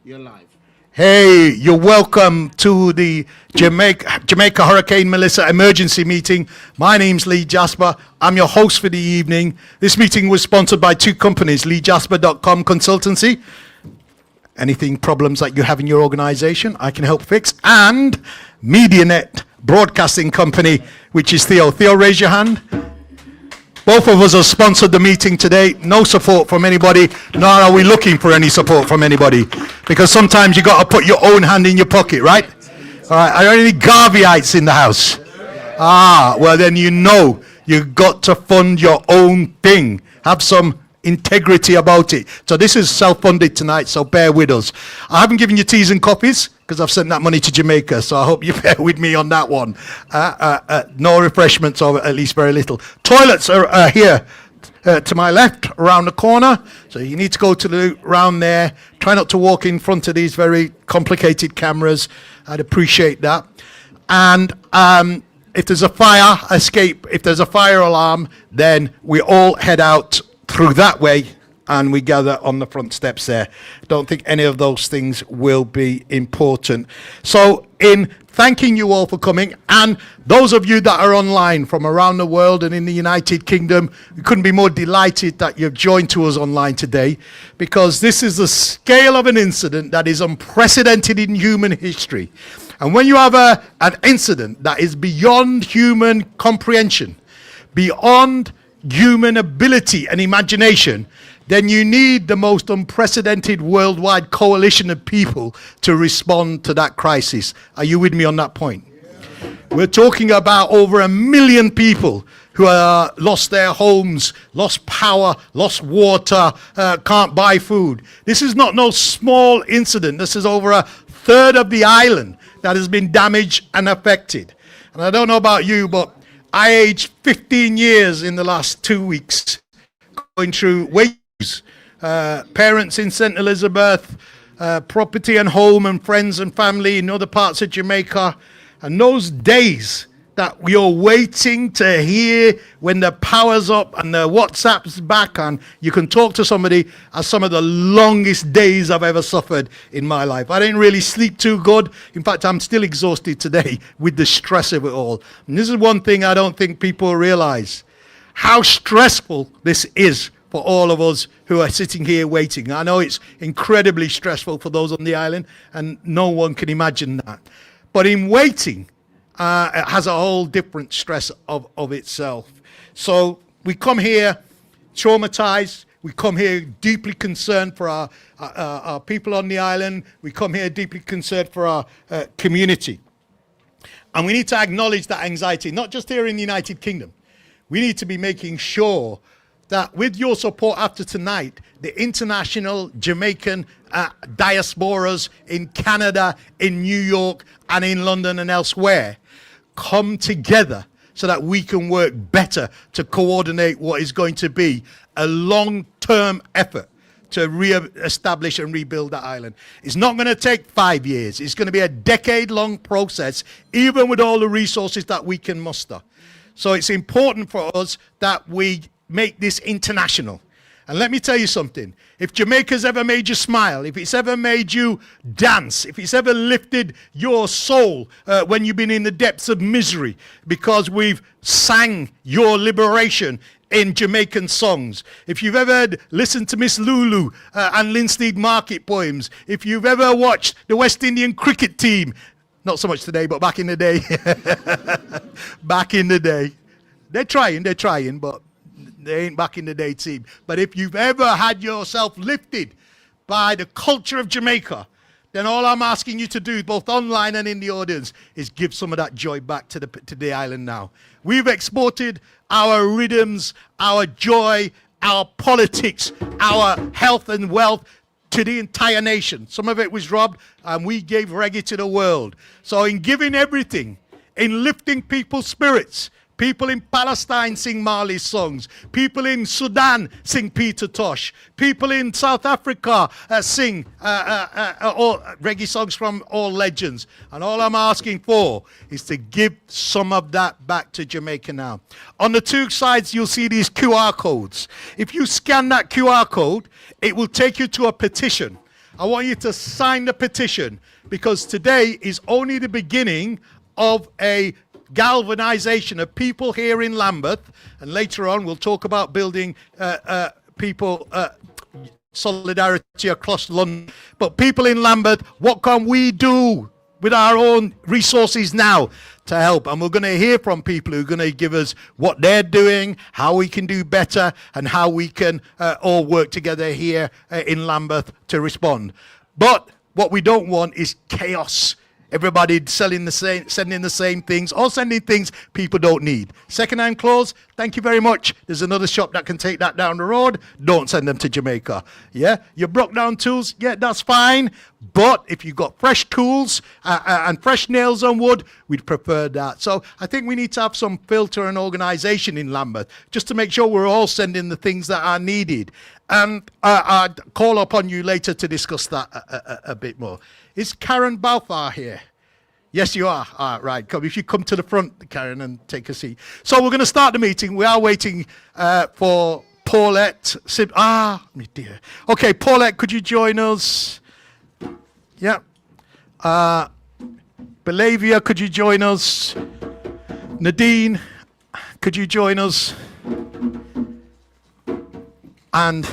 You're live. Hey, you're welcome to the Jamaica Hurricane Melissa emergency meeting. My name's Lee Jasper. I'm your host for the evening. This meeting was sponsored by two companies, leejasper.com consultancy. Anything problems that you have in your organization, I can help fix. And MediaNet Broadcasting Company, which is Theo. Theo, raise your hand. Both of us have sponsored the meeting today. No support from anybody, nor are we looking for any support from anybody. Because sometimes you got to put your own hand in your pocket, right? All right, are there any Garveyites in the house? Well then you know you've got to fund your own thing. Have some integrity about it. So this is self-funded tonight, so bear with us. I haven't given you teas and coffees because I've sent that money to Jamaica, so I hope you bear with me on that one. No refreshments, or at least very little. Toilets are here to my left, around the corner, so you need to go to the round there. Try not to walk in front of these very complicated cameras. I'd appreciate that. And if there's a fire escape, if there's a fire alarm, then we all head out through that way and we gather on the front steps there. Don't think any of those things will be important. So in thanking you all for coming, and those of you that are online from around the world and in the United Kingdom, we couldn't be more delighted that you've joined to us online today, because this is the scale of an incident that is unprecedented in human history. And when you have an incident that is beyond human comprehension, beyond human ability and imagination, then you need the most unprecedented worldwide coalition of people to respond to that crisis. Are you with me on that point? Yeah. We're talking about over 1 million people who lost their homes, lost power, lost water, can't buy food. This is not no small incident. This is over a third of the island that has been damaged and affected. And I don't know about you, but I aged 15 years in the last 2 weeks going through waves. Parents in St. Elizabeth, property and home and friends and family in other parts of Jamaica. And those days that you're waiting to hear when the power's up and the WhatsApp's back and you can talk to somebody, are some of the longest days I've ever suffered in my life. I didn't really sleep too good. In fact, I'm still exhausted today with the stress of it all. And this is one thing I don't think people realize, how stressful this is for all of us who are sitting here waiting. I know it's incredibly stressful for those on the island, and no one can imagine that. But in waiting, it has a whole different stress of itself. So we come here traumatized. We come here deeply concerned for our people on the island. We come here deeply concerned for our community. And we need to acknowledge that anxiety, not just here in the United Kingdom. We need to be making sure that with your support after tonight, the international Jamaican diasporas in Canada, in New York, and in London and elsewhere come together so that we can work better to coordinate what is going to be a long-term effort to re-establish and rebuild that island. It's not going to take 5 years. It's going to be a decade-long process, even with all the resources that we can muster. So it's important for us that we make this international. And let me tell you something. If Jamaica's ever made you smile, if it's ever made you dance, if it's ever lifted your soul when you've been in the depths of misery, because we've sang your liberation in Jamaican songs, if you've ever listened to Miss Lulu and Linstead Market poems, if you've ever watched the West Indian cricket team, not so much today, but back in the day, back in the day, they're trying, but they ain't back in the day team. But if you've ever had yourself lifted by the culture of Jamaica, then all I'm asking you to do, both online and in the audience, is give some of that joy back to the island now. We've exported our rhythms, our joy, our politics, our health and wealth to the entire nation. Some of it was robbed, and we gave reggae to the world. So in giving everything, in lifting people's spirits, people in Palestine sing Marley's songs. People in Sudan sing Peter Tosh. People in South Africa sing all reggae songs from all legends. And all I'm asking for is to give some of that back to Jamaica now. On the two sides, you'll see these QR codes. If you scan that QR code, it will take you to a petition. I want you to sign the petition, because today is only the beginning of a galvanization of people here in Lambeth, and later on we'll talk about building people solidarity across London. But people in Lambeth, what can we do with our own resources now to help? And we're going to hear from people who are going to give us what they're doing, how we can do better, and how we can all work together here in Lambeth to respond. But what we don't want is chaos. Everybody sending the same things, or sending things people don't need. Second-hand clothes, thank you very much. There's another shop that can take that down the road. Don't send them to Jamaica. Yeah, you broke down tools, yeah, that's fine. But if you've got fresh tools and fresh nails on wood, we'd prefer that. So I think we need to have some filter and organization in Lambeth, just to make sure we're all sending the things that are needed. And I'd call upon you later to discuss that a bit more. Is Karen Balfour here? Yes, you are. Right. Come, if you come to the front, Karen, and take a seat. So we're going to start the meeting. We are waiting for Paulette. Me dear. Okay, Paulette, could you join us? Yeah. Belavia, could you join us? Nadine, could you join us? And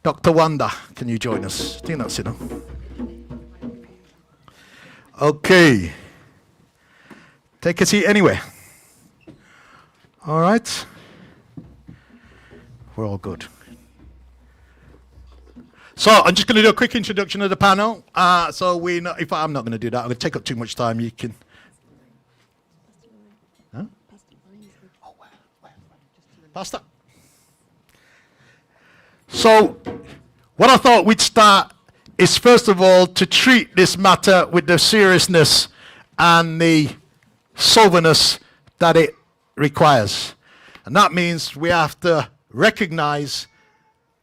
Dr. Wanda, can you join us? Do you not, Sino? Okay. Take a seat anyway. All right. We're all good. So I'm just going to do a quick introduction of the panel. So we know, if I'm not going to do that, I'm going to take up too much time. You can. Huh? Oh, where? Pastor. So what I thought we'd start is, first of all, to treat this matter with the seriousness and the soberness that it requires. And that means we have to recognize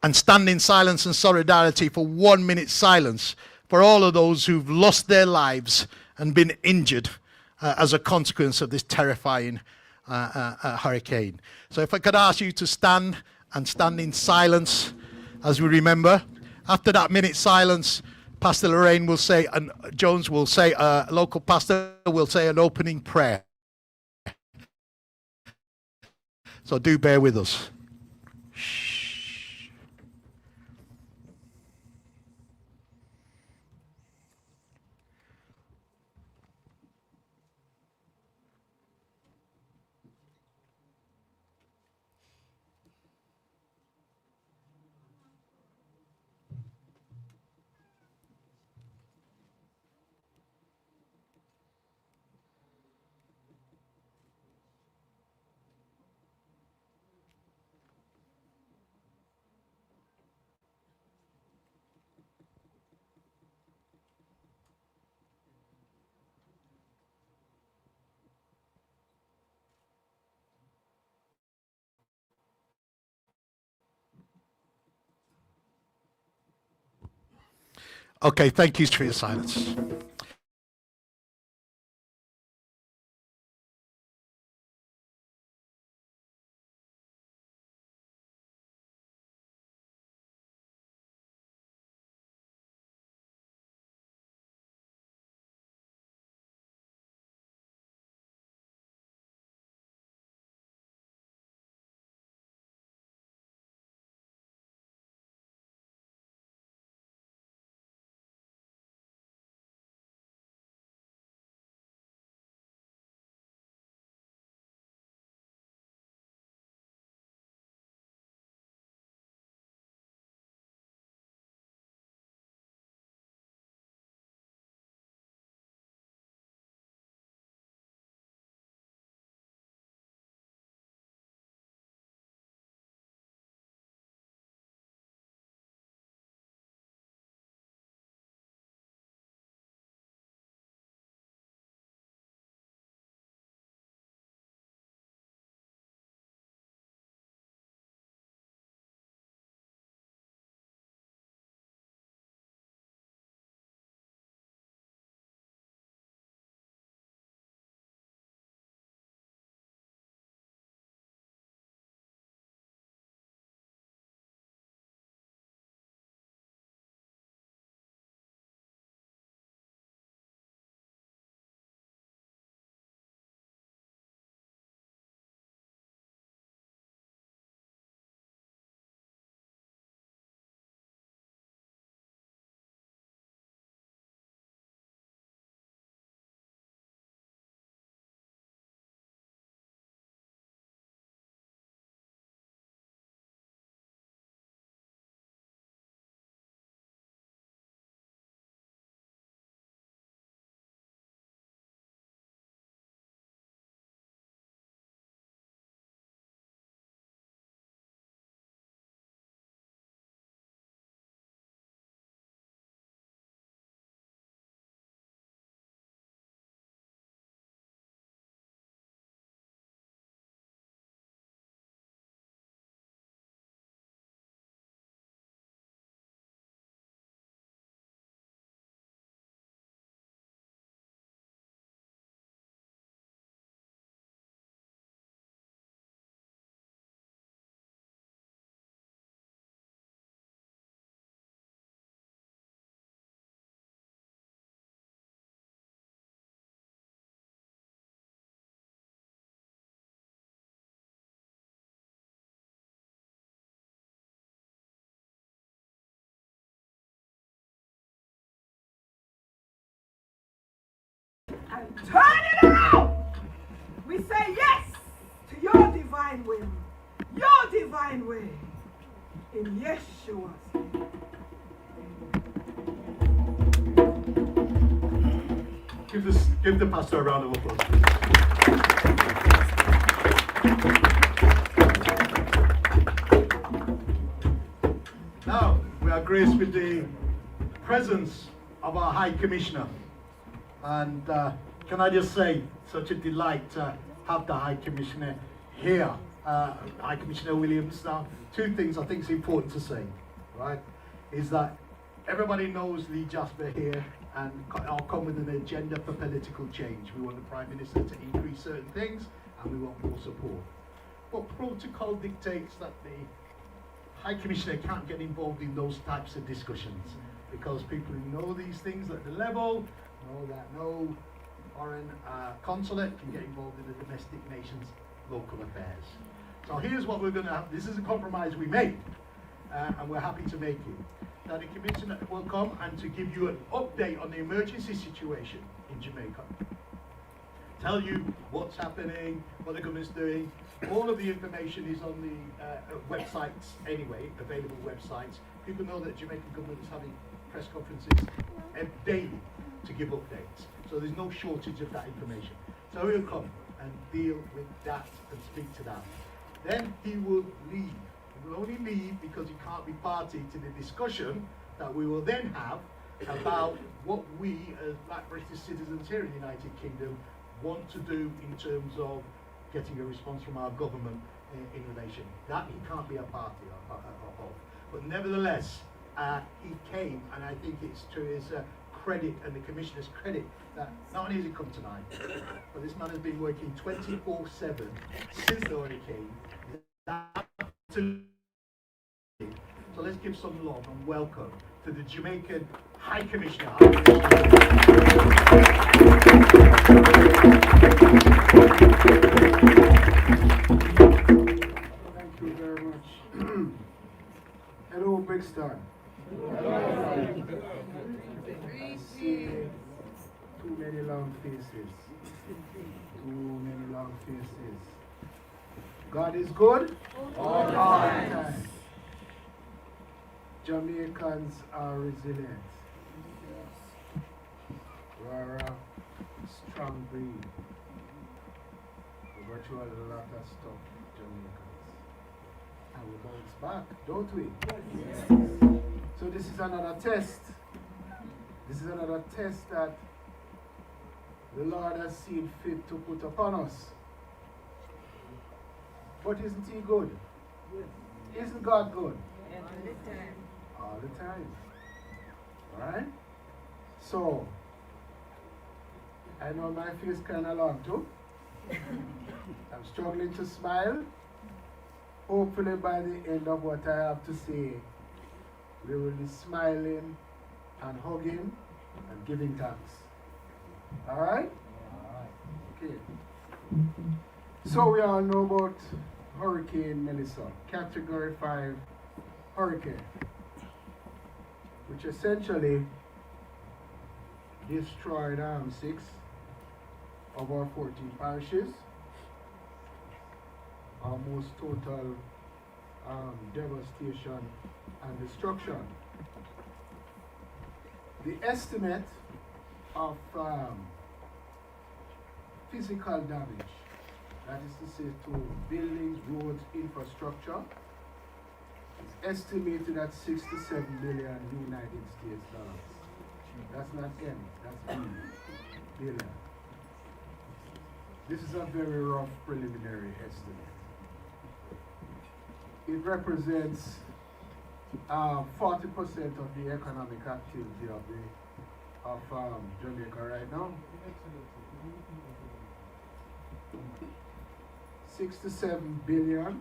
and stand in silence and solidarity for 1 minute silence for all of those who've lost their lives and been injured as a consequence of this terrifying hurricane. So if I could ask you to stand in silence as we remember. After that minute silence, Pastor Lorraine will say, and Jones will say, local pastor will say an opening prayer. So do bear with us. Shh. Okay, thank you for your silence. and turn it around. We say yes to your divine will, your divine way, in Yeshua's name. Give the pastor a round of applause, please. Now, we are graced with the presence of our High Commissioner. And can I just say, such a delight to have the High Commissioner here. High Commissioner Williams. Now, two things I think is important to say, right? Is that everybody knows Lee Jasper here, and I'll come with an agenda for political change. We want the Prime Minister to increase certain things, and we want more support. But protocol dictates that the High Commissioner can't get involved in those types of discussions, because people who know these things at the level know that no foreign consulate can get involved in the domestic nation's local affairs. So here's what we're going to have. This is a compromise we made, and we're happy to make it. Now the Commissioner will come and to give you an update on the emergency situation in Jamaica. Tell you what's happening, what the government's doing. All of the information is on the websites anyway, available websites. People know that the Jamaican government is having press conferences daily to give updates. So there's no shortage of that information. So he'll come and deal with that and speak to that. Then he will leave. He will only leave because he can't be party to the discussion that we will then have about what we as Black British citizens here in the United Kingdom want to do in terms of getting a response from our government in relation. That he can't be a party of. But nevertheless, he came, and I think it's to his credit and the Commissioner's credit that not only has he come tonight, but this man has been working 24/7 since the hurricane. So let's give some love and welcome to the Jamaican High Commissioner. Thank you very much. Hello, Brixton. I see too many long faces. Too many long faces. God is good all the time. Jamaicans are resilient. We're a strong breed. We go through a lot of stuff, Jamaicans. And we bounce back, don't we? Yes. So this is another test. This is another test that the Lord has seen fit to put upon us. But isn't He good? Yes. Isn't God good? All the time. All the time. Alright? So, I know my face kind of long too. I'm struggling to smile. Hopefully by the end of what I have to say, we will be smiling and hugging and giving thanks. Alright? Okay. So we all know about Hurricane Melissa, Category 5 hurricane, which essentially destroyed 6 of our 14 parishes, almost total devastation and destruction. The estimate of physical damage, that is to say to buildings, roads, infrastructure, is estimated at 67 billion United States dollars. That's not M, that's billion. This is a very rough preliminary estimate. It represents 40% of the economic activity of Jamaica right now. 67 billion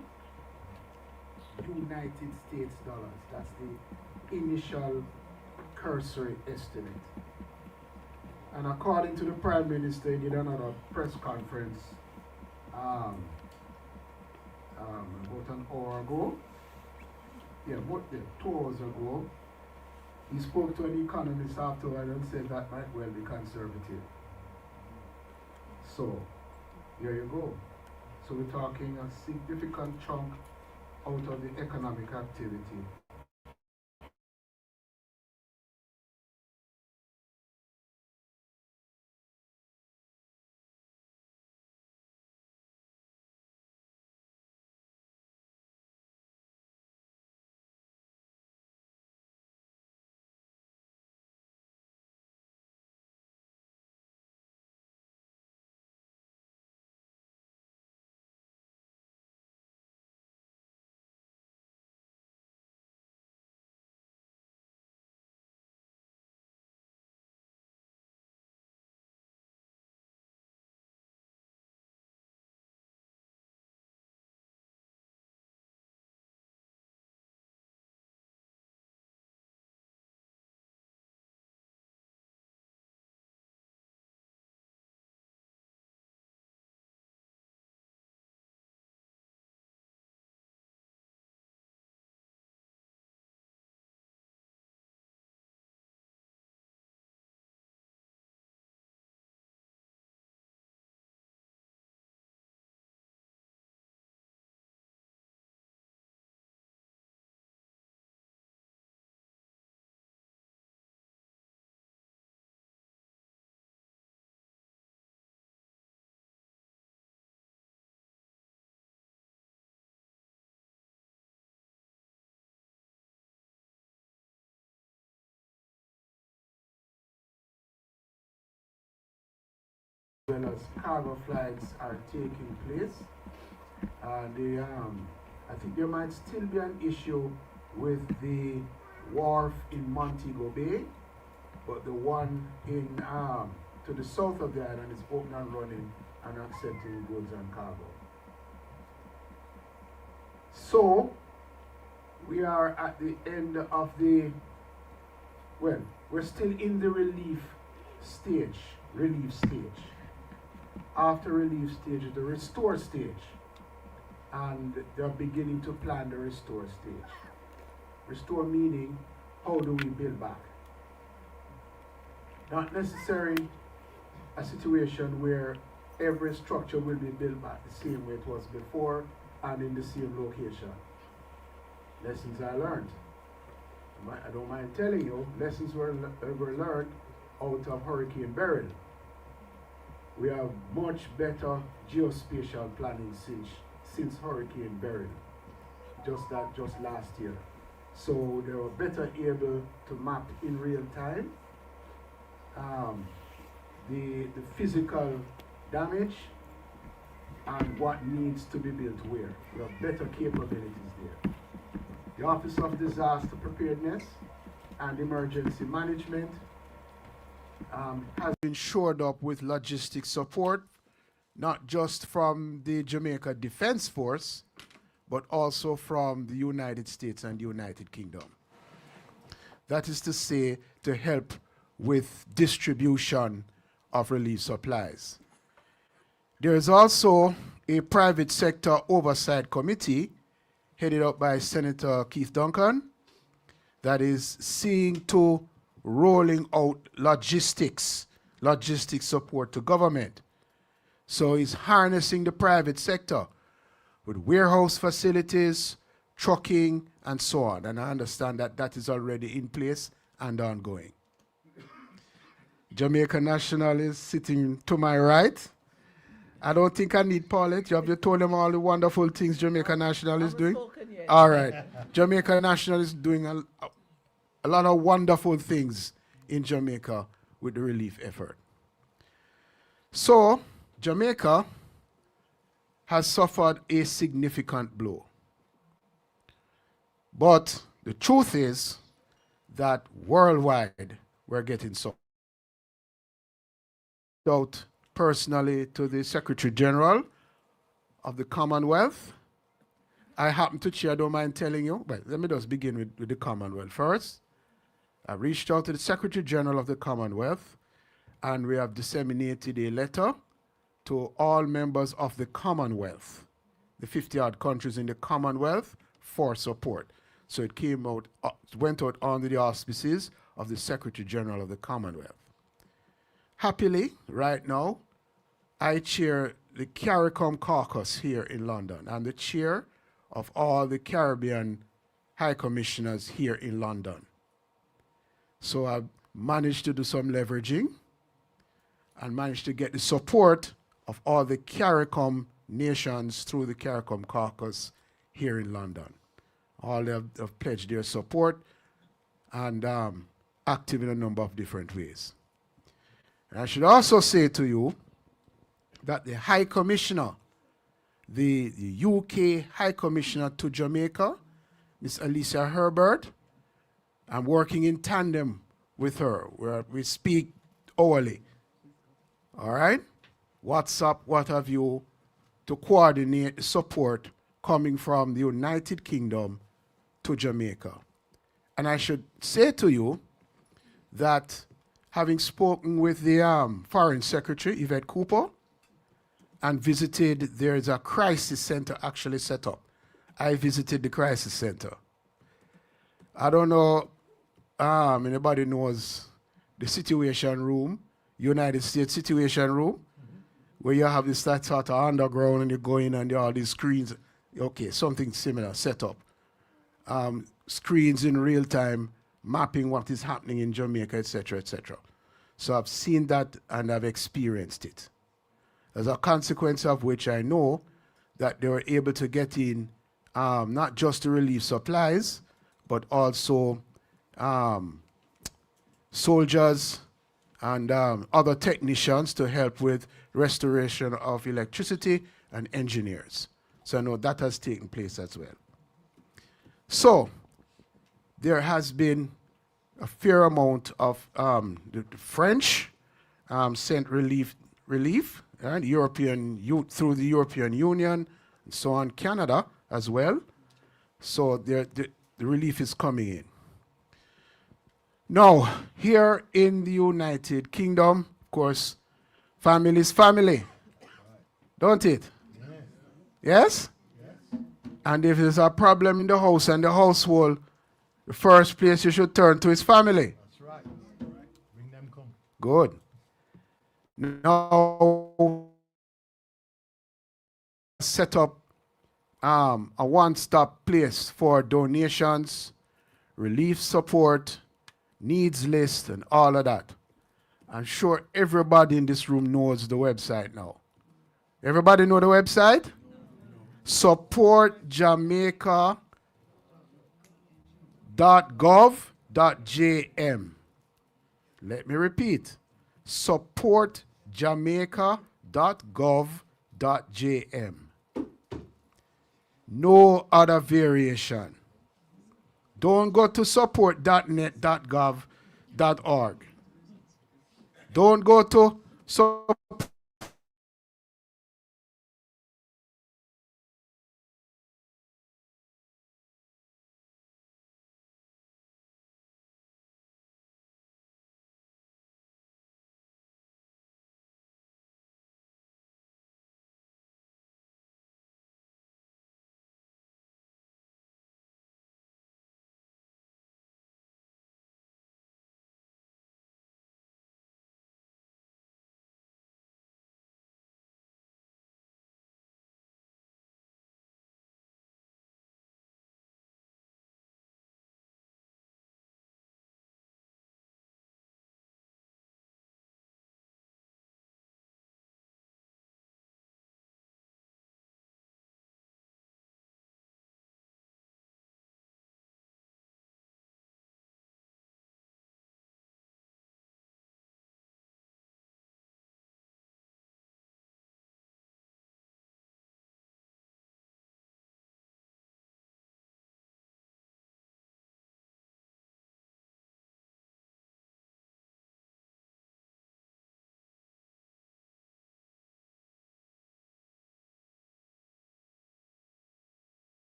United States dollars. That's the initial cursory estimate. And according to the Prime Minister, he did another press conference about an hour ago. Yeah, about 2 hours ago. He spoke to an economist afterward and said that might well be conservative. So, there you go. So we're talking a significant chunk out of the economic activity. As well as cargo flights are taking place. I think there might still be an issue with the wharf in Montego Bay, but the one in to the south of the island is open and running and accepting goods and cargo. So we are at the end of the, well, we're still in the relief stage. After relief stage is the restore stage, and they're beginning to plan the restore stage. Restore meaning, how do we build back? Not necessarily a situation where every structure will be built back the same way it was before and in the same location. Lessons I learned. I don't mind telling you, lessons were learned out of Hurricane Beryl. We have much better geospatial planning since Hurricane Beryl, just last year. So they were better able to map in real time the physical damage and what needs to be built where. We have better capabilities there. The Office of Disaster Preparedness and Emergency Management has been shored up with logistic support, not just from the Jamaica Defense Force, but also from the United States and the United Kingdom. That is to say, to help with distribution of relief supplies. There is also a private sector oversight committee headed up by Senator Keith Duncan that is seeing to rolling out logistics support to government. So he's harnessing the private sector with warehouse facilities, trucking, and so on. And I understand that that is already in place and ongoing. Jamaica National is sitting to my right. I don't think I need Paulette. You have told them all the wonderful things Jamaica National is doing? All right. Jamaica National is doing a lot of wonderful things in Jamaica with the relief effort. So, Jamaica has suffered a significant blow. But the truth is that worldwide, we're getting so. Out personally to the Secretary General of the Commonwealth. I happen to chair, I don't mind telling you, but let me just begin with the Commonwealth first. I reached out to the Secretary General of the Commonwealth, and we have disseminated a letter to all members of the Commonwealth, the 50-odd countries in the Commonwealth, for support. So it came out, went out under the auspices of the Secretary General of the Commonwealth. Happily, right now, I chair the CARICOM caucus here in London. I'm the chair of all the Caribbean High Commissioners here in London. So I've managed to do some leveraging and managed to get the support of all the CARICOM nations through the CARICOM caucus here in London. All have pledged their support and active in a number of different ways. And I should also say to you that the High Commissioner, the UK High Commissioner to Jamaica, Miss Alicia Herbert, I'm working in tandem with her, where we speak hourly. All right? WhatsApp, what have you, to coordinate the support coming from the United Kingdom to Jamaica. And I should say to you that having spoken with the Foreign Secretary, Yvette Cooper, and visited, there is a crisis center actually set up. I visited the crisis center. I don't know anybody knows the Situation Room, United States Situation Room, where you have this that sort of underground and you go in and there are all these screens. Okay, something similar set up. Screens in real time, mapping what is happening in Jamaica, etc., etc. So I've seen that and I've experienced it. As a consequence of which I know that they were able to get in not just to relieve supplies, but also soldiers and other technicians to help with restoration of electricity and engineers. So I know that has taken place as well. So there has been a fair amount of the French sent relief and through the European Union and so on, Canada as well. So the relief is coming in. Now, here in the United Kingdom, of course, family is family, don't it? Yes? And if there's a problem in the house and the household, the first place you should turn to is family. That's right. Bring them come. Good. Now, set up a one-stop place for donations, relief support, needs list, and all of that. I'm sure everybody in this room knows the website now. Everybody know the website? supportjamaica.gov.jm. Let me repeat. supportjamaica.gov.jm. No other variation. Don't go to support.net.gov.org. Don't go to support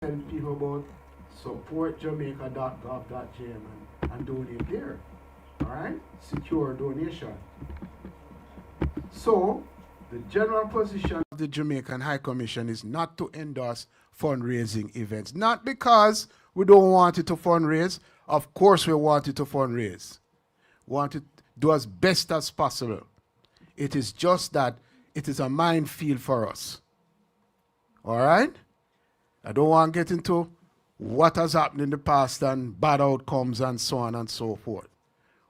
tell people about supportjamaica.gov.gm and donate there. Alright? Secure donation. So, the general position of the Jamaican High Commission is not to endorse fundraising events. Not because we don't want it to fundraise. Of course we want it to fundraise. We want it to do as best as possible. It is just that it is a minefield for us. Alright? I don't want to get into what has happened in the past and bad outcomes and so on and so forth.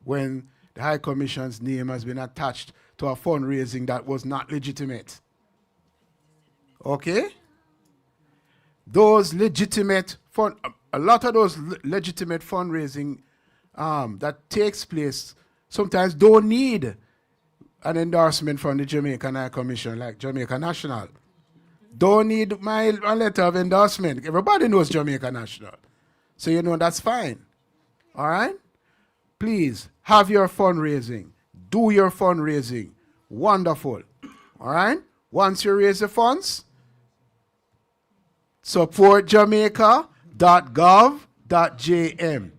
When the High Commission's name has been attached to a fundraising that was not legitimate. Okay? Those legitimate a lot of those legitimate fundraising that takes place sometimes don't need an endorsement from the Jamaican High Commission, like Jamaica National. Don't need a letter of endorsement. Everybody knows Jamaica National. So you know that's fine. All right? Please, have your fundraising. Do your fundraising. Wonderful. All right? Once you raise the funds, supportjamaica.gov.jm.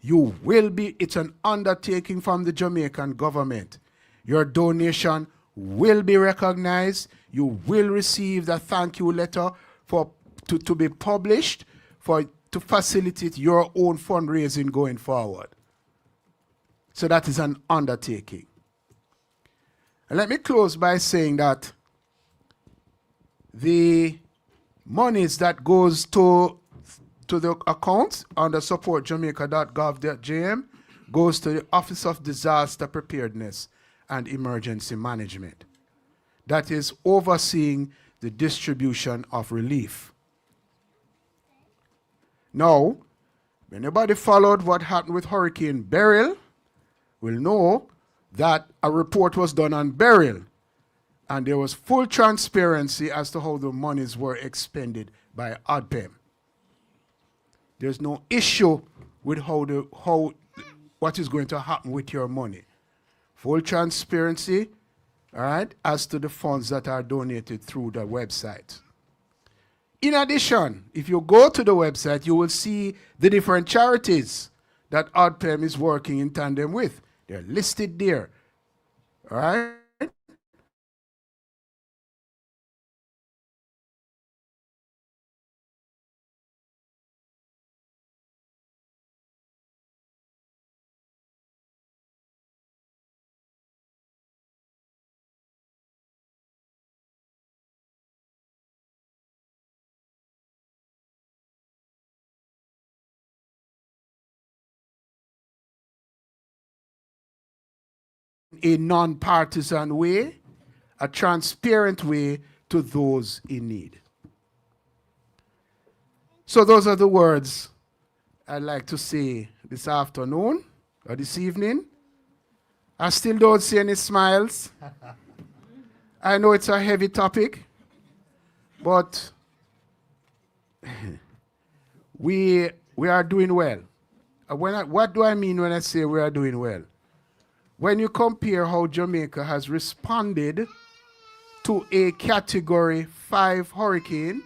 You will be, it's an undertaking from the Jamaican government. Your donation will be recognized. You will receive the thank you letter to be published to facilitate your own fundraising going forward. So that is an undertaking. And let me close by saying that the monies that goes to the account under supportjamaica.gov.jm goes to the Office of Disaster Preparedness and Emergency Management. That is overseeing the distribution of relief. Now, if anybody followed what happened with Hurricane Beryl, will know that a report was done on Beryl, and there was full transparency as to how the monies were expended by ODPEM. There's no issue with what is going to happen with your money. Full transparency, all right, as to the funds that are donated through the website. In addition, if you go to the website, you will see the different charities that ODPEM is working in tandem with. They're listed there. All right? A non-partisan way, a transparent way to those in need. So those are the words I'd like to say this afternoon or this evening. I still don't see any smiles. I know it's a heavy topic, but we are doing well. What do I mean when I say we are doing well? When you compare how Jamaica has responded to a Category 5 hurricane,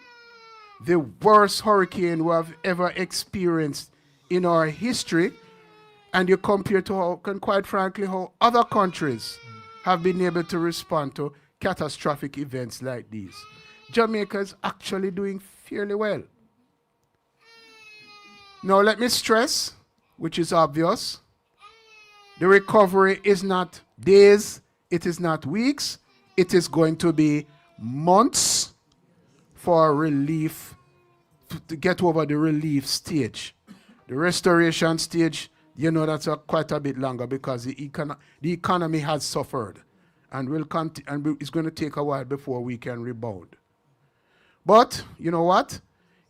the worst hurricane we have ever experienced in our history, and you compare to how, quite frankly, how other countries have been able to respond to catastrophic events like these, Jamaica is actually doing fairly well. Now let me stress, which is obvious, the recovery is not days, it is not weeks, it is going to be months for relief, to get over the relief stage. The restoration stage, you know, that's quite a bit longer because the economy has suffered and it's going to take a while before we can rebound. But, you know what?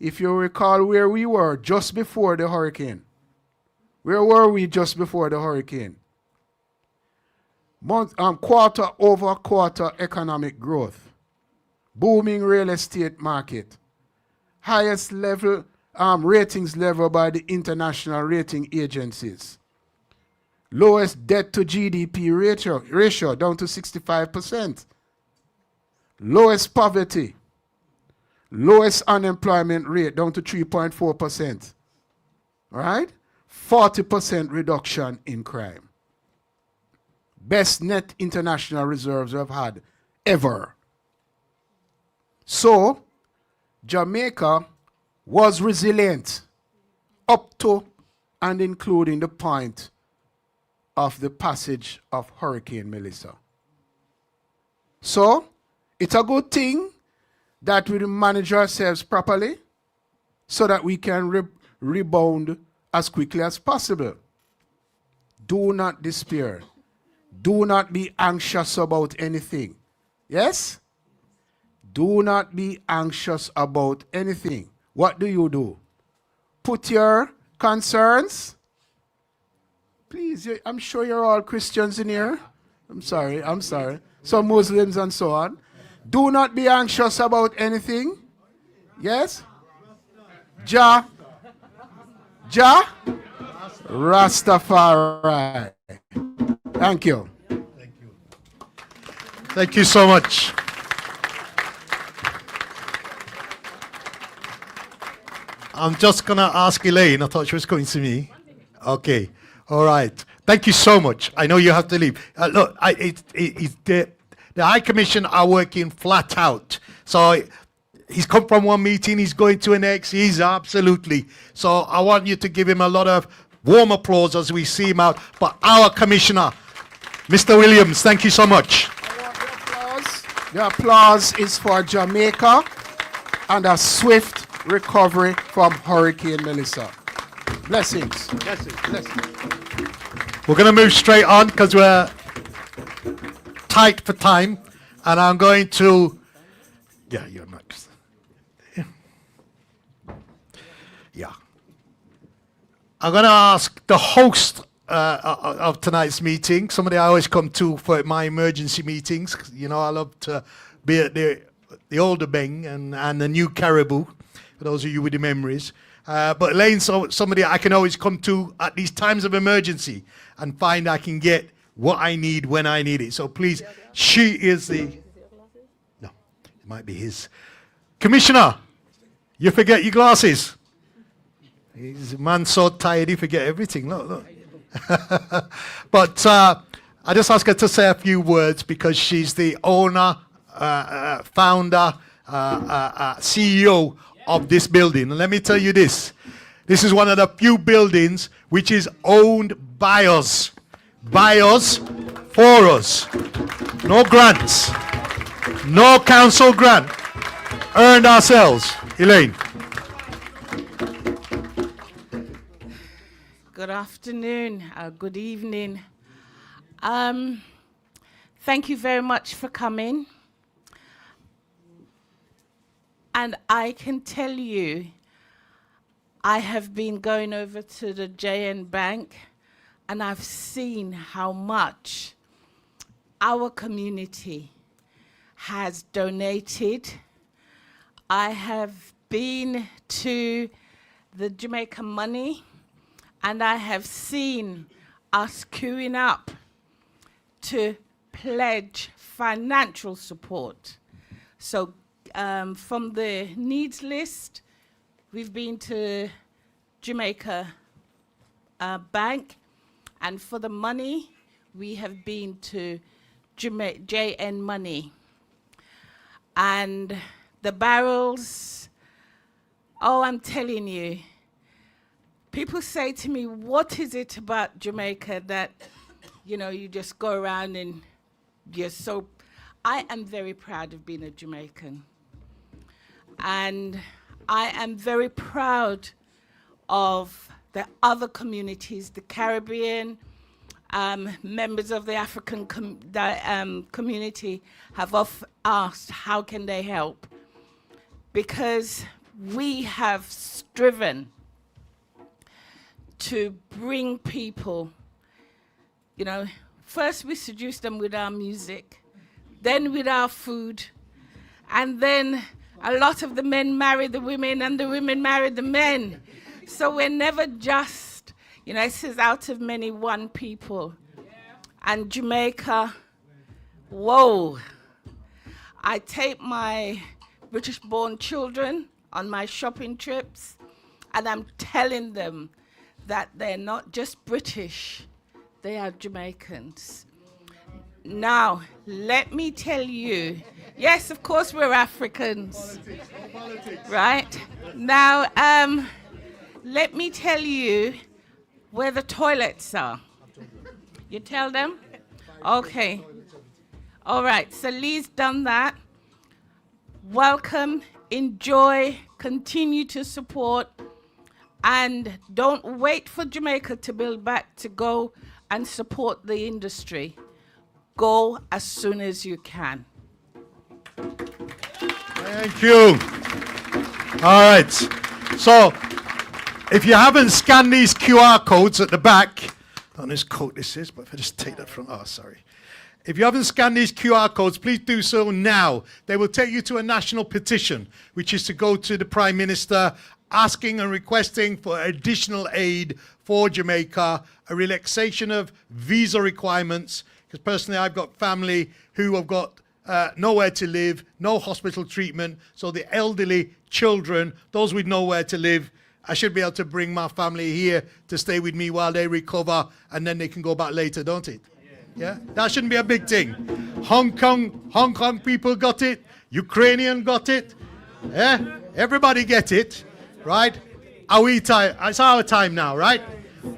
If you recall where we were just before the hurricane, where were we just before the hurricane? Quarter over quarter economic growth, booming real estate market, highest level ratings level by the international rating agencies, lowest debt to GDP ratio down to 65%, lowest poverty, Lowest unemployment rate down to 3.4%. All right? 40% reduction in crime. Best net international reserves we've had ever. So, Jamaica was resilient up to and including the point of the passage of Hurricane Melissa. So, it's a good thing that we manage ourselves properly so that we can rebound as quickly as possible. Do not despair. Do not be anxious about anything. Yes? Do not be anxious about anything. What do? Put your concerns. Please, I'm sure you're all Christians in here. I'm sorry. Some Muslims and so on. Do not be anxious about anything. Yes? Jah Rastafari. Thank you. Thank you so much. I'm just going to ask Elaine. I thought she was going to me. Okay. All right. Thank you so much. I know you have to leave. Look, the High Commission are working flat out. So he's come from one meeting, he's going to the next. He's absolutely. So I want you to give him a lot of warm applause as we see him out. But our Commissioner, Mr. Williams, thank you so much. The applause is for Jamaica and a swift recovery from Hurricane Melissa. Blessings. We're going to move straight on because we're tight for time. And I'm going to... Yeah, you're next. Yeah. I'm going to ask the host of tonight's meeting, somebody I always come to for my emergency meetings. You know, I love to be at the older Beng and the new Caribou, for those of you with the memories. But Elaine's somebody I can always come to at these times of emergency and find I can get what I need when I need it. So please, she is the... No, it might be his. Commissioner, you forget your glasses. He's a man so tired he forget everything. Look. But I just ask her to say a few words because she's the owner, founder, CEO of this building. And let me tell you this. This is one of the few buildings which is owned by us. By us, for us. No grants. No council grant. Earned ourselves. Elaine. Good afternoon, good evening. Thank you very much for coming. And I can tell you, I have been going over to the JN Bank and I've seen how much our community has donated. I have been to the Jamaica Money and I have seen us queuing up to pledge financial support. So from the needs list, we've been to Jamaica Bank, and for the money, we have been to JN Money. And the barrels, oh, I'm telling you, people say to me, what is it about Jamaica that, you know, you just go around and you're so... I am very proud of being a Jamaican. And I am very proud of the other communities, the Caribbean, members of the African community have asked how can they help, because we have striven to bring people, you know, first we seduce them with our music, then with our food, and then a lot of the men marry the women and the women marry the men. So we're never just, you know, it says out of many one people. And Jamaica, whoa. I take my British-born children on my shopping trips, and I'm telling them that they're not just British, they are Jamaicans. Now, let me tell you, yes, of course we're Africans, right? Now, let me tell you where the toilets are. You tell them? Okay. All right, so Lee's done that. Welcome, enjoy, continue to support, and don't wait for Jamaica to build back to go and support the industry. Go as soon as you can. Thank you. All right. So, if you haven't scanned these QR codes at the back, I don't know whose code this is, but if I just take that from, oh, sorry. If you haven't scanned these QR codes, please do so now. They will take you to a national petition, which is to go to the Prime Minister asking and requesting for additional aid for Jamaica, a relaxation of visa requirements, because personally I've got family who have got nowhere to live, no hospital treatment, so the elderly, children, those with nowhere to live, I should be able to bring my family here to stay with me while they recover, and then they can go back later, don't it? Yeah, that shouldn't be a big thing. Hong Kong people got it. Ukrainian got it. Yeah, everybody get it, right? Are we time? It's our time now, right?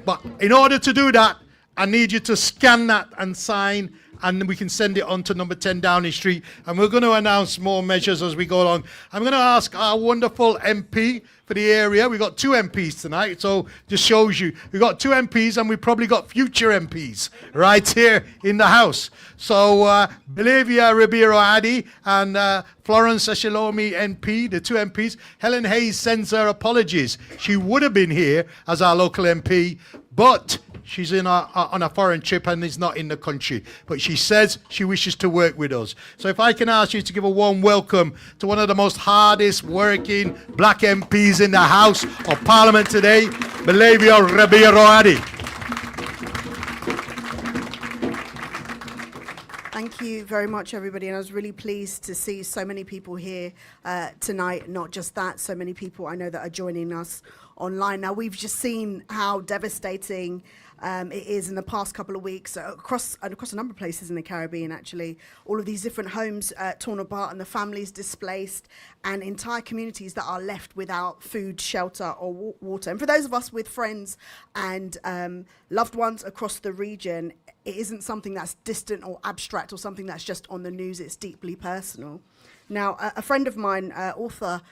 But in order to do that, I need you to scan that and sign, and we can send it on to number 10 Downing Street. And we're going to announce more measures as we go along. I'm going to ask our wonderful MP for the area. We've got 2 MPs tonight, so just shows you. We've got 2 MPs, and we've probably got future MPs right here in the house. So Bolivia Ribeiro Adi and Florence Ashalomi MP, the 2 MPs. Helen Hayes sends her apologies. She would have been here as our local MP, but she's on a foreign trip and is not in the country. But she says she wishes to work with us. So if I can ask you to give a warm welcome to one of the most hardest working black MPs in the House of Parliament today, Bolivia Ribeiro Adi. Thank you very much, everybody. And I was really pleased to see so many people here tonight. Not just that, so many people I know that are joining us online. Now, we've just seen how devastating it is in the past couple of weeks across a number of places in the Caribbean, actually. All of these different homes torn apart and the families displaced and entire communities that are left without food, shelter or water. And for those of us with friends and loved ones across the region, it isn't something that's distant or abstract or something that's just on the news. It's deeply personal. Now, a friend of mine, author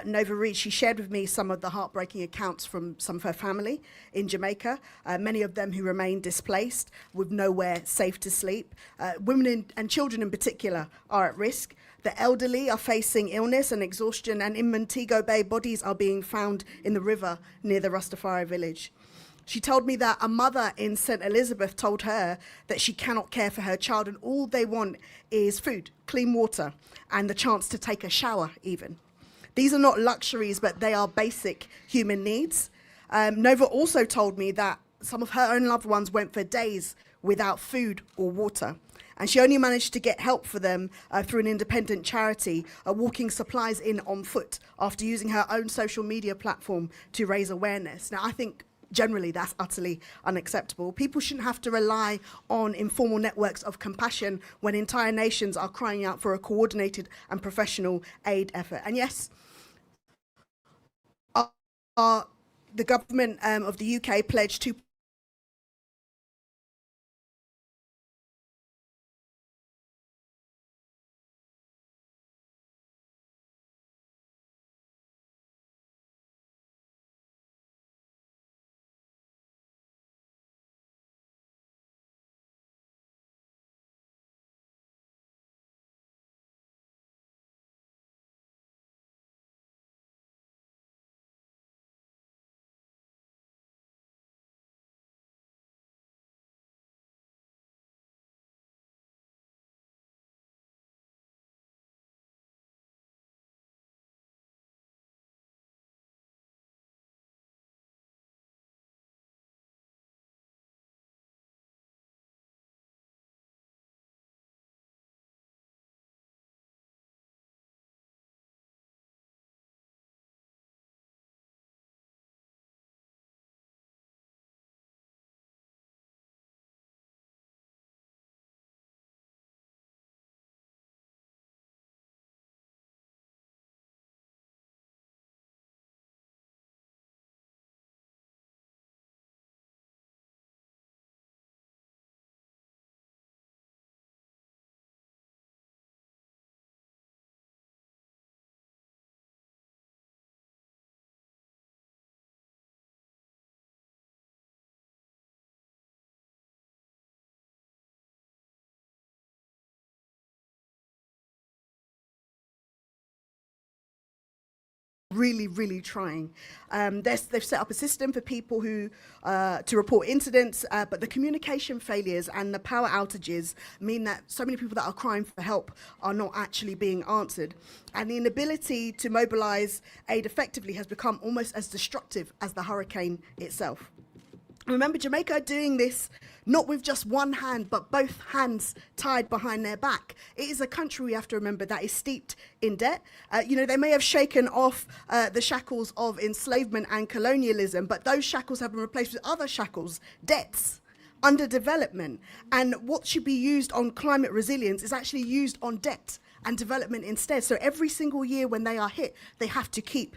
Nova Reed, she shared with me some of the heartbreaking accounts from some of her family in Jamaica, many of them who remain displaced with nowhere safe to sleep. Women and children in particular are at risk. The elderly are facing illness and exhaustion, and in Montego Bay, bodies are being found in the river near the Rastafari village. She told me that a mother in St. Elizabeth told her that she cannot care for her child and all they want is food, clean water, and the chance to take a shower even. These are not luxuries, but they are basic human needs. Nova also told me that some of her own loved ones went for days without food or water. And she only managed to get help for them through an independent charity, walking supplies in on foot after using her own social media platform to raise awareness. Now, I think generally, that's utterly unacceptable. People shouldn't have to rely on informal networks of compassion when entire nations are crying out for a coordinated and professional aid effort. And yes, the government of the UK pledged to really, really trying. They've set up a system for people who to report incidents, but the communication failures and the power outages mean that so many people that are crying for help are not actually being answered. And the inability to mobilize aid effectively has become almost as destructive as the hurricane itself. Remember, Jamaica are doing this not with just one hand, but both hands tied behind their back. It is a country, we have to remember, that is steeped in debt. They may have shaken off the shackles of enslavement and colonialism, but those shackles have been replaced with other shackles, debts, underdevelopment. And what should be used on climate resilience is actually used on debt and development instead. So every single year when they are hit, they have to keep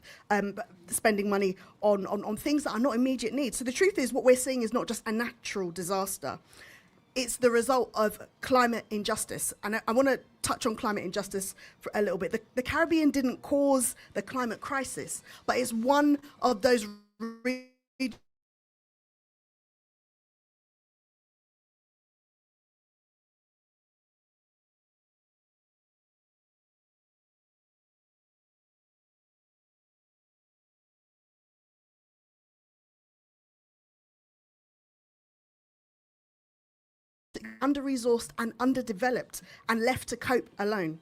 spending money on things that are not immediate needs. So the truth is, what we're seeing is not just a natural disaster. It's the result of climate injustice. And I want to touch on climate injustice for a little bit. The Caribbean didn't cause the climate crisis, but it's one of those regions under-resourced and underdeveloped and left to cope alone.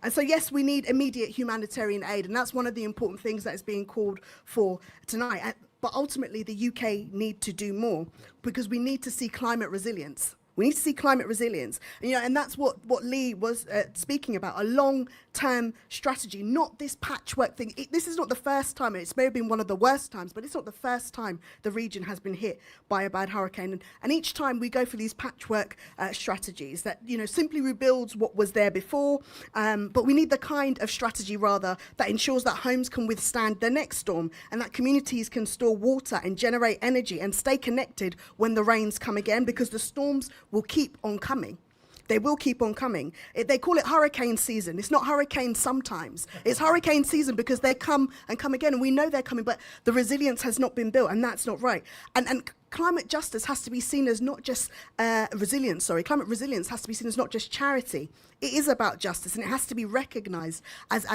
And so, yes, we need immediate humanitarian aid, and that's one of the important things that is being called for tonight. But ultimately, the UK need to do more, because we need to see climate resilience. We need to see climate resilience. And that's what Lee was speaking about, a long-term strategy, not this patchwork thing. This is not the first time, and it's may have been one of the worst times, but it's not the first time the region has been hit by a bad hurricane. And each time we go for these patchwork strategies that, simply rebuilds what was there before, but we need the kind of strategy, rather, that ensures that homes can withstand the next storm, and that communities can store water and generate energy and stay connected when the rains come again, because the storms will keep on coming. They will keep on coming. They call it hurricane season. It's not hurricane sometimes. It's hurricane season because they come and come again, and we know they're coming, but the resilience has not been built, and that's not right. And climate justice has to be seen as not just climate resilience has to be seen as not just charity. It is about justice, and it has to be recognised as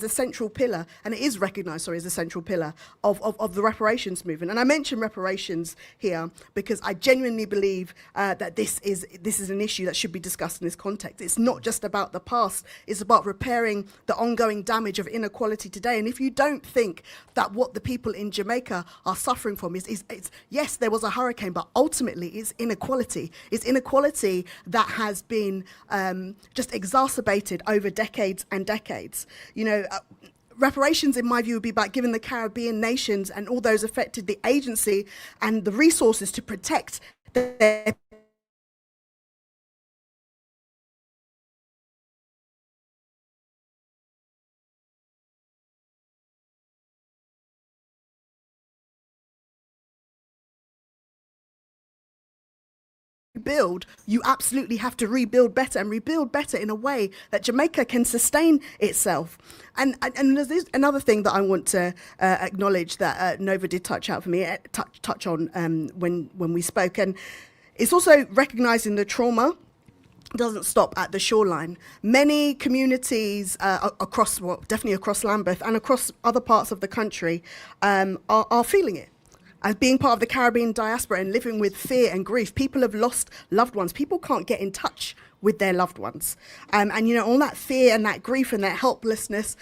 a central pillar, and it is recognised, as a central pillar of the reparations movement. And I mention reparations here because I genuinely believe that this is an issue that should be discussed in this context. It's not just about the past, it's about repairing the ongoing damage of inequality today. And if you don't think that what the people in Jamaica are suffering from is yes, there was a hurricane, but ultimately it's inequality. It's inequality that has been just exacerbated over decades and decades. Reparations, in my view, would be about giving the Caribbean nations and all those affected the agency and the resources to protect their build. You absolutely have to rebuild better, and rebuild better in a way that Jamaica can sustain itself. And there's another thing that I want to acknowledge that Nova did touch on when we spoke, and it's also recognising the trauma doesn't stop at the shoreline. Many communities definitely across Lambeth and across other parts of the country are feeling it. As being part of the Caribbean diaspora and living with fear and grief, people have lost loved ones. People can't get in touch with their loved ones. And all that fear and that grief and that helplessness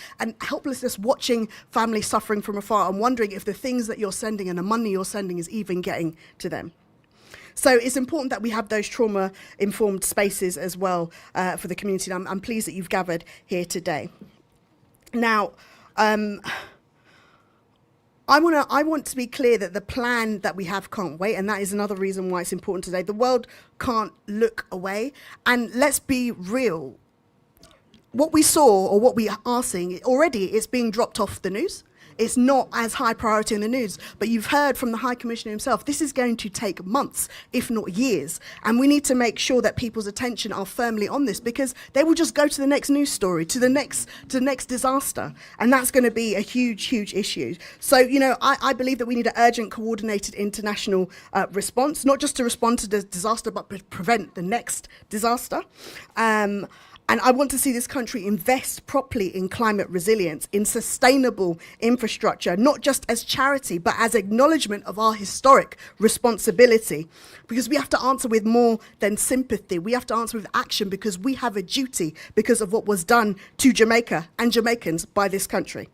watching family suffering from afar and wondering if the things that you're sending and the money you're sending is even getting to them. So it's important that we have those trauma-informed spaces as well for the community. And I'm pleased that you've gathered here today. Now, I want to be clear that the plan that we have can't wait, and that is another reason why it's important today. The world can't look away, and let's be real. What we saw, or what we are seeing, already it's being dropped off the news. It's not as high priority in the news, but you've heard from the High Commissioner himself, this is going to take months, if not years. And we need to make sure that people's attention are firmly on this, because they will just go to the next news story, to the next disaster. And that's going to be a huge, huge issue. So, I believe that we need an urgent, coordinated international response, not just to respond to the disaster, but prevent the next disaster. And I want to see this country invest properly in climate resilience, in sustainable infrastructure, not just as charity, but as acknowledgement of our historic responsibility. Because we have to answer with more than sympathy. We have to answer with action, because we have a duty because of what was done to Jamaica and Jamaicans by this country.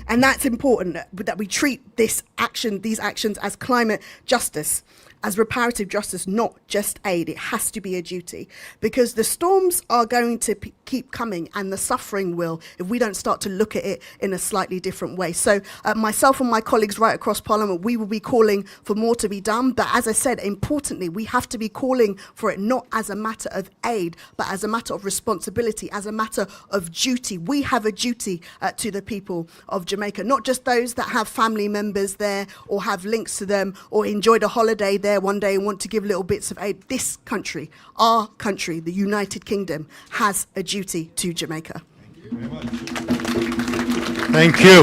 And that's important, that we treat these actions as climate justice, as reparative justice, not just aid. It has to be a duty, because the storms are going to keep coming, and the suffering will, if we don't start to look at it in a slightly different way. So myself and my colleagues right across Parliament, we will be calling for more to be done. But as I said, importantly, we have to be calling for it not as a matter of aid, but as a matter of responsibility, as a matter of duty. We have a duty to the people of Jamaica, not just those that have family members there or have links to them or enjoyed a holiday there one day and want to give little bits of aid. This country, our country, the United Kingdom, has a duty to Jamaica. Thank you.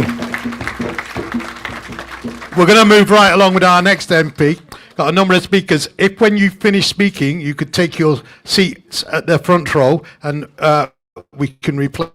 We're going to move right along with our next MP. Got a number of speakers. If when you finish speaking, you could take your seats at the front row, and we can replace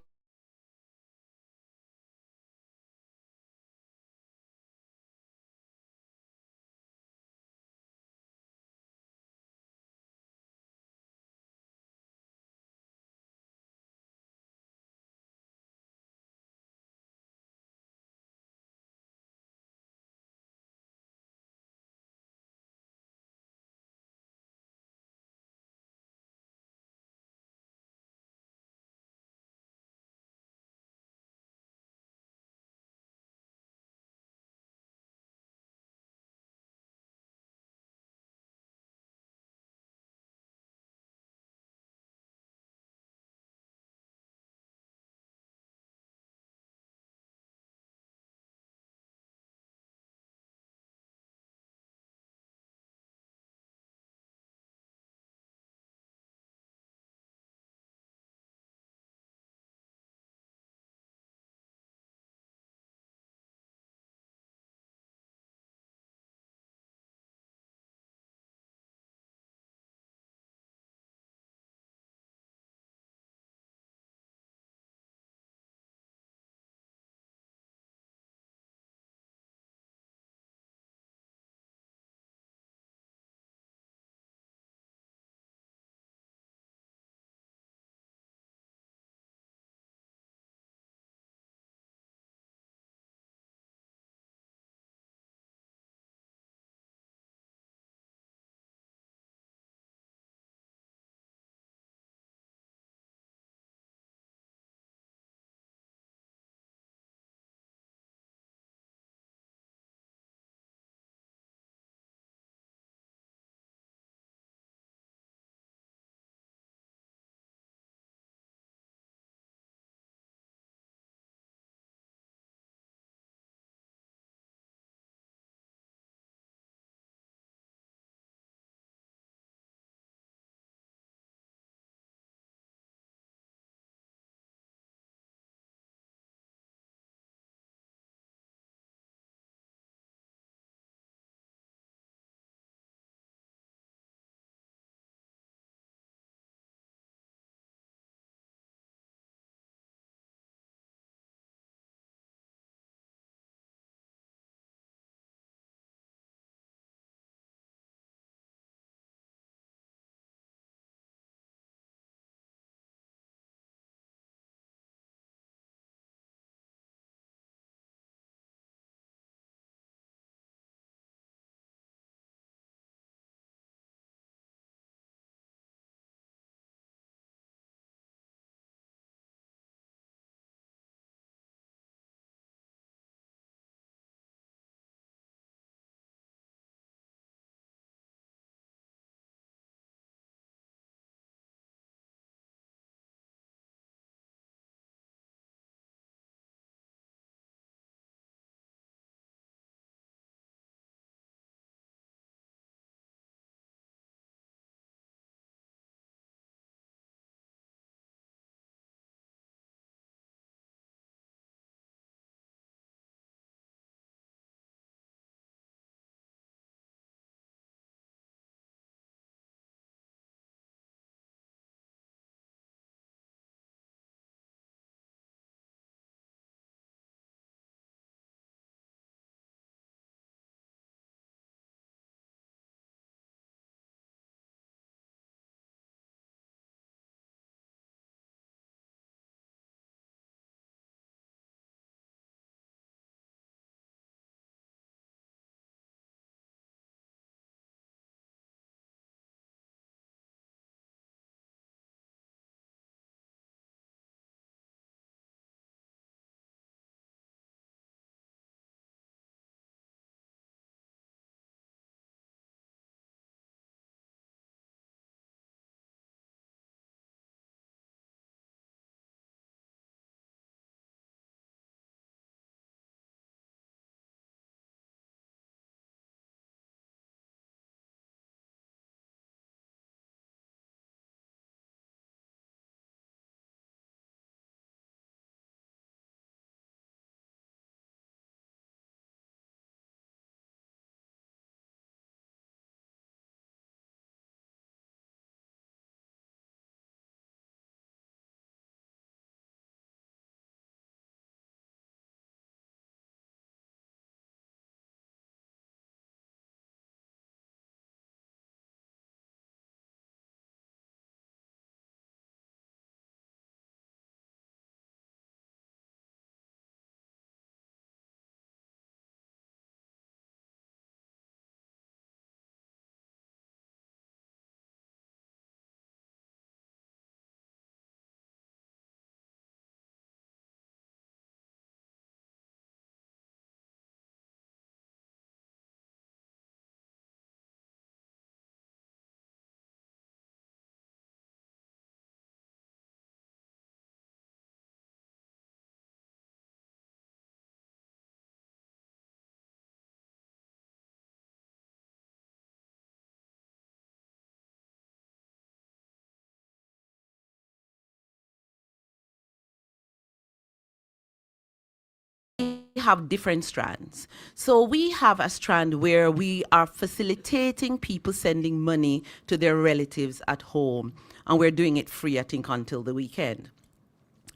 have different strands. So we have a strand where we are facilitating people sending money to their relatives at home, and we're doing it free, I think, until the weekend.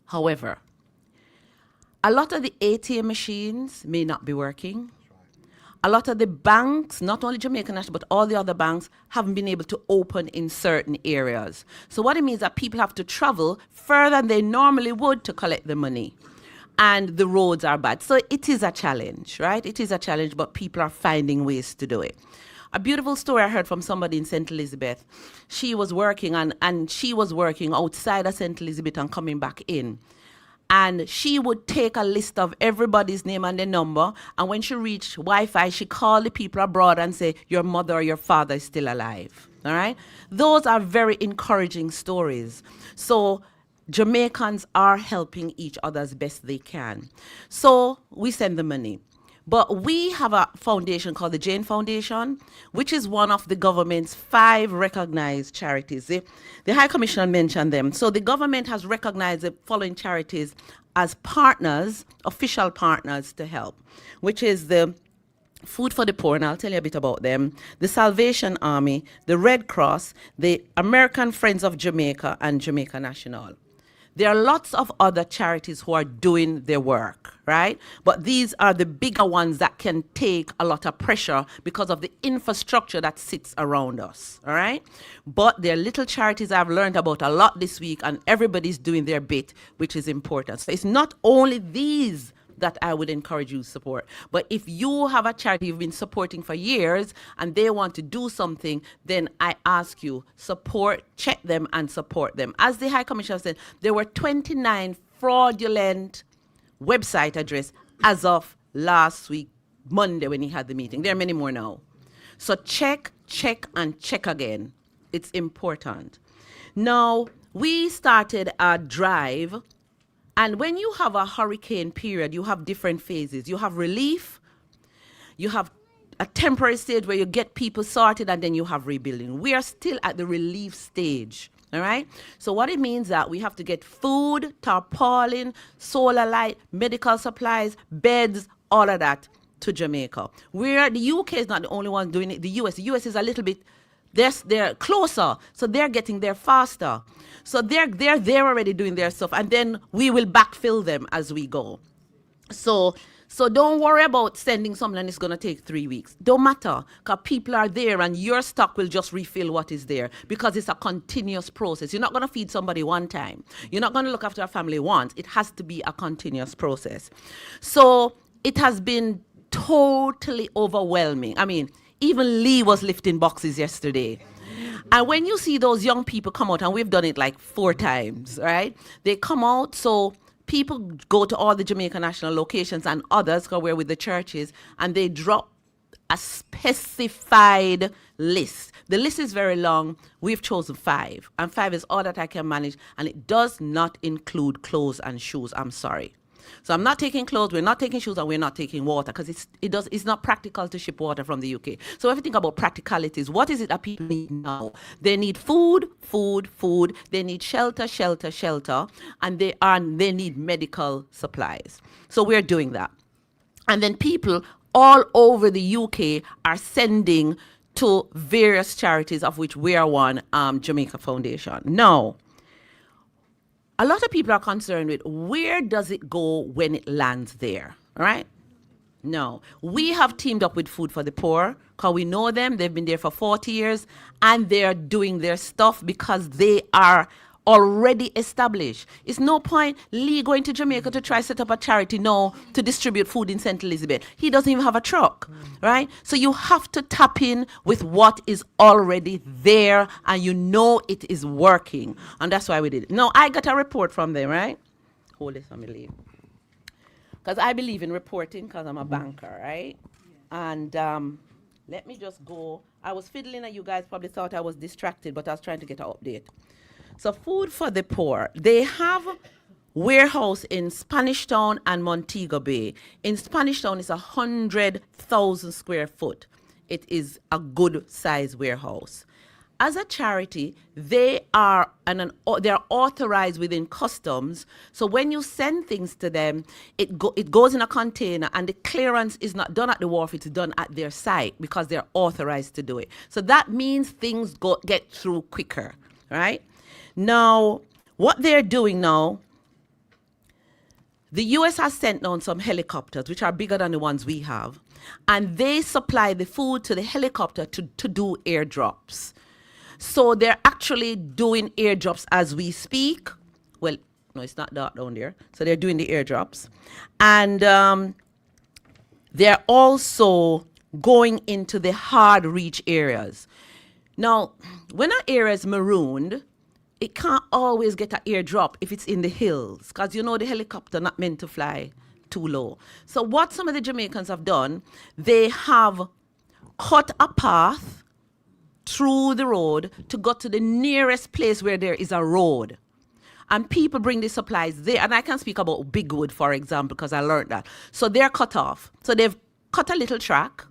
However, a lot of the ATM machines may not be working. A lot of the banks, not only Jamaica National, but all the other banks, haven't been able to open in certain areas. So what it means is that people have to travel further than they normally would to collect the money. And the roads are bad. So it is a challenge, right? It is a challenge, but people are finding ways to do it. A beautiful story I heard from somebody in St. Elizabeth. She was working and she was working outside of St. Elizabeth and coming back in. And she would take a list of everybody's name and their number. And when she reached Wi-Fi, she called the people abroad and say, your mother or your father is still alive. All right? Those are very encouraging stories. So Jamaicans are helping each other as best they can. So we send the money. But we have a foundation called the Jane Foundation, which is one of the government's 5 recognized charities. The High Commissioner mentioned them. So the government has recognized the following charities as partners, official partners to help, which is the Food for the Poor, and I'll tell you a bit about them, the Salvation Army, the Red Cross, the American Friends of Jamaica, and Jamaica National. There are lots of other charities who are doing their work, right? But these are the bigger ones that can take a lot of pressure because of the infrastructure that sits around us, all right? But there are little charities I've learned about a lot this week, and everybody's doing their bit, which is important. So it's not only these that I would encourage you to support. But if you have a charity you've been supporting for years and they want to do something, then I ask you, check them and support them. As the High Commissioner said, there were 29 fraudulent website addresses as of last week, Monday, when he had the meeting. There are many more now. So check, and check again. It's important. Now, we started a drive. And when you have a hurricane period, you have different phases. You have relief, you have a temporary stage where you get people sorted, and then you have rebuilding. We are still at the relief stage, all right? So what it means that we have to get food, tarpaulin, solar light, medical supplies, beds, all of that to Jamaica. The UK is not the only one doing it. The US is a little bit, they're closer, so they're getting there faster. So they're already doing their stuff, and then we will backfill them as we go. So don't worry about sending something and it's going to take 3 weeks. Don't matter, because people are there and your stock will just refill what is there, because it's a continuous process. You're not going to feed somebody one time. You're not going to look after a family once. It has to be a continuous process. So it has been totally overwhelming. I mean, even Lee was lifting boxes yesterday. And when you see those young people come out, and we've done it like 4 times, right? They come out, so people go to all the Jamaica National locations and others, because we're with the churches, and they drop a specified list. The list is very long. We've chosen 5, and 5 is all that I can manage, and it does not include clothes and shoes. I'm sorry. So I'm not taking clothes, we're not taking shoes, and we're not taking water, because it's not practical to ship water from the UK. So if you think about practicalities, what is it that people need now? They need food. They need shelter, and they need medical supplies. So we're doing that. And then people all over the UK are sending to various charities, of which we are one, Jamaica Foundation. Now, a lot of people are concerned with where does it go when it lands there, all right? No, we have teamed up with Food for the Poor, because we know them. They've been there for 40 years, and they're doing their stuff because they are already established. It's no point Lee going to Jamaica to try set up a charity now to distribute food in St. Elizabeth. He doesn't even have a truck, right? So you have to tap in with what is already there, and you know it is working. And that's why we did it. Now, I got a report from them, right? Hold this, let me leave. Because I believe in reporting, because I'm a banker, right? And let me just go. I was fiddling, and you guys probably thought I was distracted, but I was trying to get an update. So Food for the Poor, they have warehouse in Spanish Town and Montego Bay. In Spanish Town, it's 100,000 square foot. It is a good size warehouse. as a charity, they are they're authorized within customs. So when you send things to them, it goes in a container, and the clearance is not done at the wharf; it's done at their site because they're authorized to do it. So that means things get through quicker, right? Now, what they're doing now, the U.S. has sent down some helicopters, which are bigger than the ones we have, and they supply the food to the helicopter to do airdrops. So they're actually doing airdrops as we speak. Well, no, it's not dark down there. So they're doing the airdrops. And they're also going into the hard reach areas. Now, when an area is marooned, it can't always get an airdrop if it's in the hills, because you know the helicopter not meant to fly too low. So what some of the Jamaicans have done, they have cut a path through the road to go to the nearest place where there is a road. And people bring the supplies there. And I can speak about Bigwood, for example, because I learned that. So they're cut off. So they've cut a little track.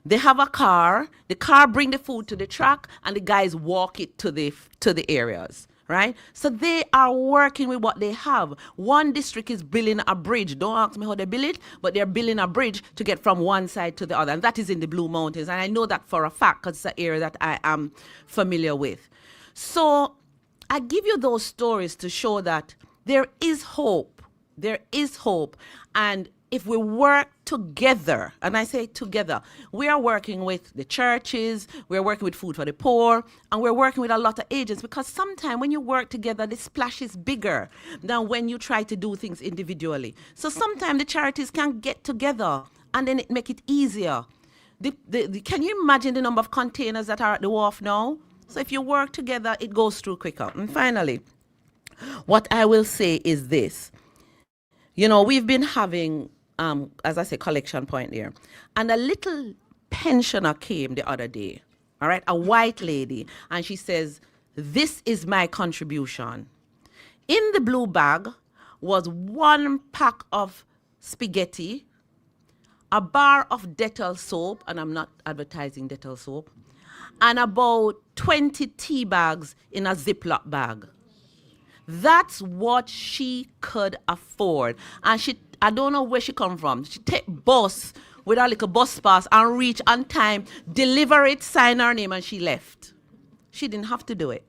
They have a car. The car bring the food to the track, and the guys walk it to the areas, right? So they are working with what they have. One district is building a bridge. Don't ask me how they build it, but they're building a bridge to get from one side to the other. And that is in the Blue Mountains. And I know that for a fact because it's an area that I am familiar with. So I give you those stories to show that there is hope. There is hope. And if we work together, and I say together, we are working with the churches, we're working with Food for the Poor, and we're working with a lot of agents, because sometimes when you work together, the splash is bigger than when you try to do things individually. So sometimes the charities can get together, and then it make it easier. Can you imagine the number of containers that are at the wharf now? So if you work together, it goes through quicker. And finally, what I will say is this. You know, we've been having, as I say, collection point there. And a little pensioner came the other day, all right, a white lady, and she says, "This is my contribution." In the blue bag was 1 pack of spaghetti, a bar of Dettol soap, and I'm not advertising Dettol soap, and about 20 tea bags in a Ziploc bag. That's what she could afford. And I don't know where she come from. She take bus with her little bus pass and reach on time, deliver it, sign her name, and she left. She didn't have to do it.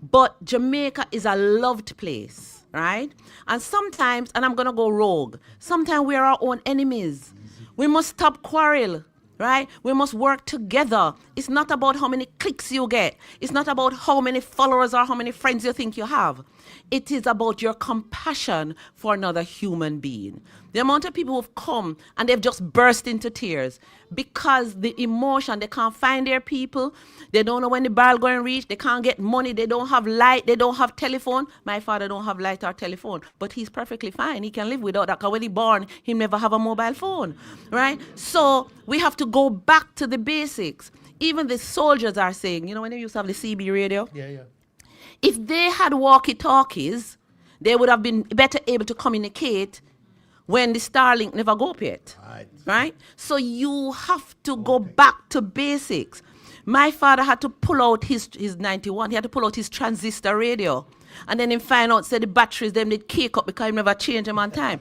But Jamaica is a loved place, right? And sometimes, and I'm going to go rogue, sometimes we are our own enemies. We must stop quarrel. Right? We must work together. It's not about how many clicks you get. It's not about how many followers or how many friends you think you have. It is about your compassion for another human being. The amount of people who've come and they've just burst into tears because the emotion, they can't find their people. They don't know when the ball going to reach. They can't get money. They don't have light. They don't have telephone. My father don't have light or telephone, but he's perfectly fine. He can live without that, because when he born, he never have a mobile phone, right? So we have to go back to the basics. Even the soldiers are saying, you know, when they used to have the CB radio? Yeah. If they had walkie-talkies, they would have been better able to communicate when the Starlink never go up yet. Right? So you have to go back to basics. My father had to pull out his 91. He had to pull out his transistor radio. And then he find out, say, the batteries, them did cake up because he never changed them on time.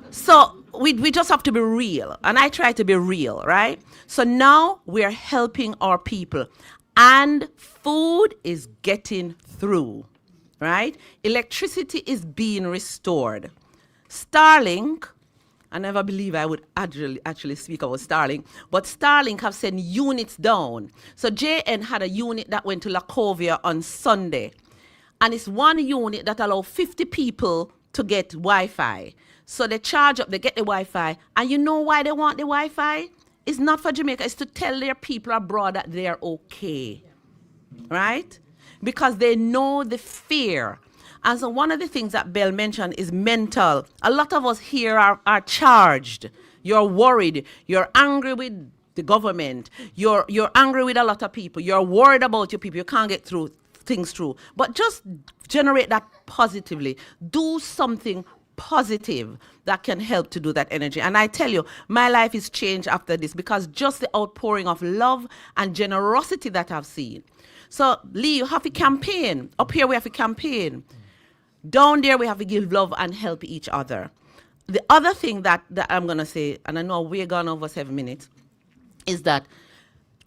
So we just have to be real. And I try to be real, right? So now we're helping our people. And food is getting through, right? Electricity is being restored. Starlink, I never believe I would actually speak about Starlink, but Starlink have sent units down. So JN had a unit that went to Lacovia on Sunday. And it's one unit that allows 50 people to get Wi-Fi. So they charge up, they get the Wi-Fi. And you know why they want the Wi-Fi? It's not for Jamaica. It's to tell their people abroad that they're okay, right? Because they know the fear. And so one of the things that Belle mentioned is mental. A lot of us here are charged. You're worried. You're angry with the government. You're angry with a lot of people. You're worried about your people. You can't get things through. But just generate that positively. Do something positive that can help to do that energy. And I tell you, my life is changed after this because just the outpouring of love and generosity that I've seen. So, Lee, you have to campaign. Up here, we have to campaign. Down there, we have to give love and help each other. The other thing that I'm going to say, and I know we're gone over 7 minutes, is that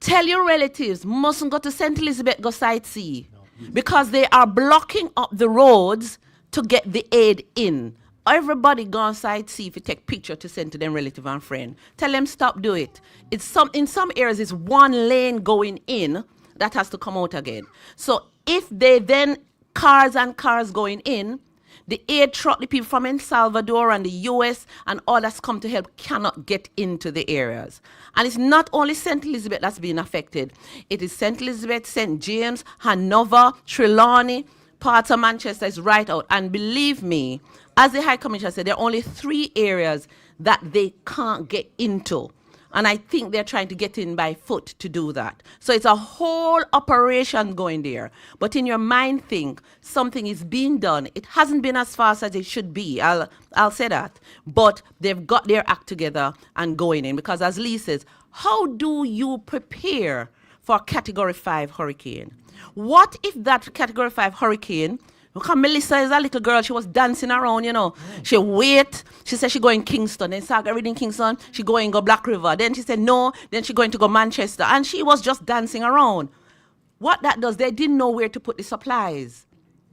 tell your relatives mustn't go to St. Elizabeth, go sightsee, because they are blocking up the roads to get the aid in. Everybody go on sightsee if you take picture to send to them relative and friend. Tell them stop do it. In some areas it's one lane going in that has to come out again. So if they then cars and cars going in, the aid truck, the people from El Salvador and the US and all that's come to help cannot get into the areas. And it's not only St. Elizabeth that's being affected. It is St. Elizabeth, St. James, Hanover, Trelawney, parts of Manchester is right out. And believe me, as the High Commissioner said, there are only 3 areas that they can't get into. And I think they're trying to get in by foot to do that. So it's a whole operation going there. But in your mind, think something is being done. It hasn't been as fast as it should be. I'll say that. But they've got their act together and going in. Because as Lee says, how do you prepare for a Category 5 hurricane? What if that Category 5 hurricane, look how Melissa is a little girl, she was dancing around, you know. She wait, she said she go in Kingston, then Saga reading Kingston, she going go Black River. Then she said no, then she going to go Manchester. And she was just dancing around. What that does, they didn't know where to put the supplies,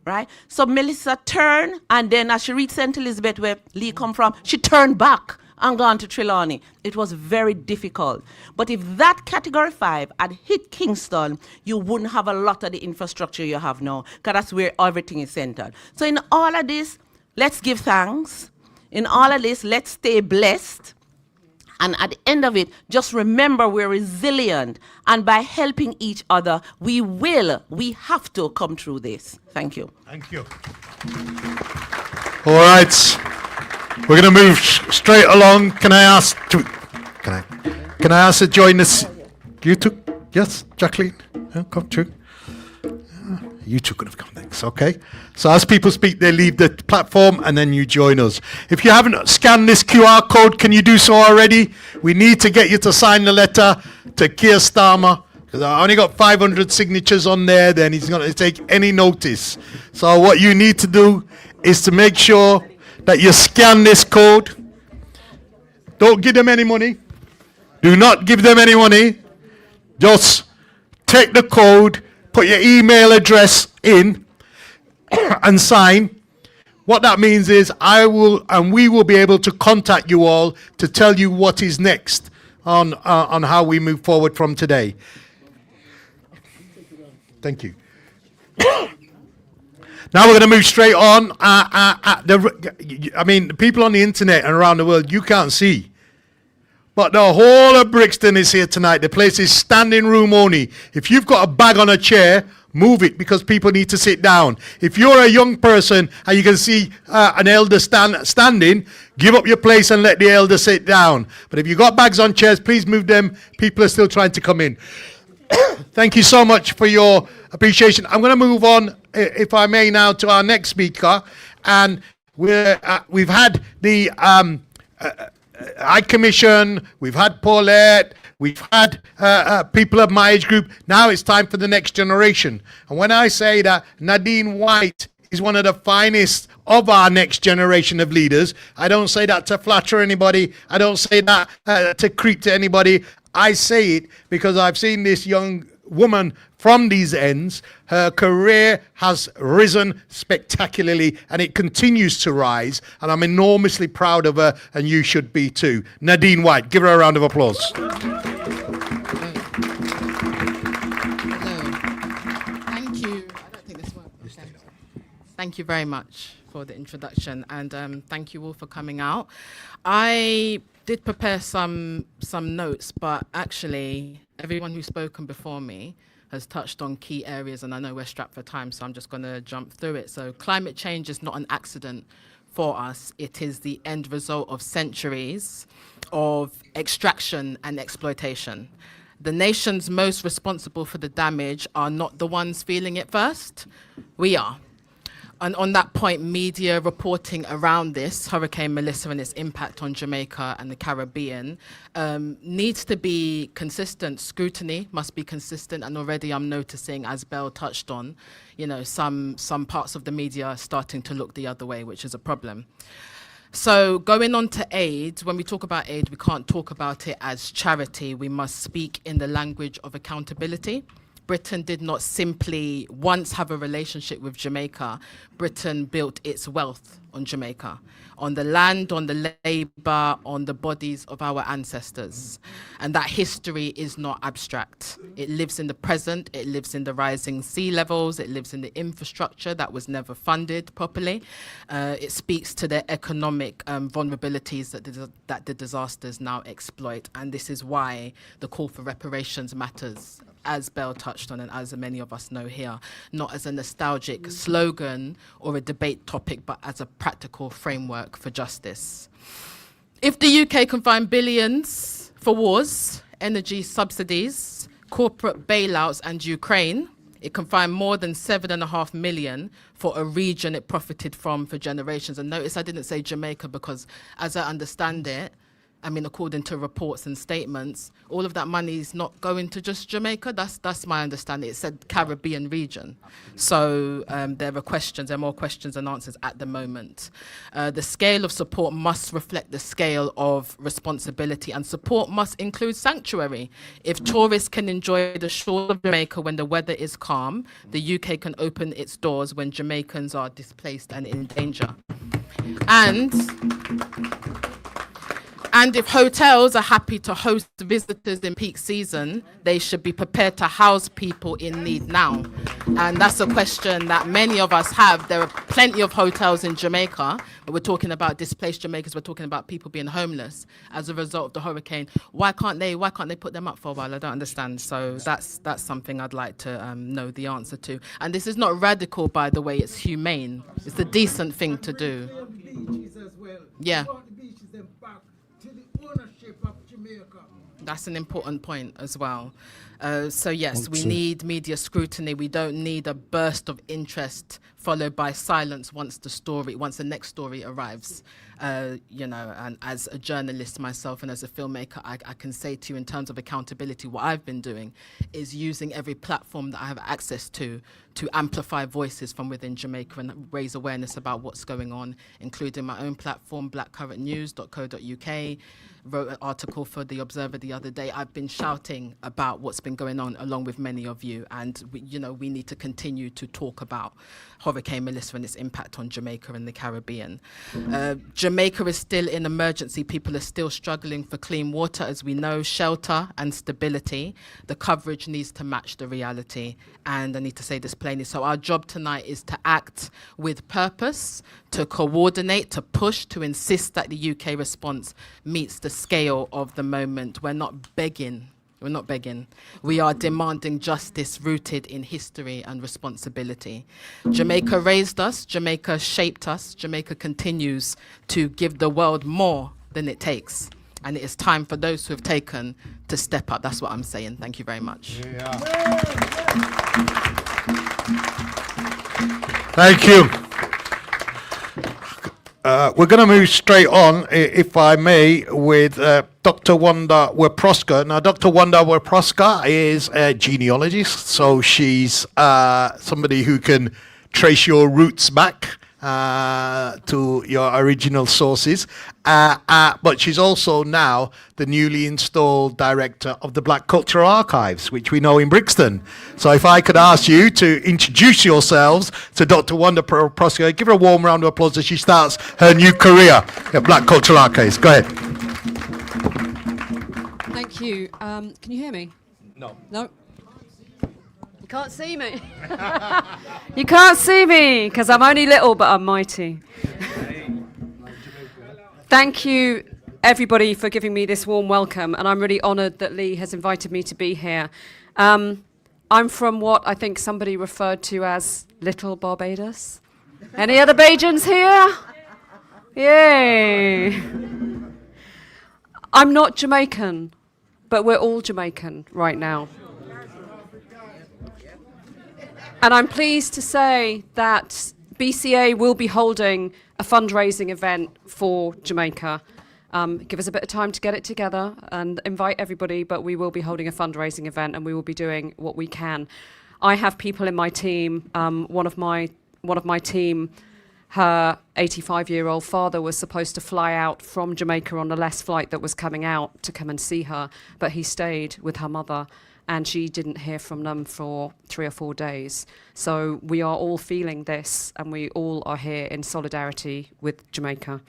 right? So Melissa turned, and then as she reached St. Elizabeth, where Lee come from, she turned back and gone to Trelawney. It was very difficult. But if that Category 5 had hit Kingston, you wouldn't have a lot of the infrastructure you have now, because that's where everything is centered. So in all of this, let's give thanks. In all of this, let's stay blessed. And at the end of it, just remember we're resilient. And by helping each other, we have to come through this. Thank you. Thank you. All right. We're going to move straight along. Can I ask to join us? You two? Yes, Jacqueline? Yeah, come through. You two could have come next, okay? So as people speak, they leave the platform and then you join us. If you haven't scanned this QR code, can you do so already? We need to get you to sign the letter to Keir Starmer, because I only got 500 signatures on there, then he's going to take any notice. So what you need to do is to make sure that you scan this code. Don't give them any money. Do not give them any money. Just take the code, put your email address in, and sign. What that means is we will be able to contact you all to tell you what is next on how we move forward from today. Thank you. Now we're going to move straight on. The people on the internet and around the world, you can't see. But the whole of Brixton is here tonight. The place is standing room only. If you've got a bag on a chair, move it, because people need to sit down. If you're a young person and you can see an elder standing, give up your place and let the elder sit down. But if you've got bags on chairs, please move them. People are still trying to come in. Thank you so much for your appreciation. I'm going to move on, if I may, now to our next speaker. And we've had the High Commission, we've had Paulette, we've had people of my age group. Now it's time for the next generation. And when I say that Nadine White is one of the finest of our next generation of leaders, I don't say that to flatter anybody. I don't say that to creep to anybody. I say it because I've seen this young woman from these ends. Her career has risen spectacularly and it continues to rise. And I'm enormously proud of her, and you should be too. Nadine White, give her a round of applause. Hello. Thank you. I don't think this works. Okay. Thank you very much for the introduction, and thank you all for coming out. I did prepare some notes, but actually everyone who's spoken before me has touched on key areas, and I know we're strapped for time, so I'm just going to jump through it. So climate change is not an accident for us. It is the end result of centuries of extraction and exploitation. The nations most responsible for the damage are not the ones feeling it first. We are. And on that point, media reporting around this, Hurricane Melissa and its impact on Jamaica and the Caribbean, needs to be consistent. Scrutiny must be consistent. And already I'm noticing, as Belle touched on, you know, some parts of the media are starting to look the other way, which is a problem. So going on to aid, when we talk about aid, we can't talk about it as charity. We must speak in the language of accountability. Britain did not simply once have a relationship with Jamaica. Britain built its wealth on Jamaica, on the land, on the labor, on the bodies of our ancestors. And that history is not abstract. It lives in the present, it lives in the rising sea levels, it lives in the infrastructure that was never funded properly. It speaks to the economic vulnerabilities that the disasters now exploit. And this is why the call for reparations matters, as Belle touched on and as many of us know here, not as a nostalgic slogan or a debate topic, but as a practical framework for justice. If the UK can find billions for wars, energy subsidies, corporate bailouts and Ukraine, it can find more than 7.5 million for a region it profited from for generations. And notice I didn't say Jamaica because, as I understand it, I mean, according to reports and statements, all of that money is not going to just Jamaica. That's my understanding. It said Caribbean region. So there are more questions than answers at the moment. The scale of support must reflect the scale of responsibility, and support must include sanctuary. If tourists can enjoy the shore of Jamaica when the weather is calm, the UK can open its doors when Jamaicans are displaced and in danger. And if hotels are happy to host visitors in peak season, they should be prepared to house people in need now. And that's a question that many of us have. There are plenty of hotels in Jamaica, but we're talking about displaced Jamaicans, we're talking about people being homeless as a result of the hurricane. Why can't they put them up for a while? I don't understand. So that's something I'd like to know the answer to. And this is not radical, by the way, it's humane. It's the decent thing to do. Yeah. That's an important point as well. So yes, we need media scrutiny. We don't need a burst of interest followed by silence once the next story arrives. You know, and as a journalist myself and as a filmmaker, I can say to you in terms of accountability, what I've been doing is using every platform that I have access to amplify voices from within Jamaica and raise awareness about what's going on, including my own platform, blackcurrentnews.co.uk. Wrote an article for The Observer the other day. I've been shouting about what's been going on along with many of you, and we need to continue to talk about Hurricane Melissa and its impact on Jamaica and the Caribbean. Jamaica is still in emergency. People are still struggling for clean water, as we know, shelter and stability. The coverage needs to match the reality, and I need to say this plainly. So our job tonight is to act with purpose, to coordinate, to push, to insist that the UK response meets the scale of the moment. We're not begging. We are demanding justice rooted in history and responsibility. Jamaica raised us. Jamaica shaped us. Jamaica continues to give the world more than it takes. And it is time for those who have taken to step up. That's what I'm saying. Thank you very much. Yeah. Thank you. We're going to move straight on, if I may, with Dr. Wanda Weproska. Now, Dr. Wanda Weproska is a genealogist, so she's somebody who can trace your roots back to your original sources. But she's also now the newly installed director of the Black Cultural Archives, which we know in Brixton. So if I could ask you to introduce yourselves to Dr. Wanda Weproska, give her a warm round of applause as she starts her new career at Black Cultural Archives. Go ahead. Thank you. Can you hear me? No. No? You can't see me. You can't see me because I'm only little, but I'm mighty. Thank you, everybody, for giving me this warm welcome, and I'm really honoured that Lee has invited me to be here. I'm from what I think somebody referred to as Little Barbados. Any other Bajans here? Yay! I'm not Jamaican, but we're all Jamaican right now. And I'm pleased to say that BCA will be holding a fundraising event for Jamaica. Give us a bit of time to get it together and invite everybody, but we will be holding a fundraising event and we will be doing what we can. I have people in my team. One of my team, her 85-year-old father was supposed to fly out from Jamaica on the last flight that was coming out to come and see her, but he stayed with her mother and she didn't hear from them for 3 or 4 days. So we are all feeling this and we all are here in solidarity with Jamaica.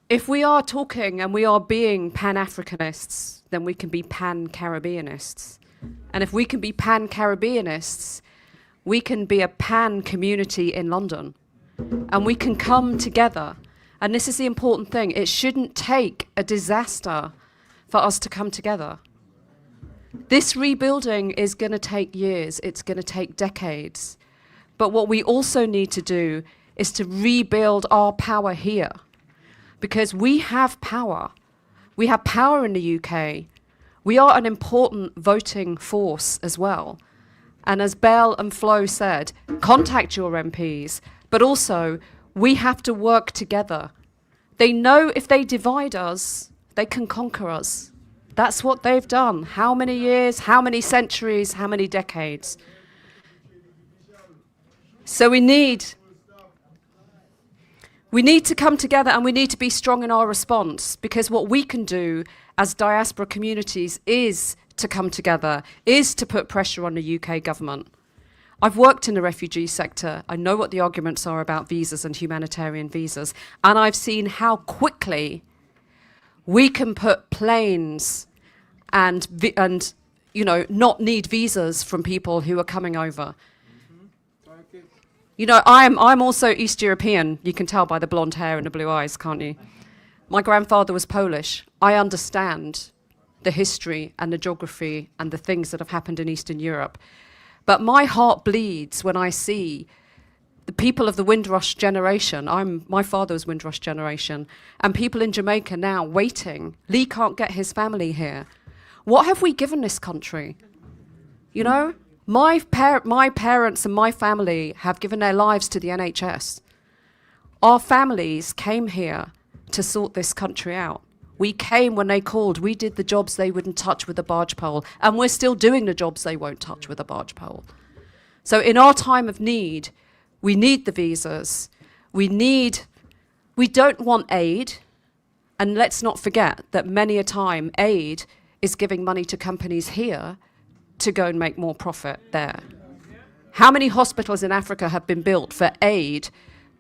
If we are talking and we are being Pan-Africanists, then we can be Pan-Caribbeanists. And if we can be Pan-Caribbeanists, we can be a pan-community in London. And we can come together. And this is the important thing. It shouldn't take a disaster for us to come together. This rebuilding is going to take years. It's going to take decades. But what we also need to do is to rebuild our power here. Because we have power. We have power in the UK. We are an important voting force as well. And as Belle and Flo said, contact your MPs, but also we have to work together. They know if they divide us, they can conquer us. That's what they've done. How many years, how many centuries, how many decades? So we need to come together and we need to be strong in our response, because what we can do as diaspora communities is to come together, is to put pressure on the UK government. I've worked in the refugee sector. I know what the arguments are about visas and humanitarian visas, and I've seen how quickly we can put planes and you know, not need visas from people who are coming over. You know, I'm also East European. You can tell by the blonde hair and the blue eyes, can't you? My grandfather was Polish. I understand the history and the geography and the things that have happened in Eastern Europe. But my heart bleeds when I see the people of the Windrush generation. My father was Windrush generation. And people in Jamaica now waiting. Lee can't get his family here. What have we given this country? You know? My parents and my family have given their lives to the NHS. Our families came here to sort this country out. We came when they called. We did the jobs they wouldn't touch with a barge pole. And we're still doing the jobs they won't touch with a barge pole. So in our time of need, we need the visas. We don't want aid. And let's not forget that many a time aid is giving money to companies here to go and make more profit there. How many hospitals in Africa have been built for aid,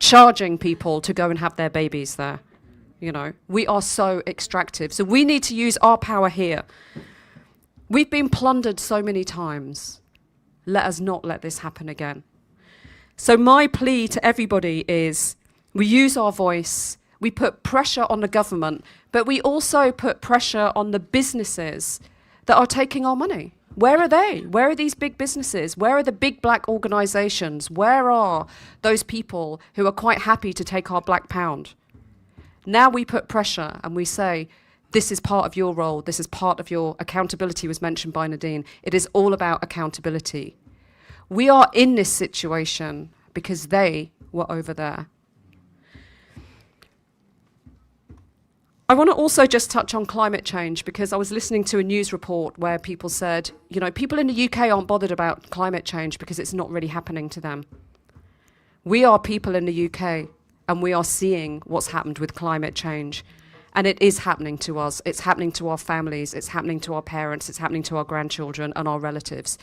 charging people to go and have their babies there? You know, we are so extractive. So we need to use our power here. We've been plundered so many times. Let us not let this happen again. So my plea to everybody is we use our voice, we put pressure on the government, but we also put pressure on the businesses that are taking our money. Where are they? Where are these big businesses? Where are the big black organizations? Where are those people who are quite happy to take our black pound? Now we put pressure and we say, this is part of your role. This is part of your accountability, was mentioned by Nadine. It is all about accountability. We are in this situation because they were over there. I want to also just touch on climate change, because I was listening to a news report where people said, you know, people in the UK aren't bothered about climate change because it's not really happening to them. We are people in the UK and we are seeing what's happened with climate change. And it is happening to us. It's happening to our families. It's happening to our parents. It's happening to our grandchildren and our relatives.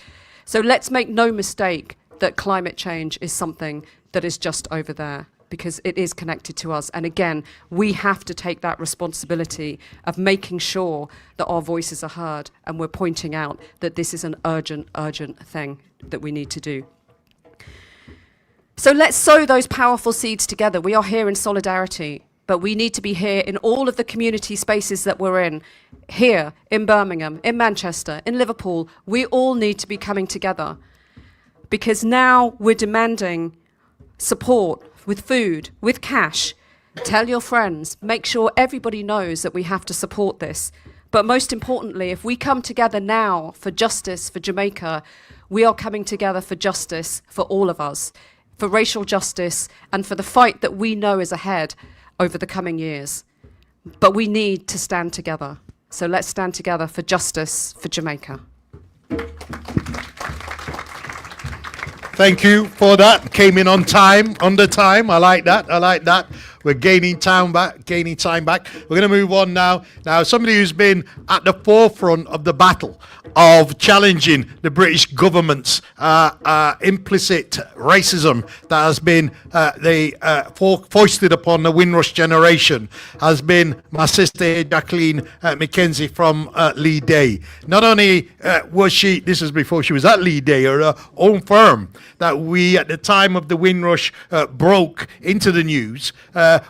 So let's make no mistake that climate change is something that is just over there, because it is connected to us. And again, we have to take that responsibility of making sure that our voices are heard and we're pointing out that this is an urgent, urgent thing that we need to do. So let's sow those powerful seeds together. We are here in solidarity, but we need to be here in all of the community spaces that we're in, here in Birmingham, in Manchester, in Liverpool. We all need to be coming together, because now we're demanding support with food, with cash. Tell your friends, make sure everybody knows that we have to support this. But most importantly, if we come together now for justice for Jamaica, we are coming together for justice for all of us. for racial justice, and for the fight that we know is ahead over the coming years. But we need to stand together. So let's stand together for justice for Jamaica. Thank you for that. Came in on time, under time. I like that. I like that. We're gaining time back. We're going to move on now. Now, somebody who's been at the forefront of the battle of challenging the British government's implicit racism that has been foisted upon the Windrush generation has been my sister Jacqueline Mackenzie from Lee Day. Not only was she, this was before she was at Lee Day or her own firm, that we at the time of the Windrush broke into the news,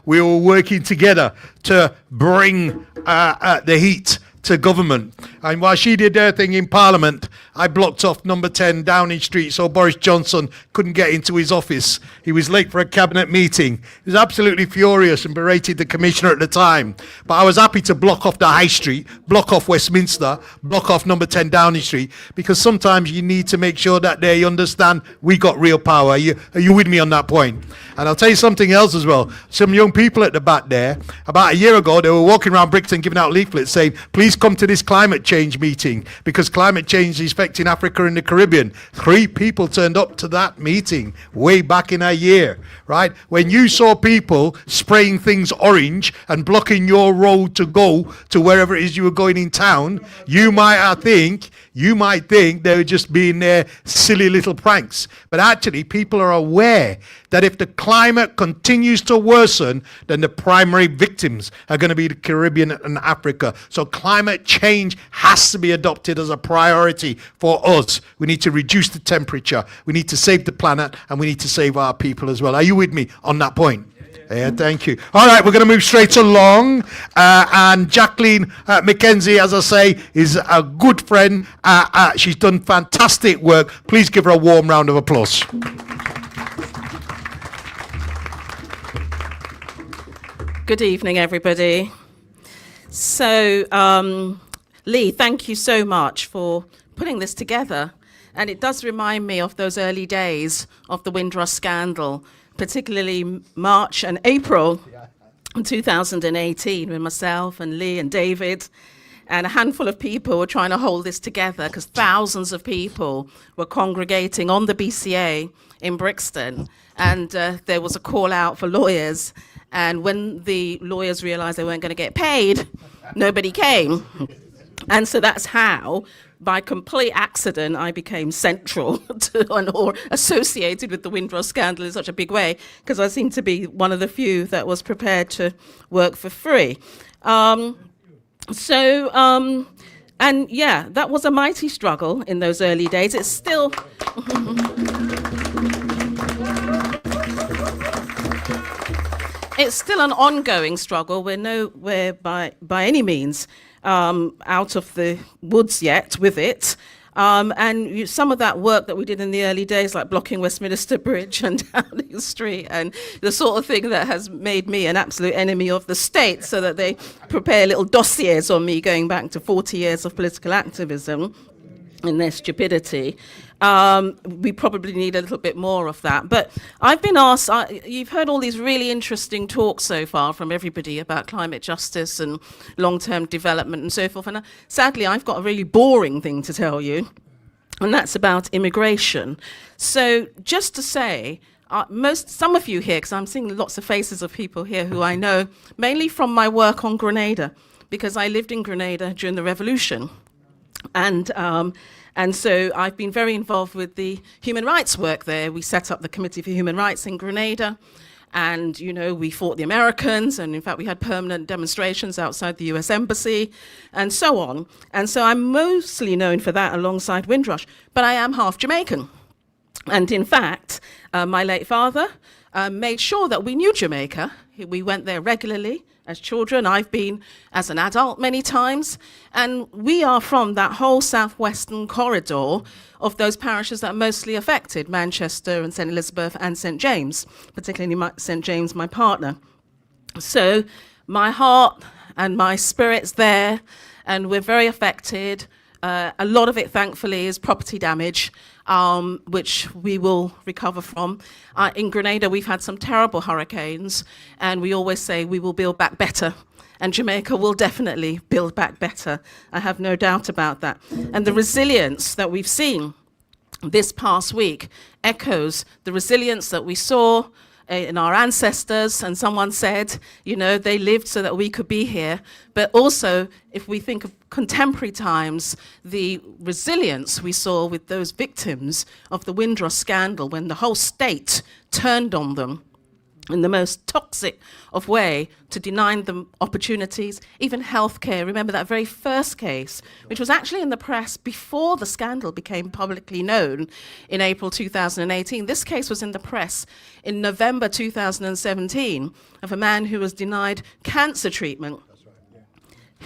we were working together to bring the heat to government. And while she did her thing in Parliament, I blocked off number 10 Downing Street so Boris Johnson couldn't get into his office. He was late for a cabinet meeting. He was absolutely furious and berated the commissioner at the time. But I was happy to block off the High Street, block off Westminster, block off number 10 Downing Street, because sometimes you need to make sure that they understand we got real power. Are you with me on that point? And I'll tell you something else as well. Some young people at the back there, about a year ago, they were walking around Brixton giving out leaflets saying, please come to this climate change meeting because climate change is affecting Africa and the Caribbean. 3 people turned up to that meeting way back in a year, right? When you saw people spraying things orange and blocking your road to go to wherever it is you were going in town, you might think they were just being their silly little pranks. But actually, people are aware that if the climate continues to worsen, then the primary victims are going to be the Caribbean and Africa. So climate change has to be adopted as a priority for us. We need to reduce the temperature, we need to save the planet, and we need to save our people as well. Are you with me on that point? Yeah, thank you. All right, we're going to move straight along. And Jacqueline Mackenzie, as I say, is a good friend. She's done fantastic work. Please give her a warm round of applause. Good evening, everybody. So, Lee, thank you so much for putting this together. And it does remind me of those early days of the Windrush scandal, particularly March and April 2018, when myself and Lee and David and a handful of people were trying to hold this together because thousands of people were congregating on the BCA in Brixton. And there was a call out for lawyers. And when the lawyers realized they weren't going to get paid, nobody came. And so that's how, by complete accident, I became central to or associated with the Windrush scandal in such a big way, because I seem to be one of the few that was prepared to work for free. And yeah, that was a mighty struggle in those early days. It's still... It's still an ongoing struggle. We're nowhere by any means out of the woods yet with it. Some of that work that we did in the early days, like blocking Westminster Bridge and Downing Street, and the sort of thing that has made me an absolute enemy of the state, so that they prepare little dossiers on me going back to 40 years of political activism in their stupidity. We probably need a little bit more of that. But I've been asked, you've heard all these really interesting talks so far from everybody about climate justice and long-term development and so forth. And sadly, I've got a really boring thing to tell you, and that's about immigration. So just to say, some of you here, because I'm seeing lots of faces of people here who I know, mainly from my work on Grenada, because I lived in Grenada during the revolution. And so I've been very involved with the human rights work there. We set up the Committee for Human Rights in Grenada, and, you know, we fought the Americans, and in fact we had permanent demonstrations outside the US Embassy, and so on. And so I'm mostly known for that alongside Windrush, but I am half Jamaican. And in fact, my late father made sure that we knew Jamaica. We went there regularly as children. I've been as an adult many times. And we are from that whole southwestern corridor of those parishes that are mostly affected, Manchester and St. Elizabeth and St. James, particularly St. James, my partner. So my heart and my spirit's there, and we're very affected. A lot of it, thankfully, is property damage, which we will recover from. In Grenada, we've had some terrible hurricanes, and we always say we will build back better. And Jamaica will definitely build back better. I have no doubt about that. And the resilience that we've seen this past week echoes the resilience that we saw in our ancestors, and someone said, you know, they lived so that we could be here. But also, if we think of contemporary times, the resilience we saw with those victims of the Windrush scandal when the whole state turned on them in the most toxic of way to deny them opportunities, even healthcare. Remember that very first case, which was actually in the press before the scandal became publicly known in April 2018. This case was in the press in November 2017 of a man who was denied cancer treatment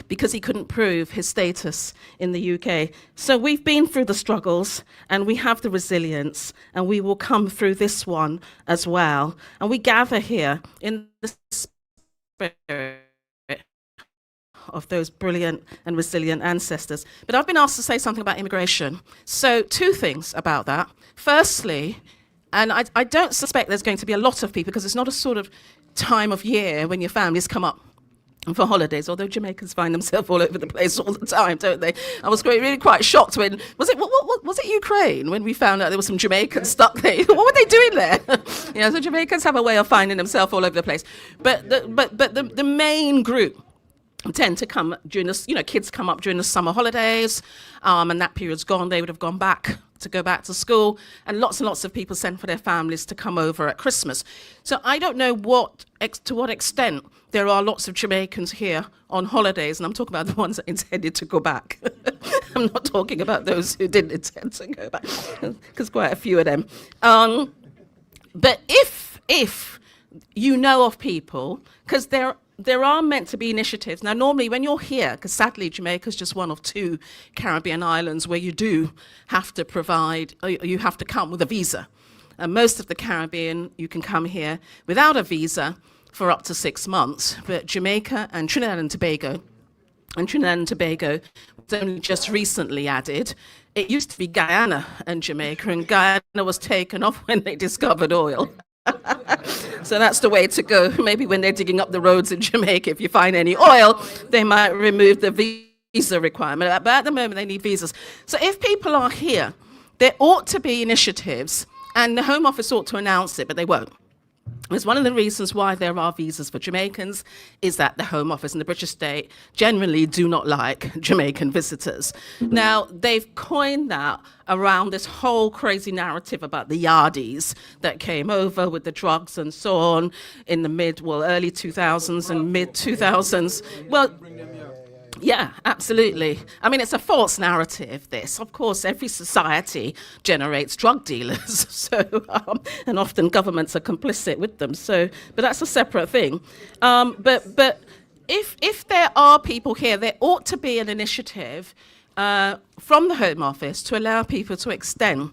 because he couldn't prove his status in the UK. So we've been through the struggles, and we have the resilience, and we will come through this one as well. And we gather here in the spirit of those brilliant and resilient ancestors. But I've been asked to say something about immigration. So 2 things about that. Firstly, and I don't suspect there's going to be a lot of people, because it's not a sort of time of year when your families come up for holidays, although Jamaicans find themselves all over the place all the time, don't they? I was really quite shocked when, was it Ukraine, when we found out there were some Jamaicans stuck there? What were they doing there? So Jamaicans have a way of finding themselves all over the place. But the main group tend to come during this, kids come up during the summer holidays, and that period's gone. They would have gone back to go back to school, and lots of people send for their families to come over at Christmas. So I don't know to what extent there are lots of Jamaicans here on holidays, and I'm talking about the ones that intended to go back. I'm not talking about those who didn't intend to go back, because quite a few of them. But if you know of people, because there are meant to be initiatives. Now, normally when you're here, because sadly Jamaica's just one of 2 Caribbean islands where you do have to you have to come with a visa. And most of the Caribbean, you can come here without a visa for up to 6 months. But Jamaica and Trinidad and Tobago was only just recently added. It used to be Guyana and Jamaica, and Guyana was taken off when they discovered oil. So that's the way to go. Maybe when they're digging up the roads in Jamaica, if you find any oil, they might remove the visa requirement. But at the moment, they need visas. So if people are here, there ought to be initiatives, and the Home Office ought to announce it, but they won't. It's one of the reasons why there are visas for Jamaicans is that the Home Office and the British state generally do not like Jamaican visitors. Now, they've coined that around this whole crazy narrative about the yardies that came over with the drugs and so on in the early 2000s and mid 2000s. Well, yeah, absolutely. I mean, it's a false narrative, this. Of course, every society generates drug dealers, and often governments are complicit with them. But that's a separate thing. But if there are people here, there ought to be an initiative from the Home Office to allow people to extend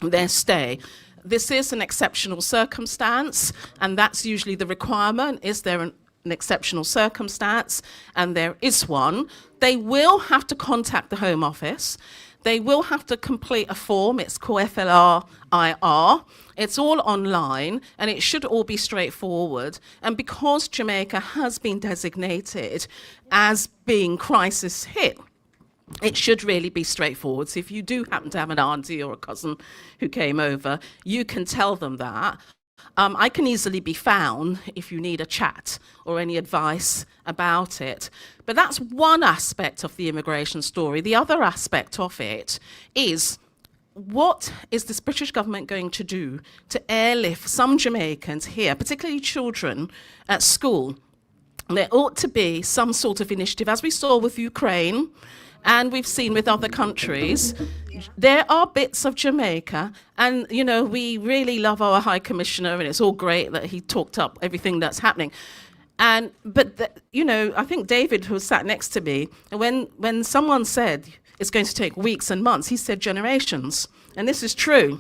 their stay. This is an exceptional circumstance, and that's usually the requirement. Is there an exceptional circumstance? And there is one. They will have to contact the Home Office. They will have to complete a form. It's called FLRIR. It's all online, and it should all be straightforward. And because Jamaica has been designated as being crisis hit, it should really be straightforward. So if you do happen to have an auntie or a cousin who came over, you can tell them that. I can easily be found if you need a chat or any advice about it. But that's one aspect of the immigration story. The other aspect of it is, what is this British government going to do to airlift some Jamaicans here, particularly children at school? There ought to be some sort of initiative, as we saw with Ukraine, and we've seen with other countries. There are bits of Jamaica, and we really love our High Commissioner, and it's all great that he talked up everything that's happening. But I think David, who sat next to me, when someone said it's going to take weeks and months, he said generations, and this is true.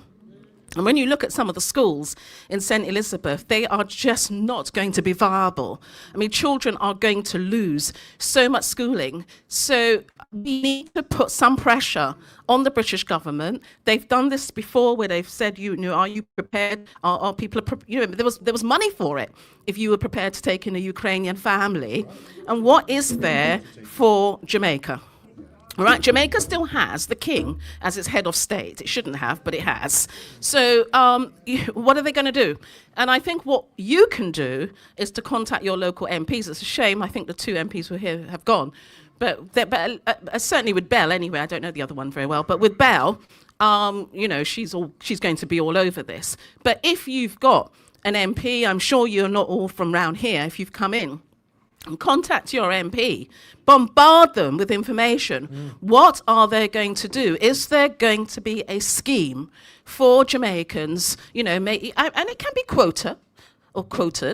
And when you look at some of the schools in St. Elizabeth, they are just not going to be viable. I mean, children are going to lose so much schooling. So we need to put some pressure on the British government. They've done this before where they've said, are you prepared? Are people, there was money for it if you were prepared to take in a Ukrainian family. And what is there for Jamaica? All right, Jamaica still has the king as its head of state. It shouldn't have, but it has. So what are they going to do? And I think what you can do is to contact your local MPs. It's a shame. I think the 2 MPs who were here have gone. But certainly with Belle, anyway, I don't know the other one very well. But with Belle, she's going to be all over this. But if you've got an MP, I'm sure you're not all from round here, if you've come in, and contact your MP, bombard them with information. What are they going to do? Is there going to be a scheme for Jamaicans, and it can be quoted.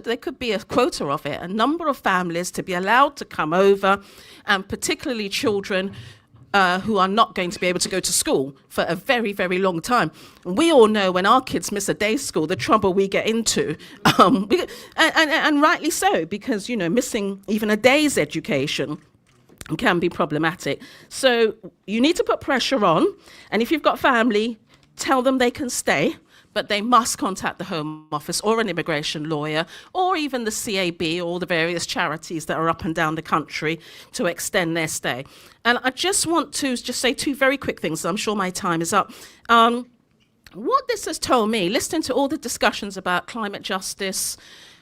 There could be a quota of it, a number of families to be allowed to come over, and particularly children who are not going to be able to go to school for a very, very long time. We all know when our kids miss a day school, the trouble we get into, and rightly so, because, missing even a day's education can be problematic. So you need to put pressure on, and if you've got family, tell them they can stay, but they must contact the Home Office or an immigration lawyer or even the CAB or the various charities that are up and down the country to extend their stay. And I just want to just say 2 very quick things. I'm sure my time is up. What this has told me, listening to all the discussions about climate justice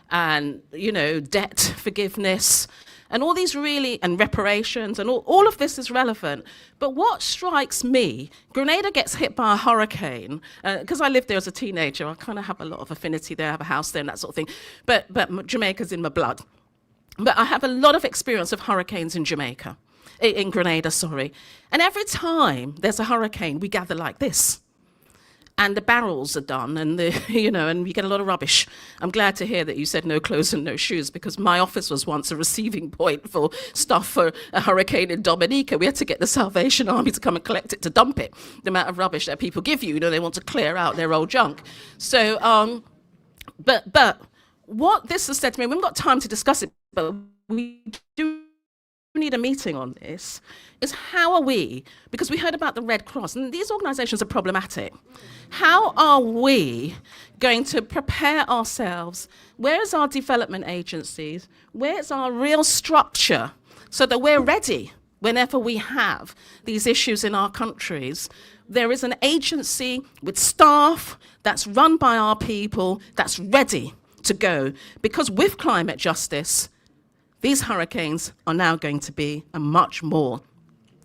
and, debt forgiveness, and all these and reparations, and all of this is relevant. But what strikes me, Grenada gets hit by a hurricane, because I lived there as a teenager, I kind of have a lot of affinity there, I have a house there and that sort of thing, but Jamaica's in my blood. But I have a lot of experience of hurricanes in Grenada, sorry. And every time there's a hurricane, we gather like this. And the barrels are done, and and we get a lot of rubbish. I'm glad to hear that you said no clothes and no shoes, because my office was once a receiving point for stuff for a hurricane in Dominica. We had to get the Salvation Army to come and collect it to dump it. The amount of rubbish that people give you, they want to clear out their old junk. So, but what this has said to me, we haven't got time to discuss it, but we do need a meeting on this, is how are we, because we heard about the Red Cross, and these organisations are problematic. How are we going to prepare ourselves? Where's our development agencies? Where's our real structure so that we're ready whenever we have these issues in our countries? There is an agency with staff that's run by our people that's ready to go, because with climate justice, these hurricanes are now going to be a much more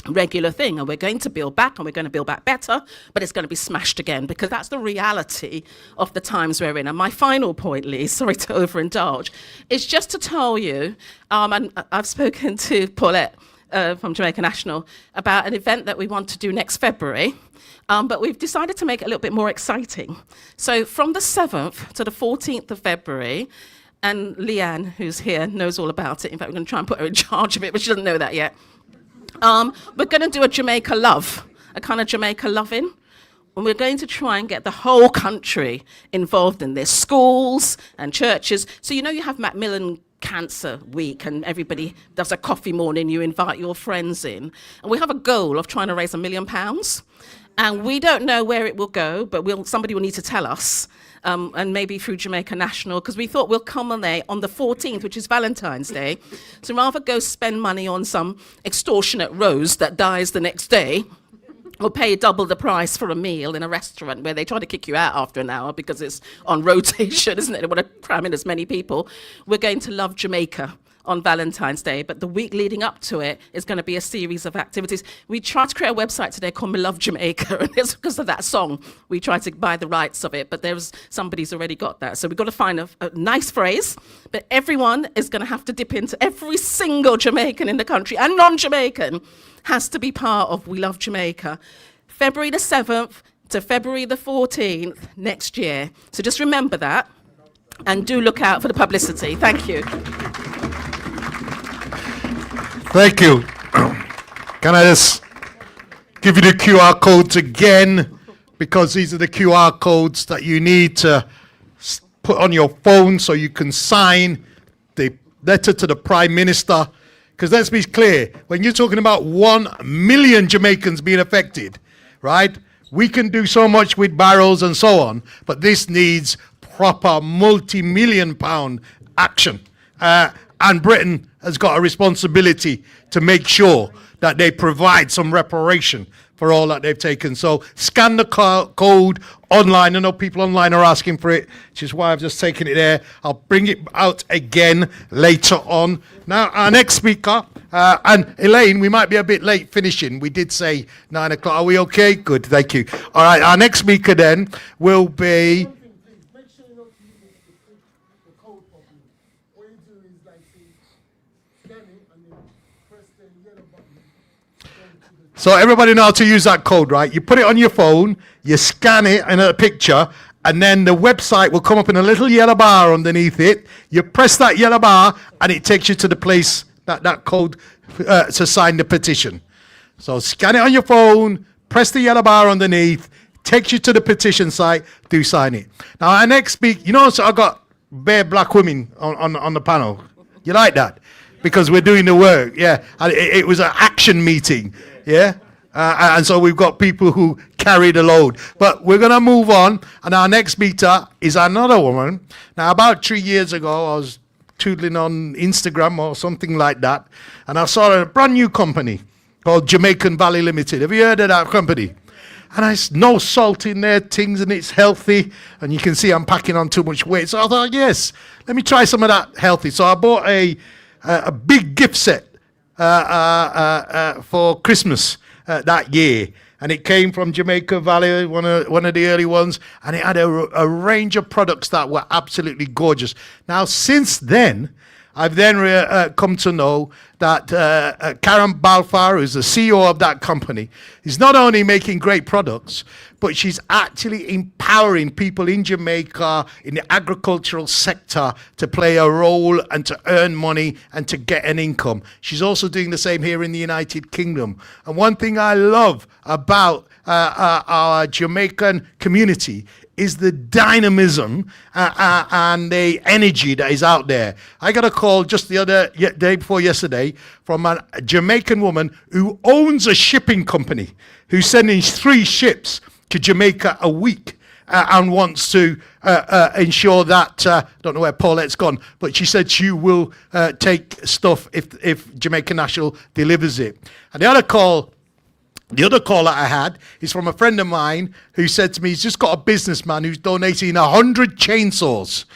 regular thing, and we're going to build back, and we're going to build back better, but it's going to be smashed again, because that's the reality of the times we're in. And my final point, Lee, sorry to overindulge, is just to tell you, and I've spoken to Paulette from Jamaica National about an event that we want to do next February, but we've decided to make it a little bit more exciting. So from the 7th to the 14th of February, and Leanne, who's here, knows all about it. In fact, we're going to try and put her in charge of it, but she doesn't know that yet. We're going to do a Jamaica love, a kind of Jamaica loving. And we're going to try and get the whole country involved in this, schools and churches. So you have Macmillan Cancer Week, and everybody does a coffee morning, you invite your friends in. And we have a goal of trying to raise £1 million. And we don't know where it will go, but somebody will need to tell us. And maybe through Jamaica National, because we thought we'll come on there on the 14th, which is Valentine's Day. So rather go spend money on some extortionate rose that dies the next day, or pay double the price for a meal in a restaurant where they try to kick you out after an hour because it's on rotation, isn't it? They want to cram in as many people. We're going to love Jamaica on Valentine's Day, but the week leading up to it is going to be a series of activities. We tried to create a website today called Me Love Jamaica, and it's because of that song. We tried to buy the rights of it, but somebody's already got that. So we've got to find a nice phrase, but everyone is going to have to dip into, every single Jamaican in the country and non-Jamaican has to be part of We Love Jamaica. February the 7th to February the 14th next year. So just remember that, and do look out for the publicity. Thank you. Thank you. Can I just give you the QR codes again? because these are the QR codes that you need to put on your phone so you can sign the letter to the Prime Minister. Because let's be clear, when you're talking about 1 million Jamaicans being affected, right? We can do so much with barrels and so on, but this needs proper multi-million pound action. And Britain has got a responsibility to make sure that they provide some reparation for all that they've taken. So scan the code online. I know people online are asking for it, which is why I've just taken it there. I'll bring it out again later on. Now, our next speaker, and Elaine, we might be a bit late finishing. We did say 9 o'clock. Are we okay? Good, thank you. All right, our next speaker then will be... So everybody know how to use that code, right? You put it on your phone, you scan it in a picture, and then the website will come up in a little yellow bar underneath it. You press that yellow bar, and it takes you to the place that code to sign the petition. So scan it on your phone, press the yellow bar underneath, takes you to the petition site, do sign it. Now our next speaker, you know, so I got bare black women on the panel. You like that? Because we're doing the work, yeah. And it was an action meeting. Yeah, and so we've got people who carry the load. But we're going to move on, and our next speaker is another woman. Now, about 3 years ago, I was tootling on Instagram or something like that, and I saw a brand new company called Jamaican Valley Limited. Have you heard of that company? And it's no salt in their things, and it's healthy, and you can see I'm packing on too much weight. So I thought, yes, let me try some of that healthy. So I bought a big gift set for Christmas that year, and it came from Jamaica Valley, one of the early ones, and it had a range of products that were absolutely gorgeous. Now, since then, I've then come to know that Karen Balfour, who's the CEO of that company, is not only making great products, but she's actually empowering people in Jamaica in the agricultural sector to play a role and to earn money and to get an income. She's also doing the same here in the United Kingdom. And one thing I love about our Jamaican community is the dynamism and the energy that is out there. I got a call just the day before yesterday from a Jamaican woman who owns a shipping company who's sending 3 ships to Jamaica a week and wants to ensure that, I don't know where Paulette's gone, but she said she will take stuff if Jamaica National delivers it. And the other call that I had is from a friend of mine who said to me he's just got a businessman who's donating 100 chainsaws.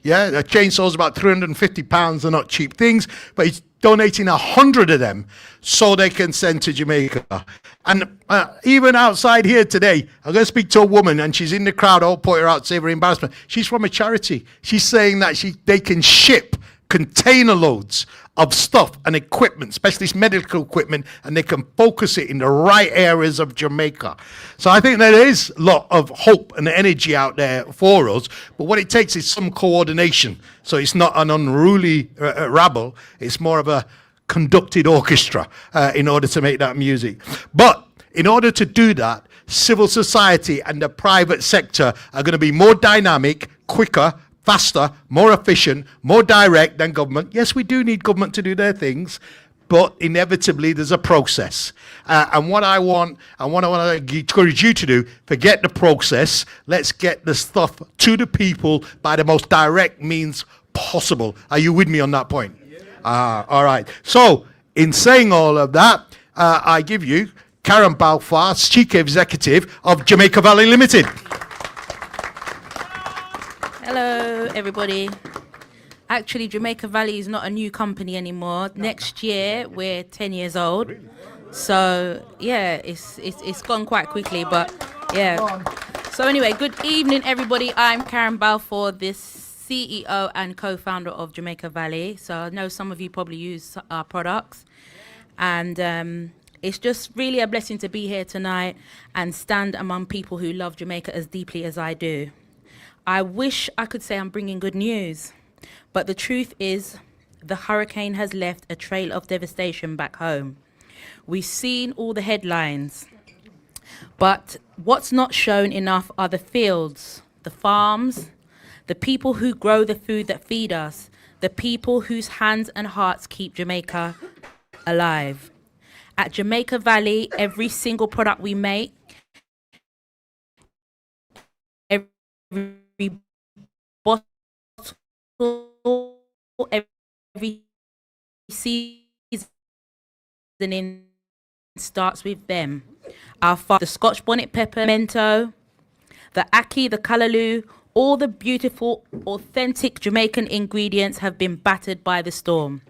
Yeah, a chainsaw is about £350. They're not cheap things, but he's donating 100 of them so they can send to Jamaica. And even outside here today, I'm going to speak to a woman, and she's in the crowd. I'll point her out, save her embarrassment. She's from a charity. She's saying that they can ship container loads of stuff and equipment, specialist medical equipment, and they can focus it in the right areas of Jamaica. So I think there is a lot of hope and energy out there for us, but what it takes is some coordination. So it's not an unruly rabble, it's more of a conducted orchestra in order to make that music. But in order to do that, civil society and the private sector are going to be more dynamic, quicker, faster, more efficient, more direct than government. Yes, we do need government to do their things, but inevitably there's a process. And what I want to encourage you to do, forget the process. Let's get the stuff to the people by the most direct means possible. Are you with me on that point? Yeah. All right. So in saying all of that, I give you Karen Balfour, Chief Executive of Jamaica Valley Limited. Hello, everybody. Actually, Jamaica Valley is not a new company anymore. Next year, we're 10 years old. So, yeah, it's gone quite quickly, but yeah. So anyway, good evening, everybody. I'm Karen Balfour, the CEO and co-founder of Jamaica Valley. So I know some of you probably use our products. And it's just really a blessing to be here tonight and stand among people who love Jamaica as deeply as I do. I wish I could say I'm bringing good news, but the truth is the hurricane has left a trail of devastation back home. We've seen all the headlines, But what's not shown enough are the fields, the farms, the people who grow the food that feed us, the people whose hands and hearts keep Jamaica alive. At Jamaica Valley, every single product we make, every bottle, every seasoning starts with them. The Scotch bonnet peppermento, the ackee, the callaloo, all the beautiful, authentic Jamaican ingredients have been battered by the storm.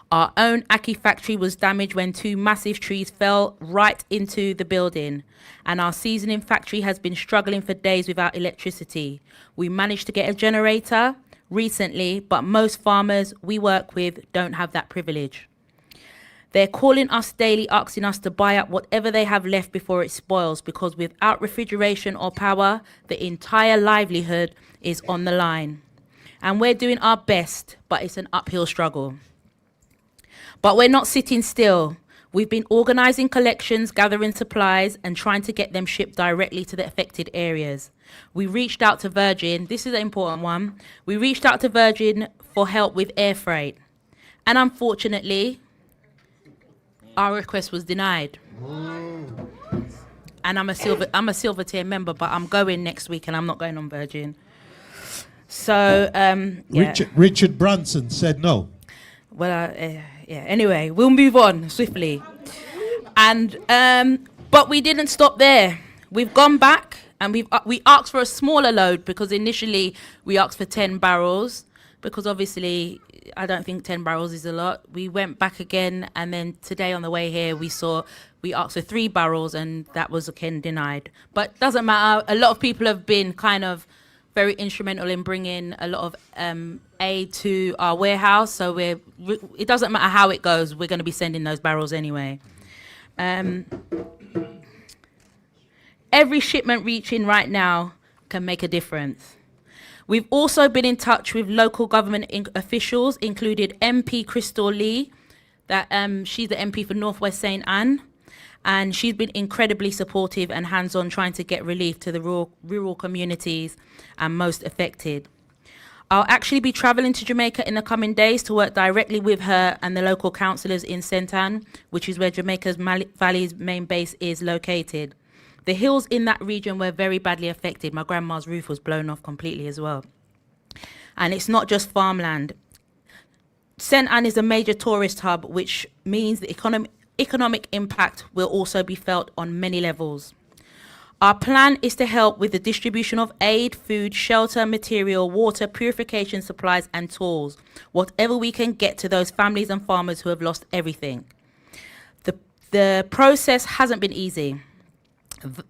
Our own ackee factory was damaged when 2 massive trees fell right into the building, and our seasoning factory has been struggling for days without electricity. We managed to get a generator recently, but most farmers we work with don't have that privilege. They're calling us daily, asking us to buy up whatever they have left before it spoils, because without refrigeration or power, the entire livelihood is on the line. And we're doing our best, but it's an uphill struggle. But we're not sitting still. We've been organising collections, gathering supplies, and trying to get them shipped directly to the affected areas. We reached out to Virgin. This is an important one. We reached out to Virgin for help with air freight. And unfortunately, our request was denied. And I'm a silver tier member, but I'm going next week, and I'm not going on Virgin. So, yeah. Richard Branson said no. Well, yeah. Anyway, we'll move on swiftly. And but we didn't stop there. We've gone back and we asked for a smaller load, because initially we asked for 10 barrels, because obviously I don't think 10 barrels is a lot. We went back again, and then today on the way here we asked for 3 barrels, and that was again denied. But doesn't matter. A lot of people have been kind of very instrumental in bringing a lot of aid to our warehouse. So it doesn't matter how it goes, we're going to be sending those barrels anyway. Every shipment reaching right now can make a difference. We've also been in touch with local government officials, including MP Crystal Lee, that she's the MP for Northwest St. Anne, and she's been incredibly supportive and hands-on trying to get relief to the rural communities and most affected. I'll actually be travelling to Jamaica in the coming days to work directly with her and the local councillors in St. Anne, which is where Jamaica's Valley's main base is located. The hills in that region were very badly affected. My grandma's roof was blown off completely as well. And it's not just farmland. St. Anne is a major tourist hub, which means the economic impact will also be felt on many levels. Our plan is to help with the distribution of aid, food, shelter, material, water, purification supplies, and tools, whatever we can get to those families and farmers who have lost everything. The process hasn't been easy. We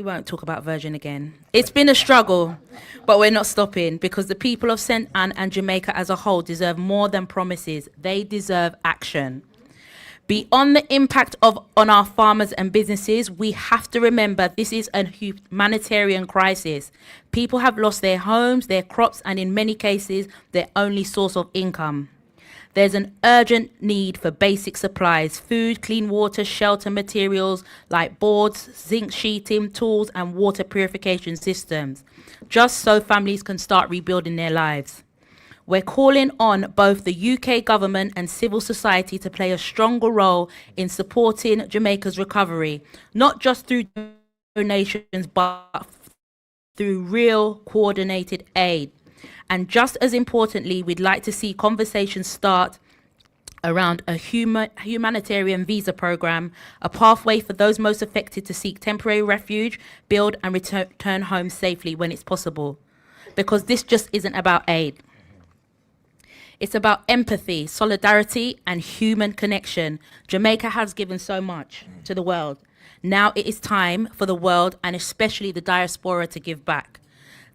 won't talk about Virgin again. It's been a struggle, but we're not stopping, because the people of St. Anne and Jamaica as a whole deserve more than promises. They deserve action. Beyond the impact on our farmers and businesses, we have to remember this is a humanitarian crisis. People have lost their homes, their crops, and in many cases, their only source of income. There's an urgent need for basic supplies: food, clean water, shelter materials like boards, zinc sheeting, tools, and water purification systems, just so families can start rebuilding their lives. We're calling on both the UK government and civil society to play a stronger role in supporting Jamaica's recovery, not just through donations, but through real coordinated aid. And just as importantly, we'd like to see conversations start around a humanitarian visa program, a pathway for those most affected to seek temporary refuge, build and return home safely when it's possible. Because this just isn't about aid. It's about empathy, solidarity, and human connection. Jamaica has given so much to the world. Now it is time for the world, and especially the diaspora, to give back.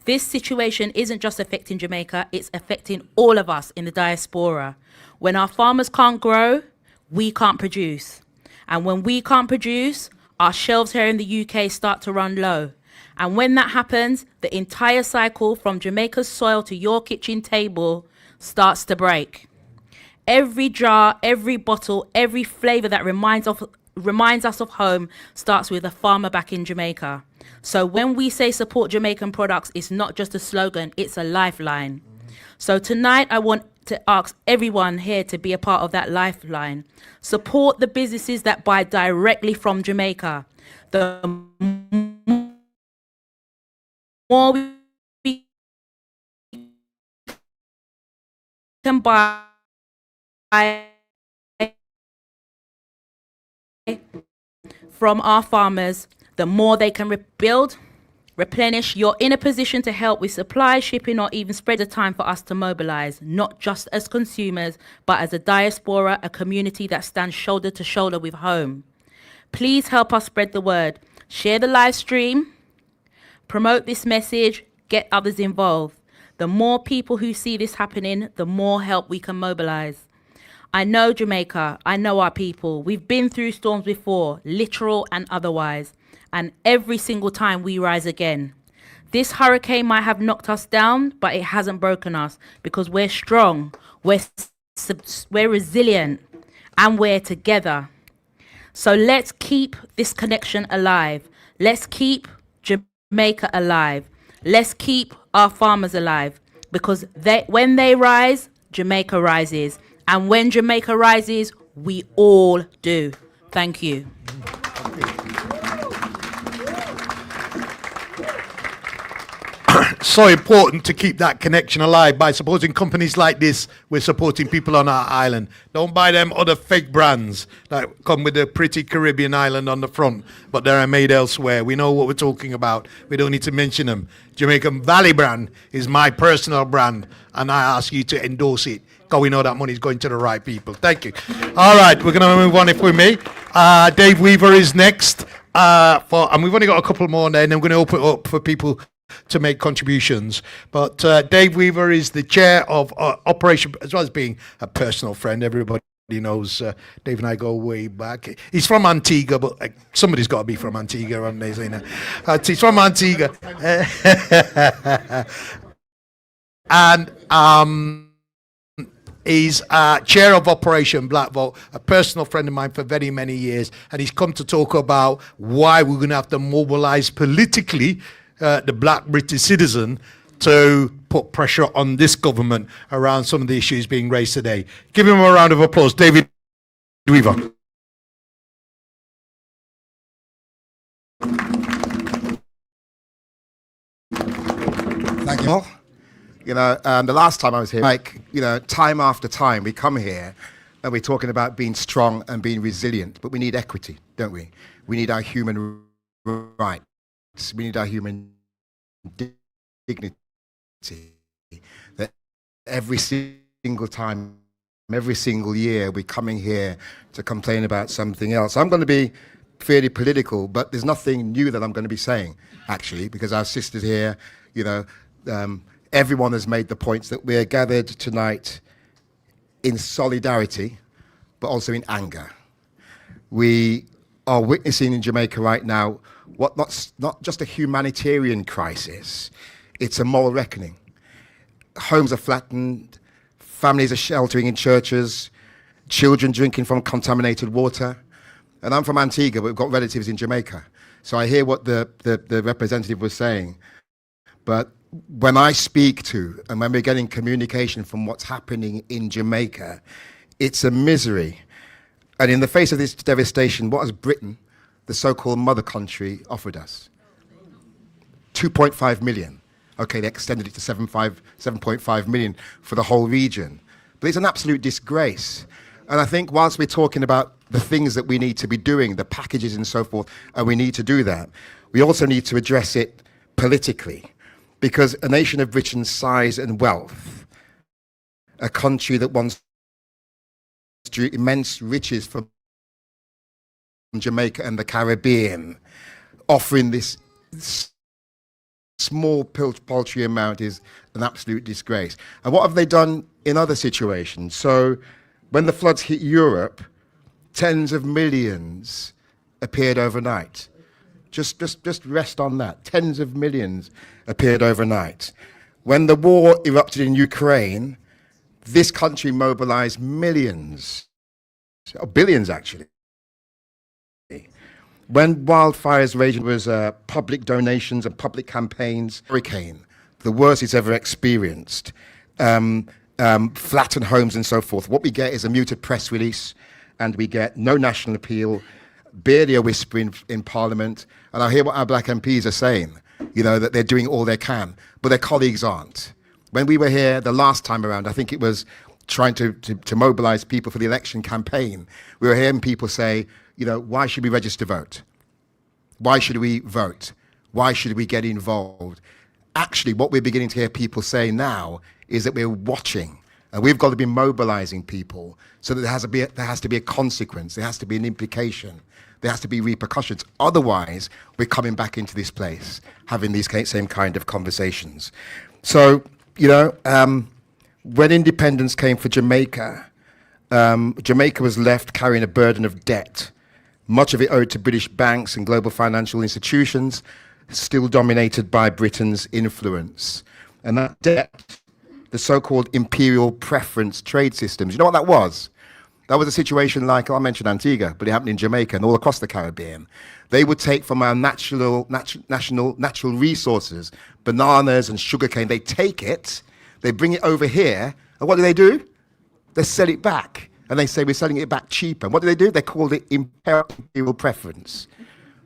This situation isn't just affecting Jamaica, it's affecting all of us in the diaspora. When our farmers can't grow, we can't produce. And when we can't produce, our shelves here in the UK start to run low. And when that happens, the entire cycle from Jamaica's soil to your kitchen table starts to break. Every jar, every bottle, every flavour that reminds reminds us of home starts with a farmer back in Jamaica. So when we say support Jamaican products, it's not just a slogan, it's a lifeline. So tonight I want to ask everyone here to be a part of that lifeline. Support the businesses that buy directly from Jamaica. The more we can buy from our farmers, the more they can rebuild, replenish. You're in a position to help with supply, shipping, or even spread the time for us to mobilize, not just as consumers, but as a diaspora, a community that stands shoulder to shoulder with home. Please help us spread the word. Share the live stream, promote this message, get others involved. The more people who see this happening, the more help we can mobilize. I know Jamaica, I know our people. We've been through storms before, literal and otherwise, and every single time we rise again. This hurricane might have knocked us down, but it hasn't broken us because we're strong, we're resilient, and we're together. So let's keep this connection alive. Let's keep Jamaica alive. Let's keep our farmers alive, because when they rise, Jamaica rises. And when Jamaica rises, we all do. Thank you. So important to keep that connection alive. By supporting companies like this, we're supporting people on our island. Don't buy them other fake brands that come with a pretty Caribbean island on the front, but they're made elsewhere. We know what we're talking about. We don't need to mention them. Jamaican Valley brand is my personal brand, and I ask you to endorse it, because we know that money is going to the right people. Thank you. All right, we're going to move on if we may. Dave Weaver is next, and we've only got a couple more, and then I'm going to open it up for people to make contributions. But Dave Weaver is the chair of Operation, as well as being a personal friend. Everybody knows Dave and I go way back. He's from Antigua, but somebody's got to be from Antigua, aren't they? He's from Antigua. And he's chair of Operation Black Vote, a personal friend of mine for very many years, and he's come to talk about why we're going to have to mobilize politically the black British citizen to put pressure on this government around some of the issues being raised today. Give him a round of applause. David Weaver. Thank you. You know, the last time I was here, time after time, we come here and we're talking about being strong and being resilient, but we need equity, don't we? We need our human rights. We need our human dignity. That every single time, every single year, we're coming here to complain about something else. I'm going to be fairly political, but there's nothing new that I'm going to be saying, actually, because our sisters here, everyone has made the points that we're gathered tonight in solidarity, but also in anger. We are witnessing in Jamaica right now not just a humanitarian crisis, it's a moral reckoning. Homes are flattened, families are sheltering in churches, children drinking from contaminated water. And I'm from Antigua, but we've got relatives in Jamaica. So I hear what the representative was saying. But when I speak to, and when we're getting communication from what's happening in Jamaica, it's a misery. And in the face of this devastation, what has Britain, the so-called mother country, offered us? 2.5 million. Okay, they extended it to 7.5 million for the whole region. But it's an absolute disgrace. And I think whilst we're talking about the things that we need to be doing, the packages and so forth, and we need to do that, we also need to address it politically. Because a nation of Britain's size and wealth, a country that wants immense riches from Jamaica and the Caribbean, offering this small paltry amount is an absolute disgrace. And what have they done in other situations? So when the floods hit Europe, tens of millions appeared overnight. Just rest on that. Tens of millions appeared overnight. When the war erupted in Ukraine, this country mobilized millions, or billions actually, When wildfires raged, there was public donations and public campaigns. Hurricane, the worst it's ever experienced. Flattened homes and so forth. What we get is a muted press release, and we get no national appeal, barely a whisper in Parliament. And I hear what our black MPs are saying, that they're doing all they can, but their colleagues aren't. When we were here the last time around, I think it was trying to mobilize people for the election campaign, we were hearing people say, why should we register to vote? Why should we vote? Why should we get involved? Actually, what we're beginning to hear people say now is that we're watching, and we've got to be mobilizing people so that there has to be a consequence, there has to be an implication, there has to be repercussions. Otherwise, we're coming back into this place, having these same kind of conversations. So, when independence came for Jamaica, Jamaica was left carrying a burden of debt, much of it owed to British banks and global financial institutions, still dominated by Britain's influence. And that debt, the so-called imperial preference trade systems, you know what that was? That was a situation like, I mentioned Antigua, but it happened in Jamaica and all across the Caribbean. They would take from our natural resources, bananas and sugarcane, they take it, they bring it over here, and what do? They sell it back. And they say we're selling it back cheaper. And what do? They called it imperial preference.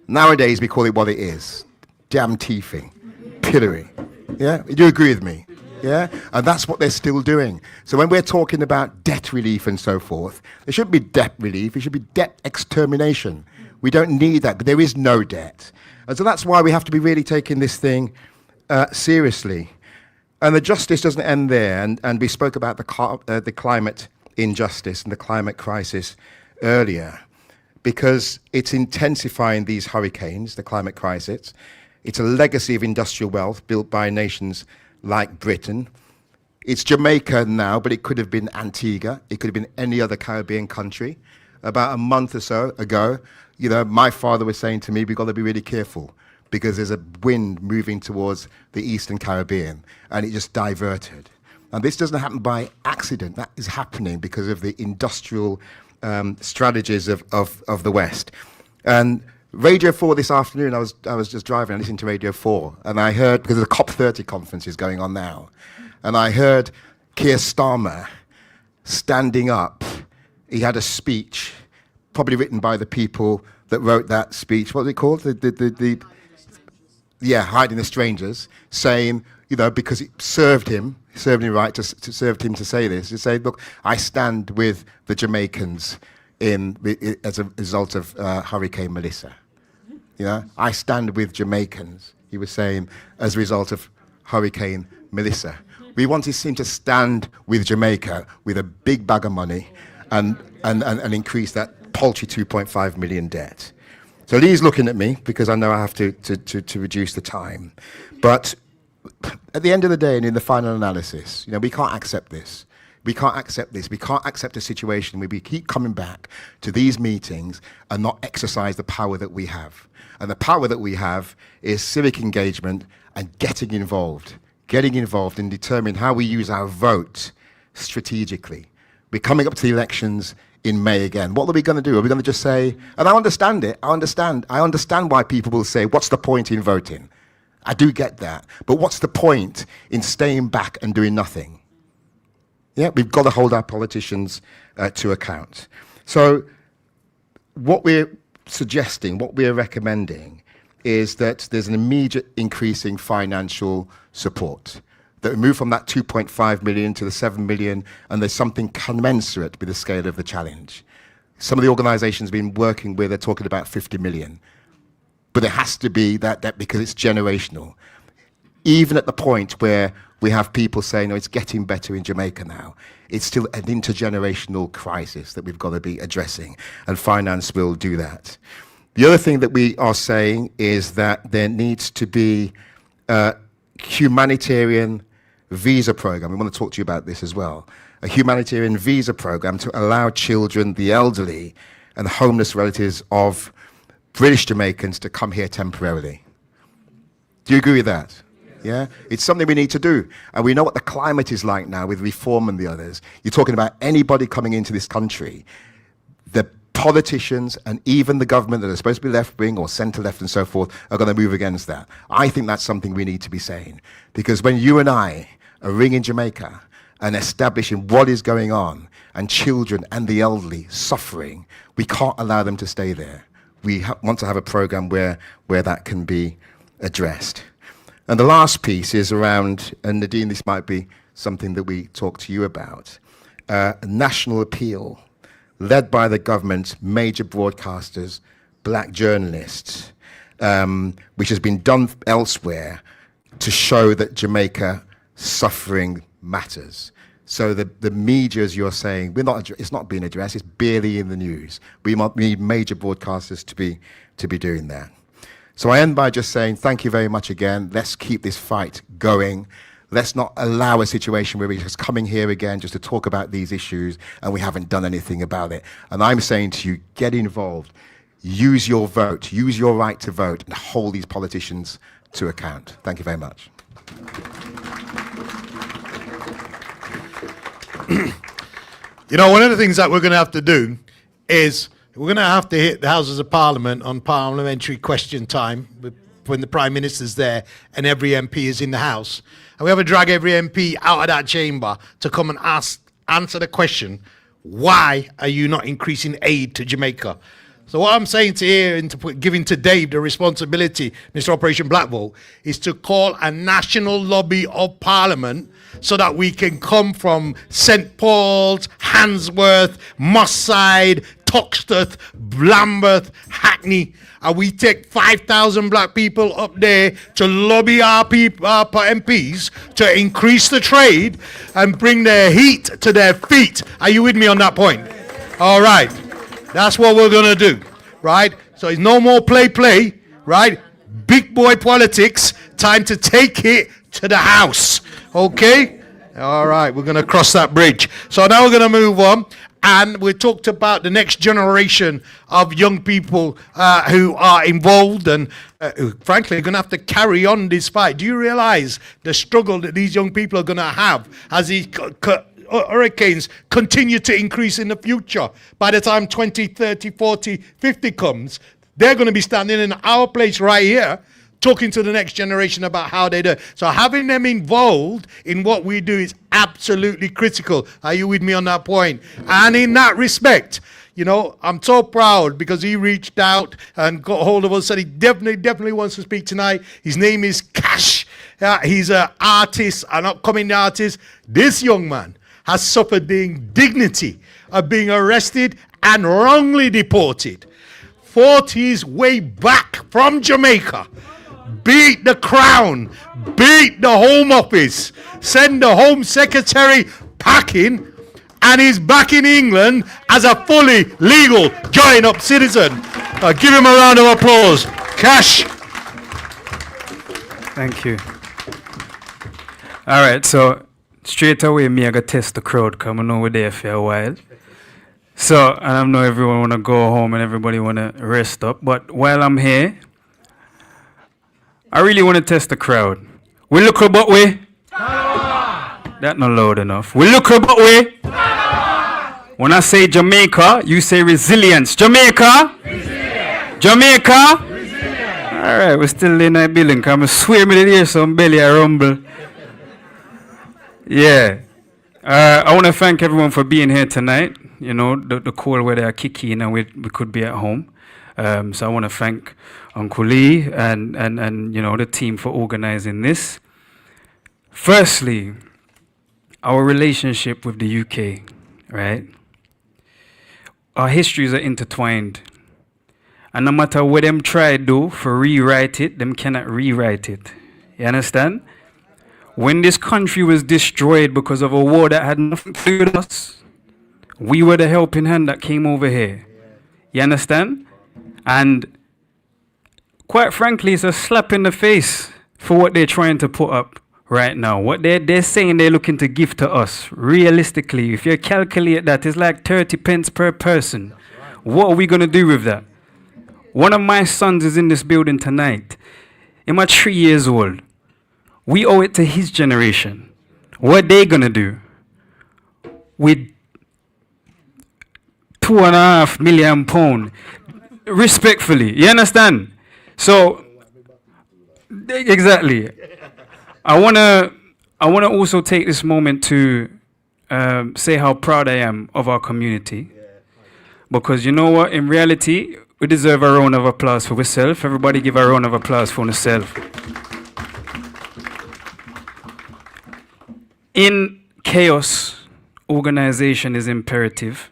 Nowadays, we call it what it is. Damn teething, pillory. Yeah, do you agree with me? Yeah, and that's what they're still doing. So when we're talking about debt relief and so forth, there shouldn't be debt relief, it should be debt extermination. We don't need that, but there is no debt. And so that's why we have to be really taking this thing seriously. And the justice doesn't end there, and we spoke about the climate injustice and the climate crisis earlier, because it's intensifying these hurricanes, the climate crisis. It's a legacy of industrial wealth built by nations like Britain. It's Jamaica now, but it could have been Antigua. It could have been any other Caribbean country. About a month or so ago, my father was saying to me, we've got to be really careful because there's a wind moving towards the Eastern Caribbean, and it just diverted. And this doesn't happen by accident. That is happening because of the industrial strategies of the West. And Radio 4 this afternoon, I was just driving and listening to Radio 4, and I heard, because the COP30 conference is going on now, and I heard Keir Starmer standing up. He had a speech, probably written by the people that wrote that speech. What was it called? Hiding the Strangers, saying, because it served him right to say this, to say, look, I stand with the Jamaicans as a result of Hurricane Melissa. I stand with Jamaicans, he was saying, as a result of Hurricane Melissa. We wanted him to stand with Jamaica with a big bag of money and increase that paltry 2.5 million debt. So Lee's looking at me because I know I have to reduce the time. But at the end of the day and in the final analysis, we can't accept this. We can't accept this. We can't accept a situation where we keep coming back to these meetings and not exercise the power that we have. And the power that we have is civic engagement and getting involved and determining how we use our vote strategically. We're coming up to the elections in May again. What are we going to do? Are we going to just say, and I understand it, I understand why people will say, what's the point in voting? I do get that. But what's the point in staying back and doing nothing? Yeah, we've got to hold our politicians to account. So what we're suggesting, what we're recommending is that there's an immediate increase in financial support, that we move from that 2.5 million to the 7 million, and there's something commensurate with the scale of the challenge. Some of the organizations we've been working with are talking about 50 million. But there has to be that because it's generational. Even at the point where we have people saying, it's getting better in Jamaica now, it's still an intergenerational crisis that we've got to be addressing, and finance will do that. The other thing that we are saying is that there needs to be a humanitarian visa program. We want to talk to you about this as well. A humanitarian visa program to allow children, the elderly, and the homeless relatives of British Jamaicans to come here temporarily. Do you agree with that? Yeah? It's something we need to do. And we know what the climate is like now with reform and the others. You're talking about anybody coming into this country. The politicians and even the government that are supposed to be left-wing or centre-left and so forth are going to move against that. I think that's something we need to be saying. Because when you and I are ringing Jamaica and establishing what is going on, and children and the elderly suffering, we can't allow them to stay there. We want to have a program where that can be addressed. And the last piece is around, and Nadine, this might be something that we talk to you about, a national appeal led by the government, major broadcasters, black journalists, which has been done elsewhere to show that Jamaica suffering matters. So the media, as you're saying, it's not being addressed, it's barely in the news. We need major broadcasters to be doing that. So I end by just saying thank you very much again. Let's keep this fight going. Let's not allow a situation where we're just coming here again just to talk about these issues and we haven't done anything about it. And I'm saying to you, get involved. Use your vote, use your right to vote, and hold these politicians to account. Thank you very much. You know, one of the things that we're going to have to do is we're going to have to hit the Houses of Parliament on parliamentary question time when the Prime Minister's there and every MP is in the House. And we have to drag every MP out of that chamber to come and answer the question, why are you not increasing aid to Jamaica? So what I'm saying to here and giving to Dave the responsibility, Mr. Operation Black Vote, is to call a national lobby of Parliament so that we can come from St. Paul's, Handsworth, Moss Side, Toxteth, Lambeth, Hackney, and we take 5,000 black people up there to lobby our MPs to increase the trade and bring their heat to their feet. Are you with me on that point? All right. That's what we're going to do, right? So it's no more play, right? Big boy politics, time to take it to the House, okay? All right, we're going to cross that bridge. So now we're going to move on, and we talked about the next generation of young people who are involved and who, frankly, are going to have to carry on this fight. Do you realize the struggle that these young people are going to have as these hurricanes continue to increase in the future? By the time 20, 30, 40, 50 comes, they're going to be standing in our place right here talking to the next generation about how they do. So having them involved in what we do is absolutely critical. Are you with me on that point? And in that respect, you know, I'm so proud because he reached out and got hold of us, said he definitely wants to speak tonight. His name is Cash. He's an artist, an upcoming artist. This young man has suffered the indignity of being arrested and wrongly deported. Fought his way back from Jamaica, beat the Crown, beat the Home Office, send the Home Secretary packing, and he's back in England as a fully legal join-up citizen. Give him a round of applause. Cash. Thank you. All right, so straight away, me, I got test the crowd, because I know we're there for a while. So, and I know everyone want to go home and everybody want to rest up. But while I'm here, I really want to test the crowd. We look about way. That's not loud enough. We look about way. When I say Jamaica, you say resilience. Jamaica? Resilience. Jamaica? Resilience. All right, we're still in that building. Come swear me to hear some belly a rumble. Yeah. I want to thank everyone for being here tonight. You know, the cold weather kick in and we could be at home. So I want to thank Uncle Lee and you know, the team for organizing this. Firstly, our relationship with the UK, right? Our histories are intertwined. And no matter what them try to do for rewrite it, them cannot rewrite it. You understand? When this country was destroyed because of a war that had nothing to do with us, we were the helping hand that came over here. You understand? And quite frankly, it's a slap in the face for what they're trying to put up right now. What they're saying they're looking to give to us, realistically, if you calculate that, it's like 30 pence per person. What are we going to do with that? One of my sons is in this building tonight. He's 3 years old. We owe it to his generation. What are they going to do? With £2.5 million. Respectfully, you understand? So, exactly. I wanna also take this moment to say how proud I am of our community. Because you know what? In reality, we deserve a round of applause for ourselves. Everybody give a round of applause for ourselves. In chaos, organization is imperative.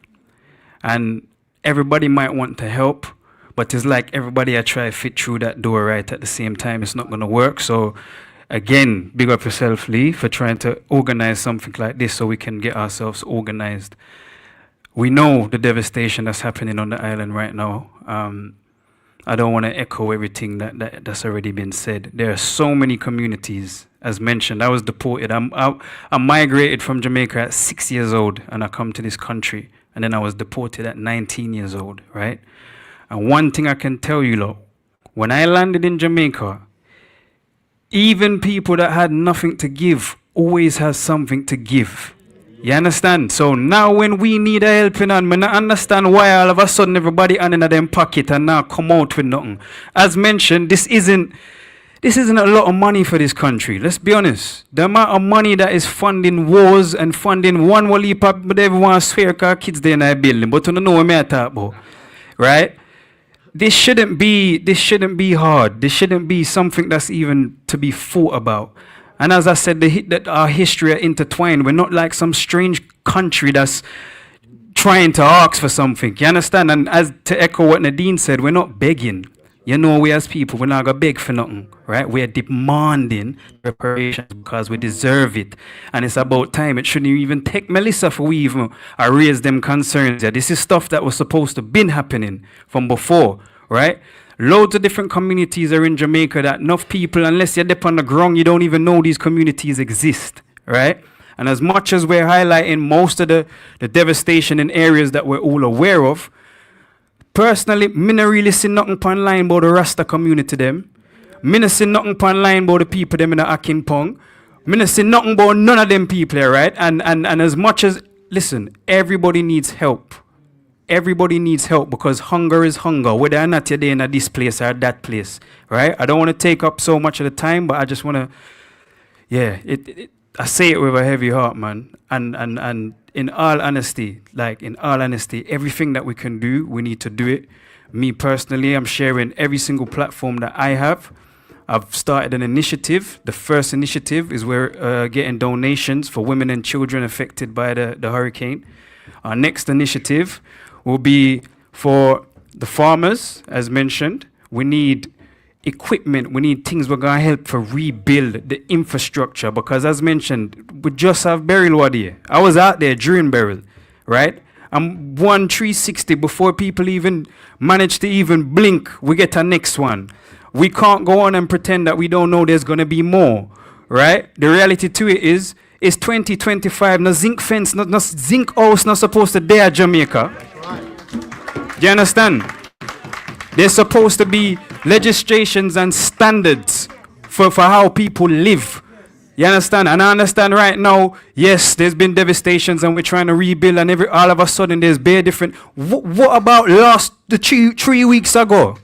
And everybody might want to help, but it's like everybody I try to fit through that door right at the same time. It's not going to work. So again, big up yourself, Lee, for trying to organize something like this so we can get ourselves organized. We know the devastation that's happening on the island right now. I don't want to echo everything that's already been said. There are so many communities, as mentioned. I was deported. I migrated from Jamaica at 6 years old, and I come to this country. And then I was deported at 19 years old, right? And one thing I can tell you, lot, when I landed in Jamaica, even people that had nothing to give always has something to give. You understand? So now when we need a helping hand, I understand why all of a sudden everybody hand in them pocket and now come out with nothing. As mentioned, this isn't a lot of money for this country. Let's be honest. The amount of money that is funding wars and funding one will leap up, but everyone swear because kids there in a building. But you don't know what I talk about. Right? This shouldn't be hard. This shouldn't be something that's even to be thought about. And as I said, that our history are intertwined. We're not like some strange country that's trying to ask for something. You understand? And as to echo what Nadine said, we're not begging. You know, we as people, we're not going to beg for nothing, right? We're demanding reparations because we deserve it. And it's about time. It shouldn't even take Melissa for we even raise them concerns. Yeah, this is stuff that was supposed to been happening from before, right? Loads of different communities are in Jamaica that enough people, unless you're up on the ground, you don't even know these communities exist, right? And as much as we're highlighting most of the devastation in areas that we're all aware of, personally, me no really see nothing pan line about the Rasta community them. Me no see nothing pan line about the people them in the Akinpong. Me no see nothing about none of them people here, right? And as much as, listen, everybody needs help. Everybody needs help because hunger is hunger, whether or not you're there in this place or that place, right? I don't want to take up so much of the time, but I just want to, I say it with a heavy heart, man. And in all honesty, everything that we can do, we need to do it. Me personally, I'm sharing every single platform that I have. I've started an initiative. The first initiative is we're getting donations for women and children affected by the hurricane. Our next initiative will be for the farmers, as mentioned. We need equipment, we need things we're going to help to rebuild the infrastructure because, as mentioned, we just have burial ward here. I was out there during burial, right? I'm 360 before people even manage to even blink, we get a next one. We can't go on and pretend that we don't know there's going to be more, right? The reality to it is, it's 2025, no zinc fence, no zinc house not supposed to dare Jamaica. Do you understand? There's supposed to be legislations and standards for how people live. You understand? And I understand right now, yes, there's been devastations and we're trying to rebuild and all of a sudden there's bare different. What about the 3 weeks ago?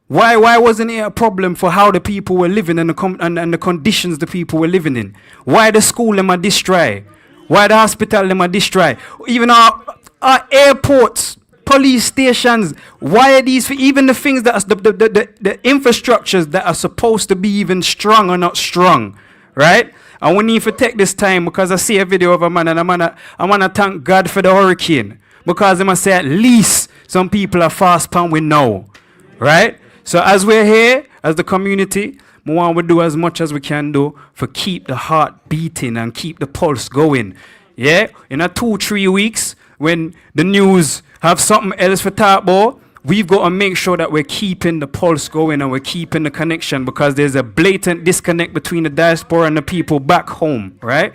Why wasn't it a problem for how the people were living and the conditions the people were living in? Why the school them are destroyed? Why the hospital them are destroyed? Even our airports, police stations, why are these, even the things that are the infrastructures that are supposed to be even strong are not strong, right? And we need to take this time because I see a video of a man and I want to thank God for the hurricane because I must say at least some people are fast pan we know, right? So as we're here, as the community, we want to do as much as we can do for keep the heart beating and keep the pulse going. Yeah, in a 2-3 weeks, when the news have something else for talk about, we've got to make sure that we're keeping the pulse going and we're keeping the connection because there's a blatant disconnect between the diaspora and the people back home, right?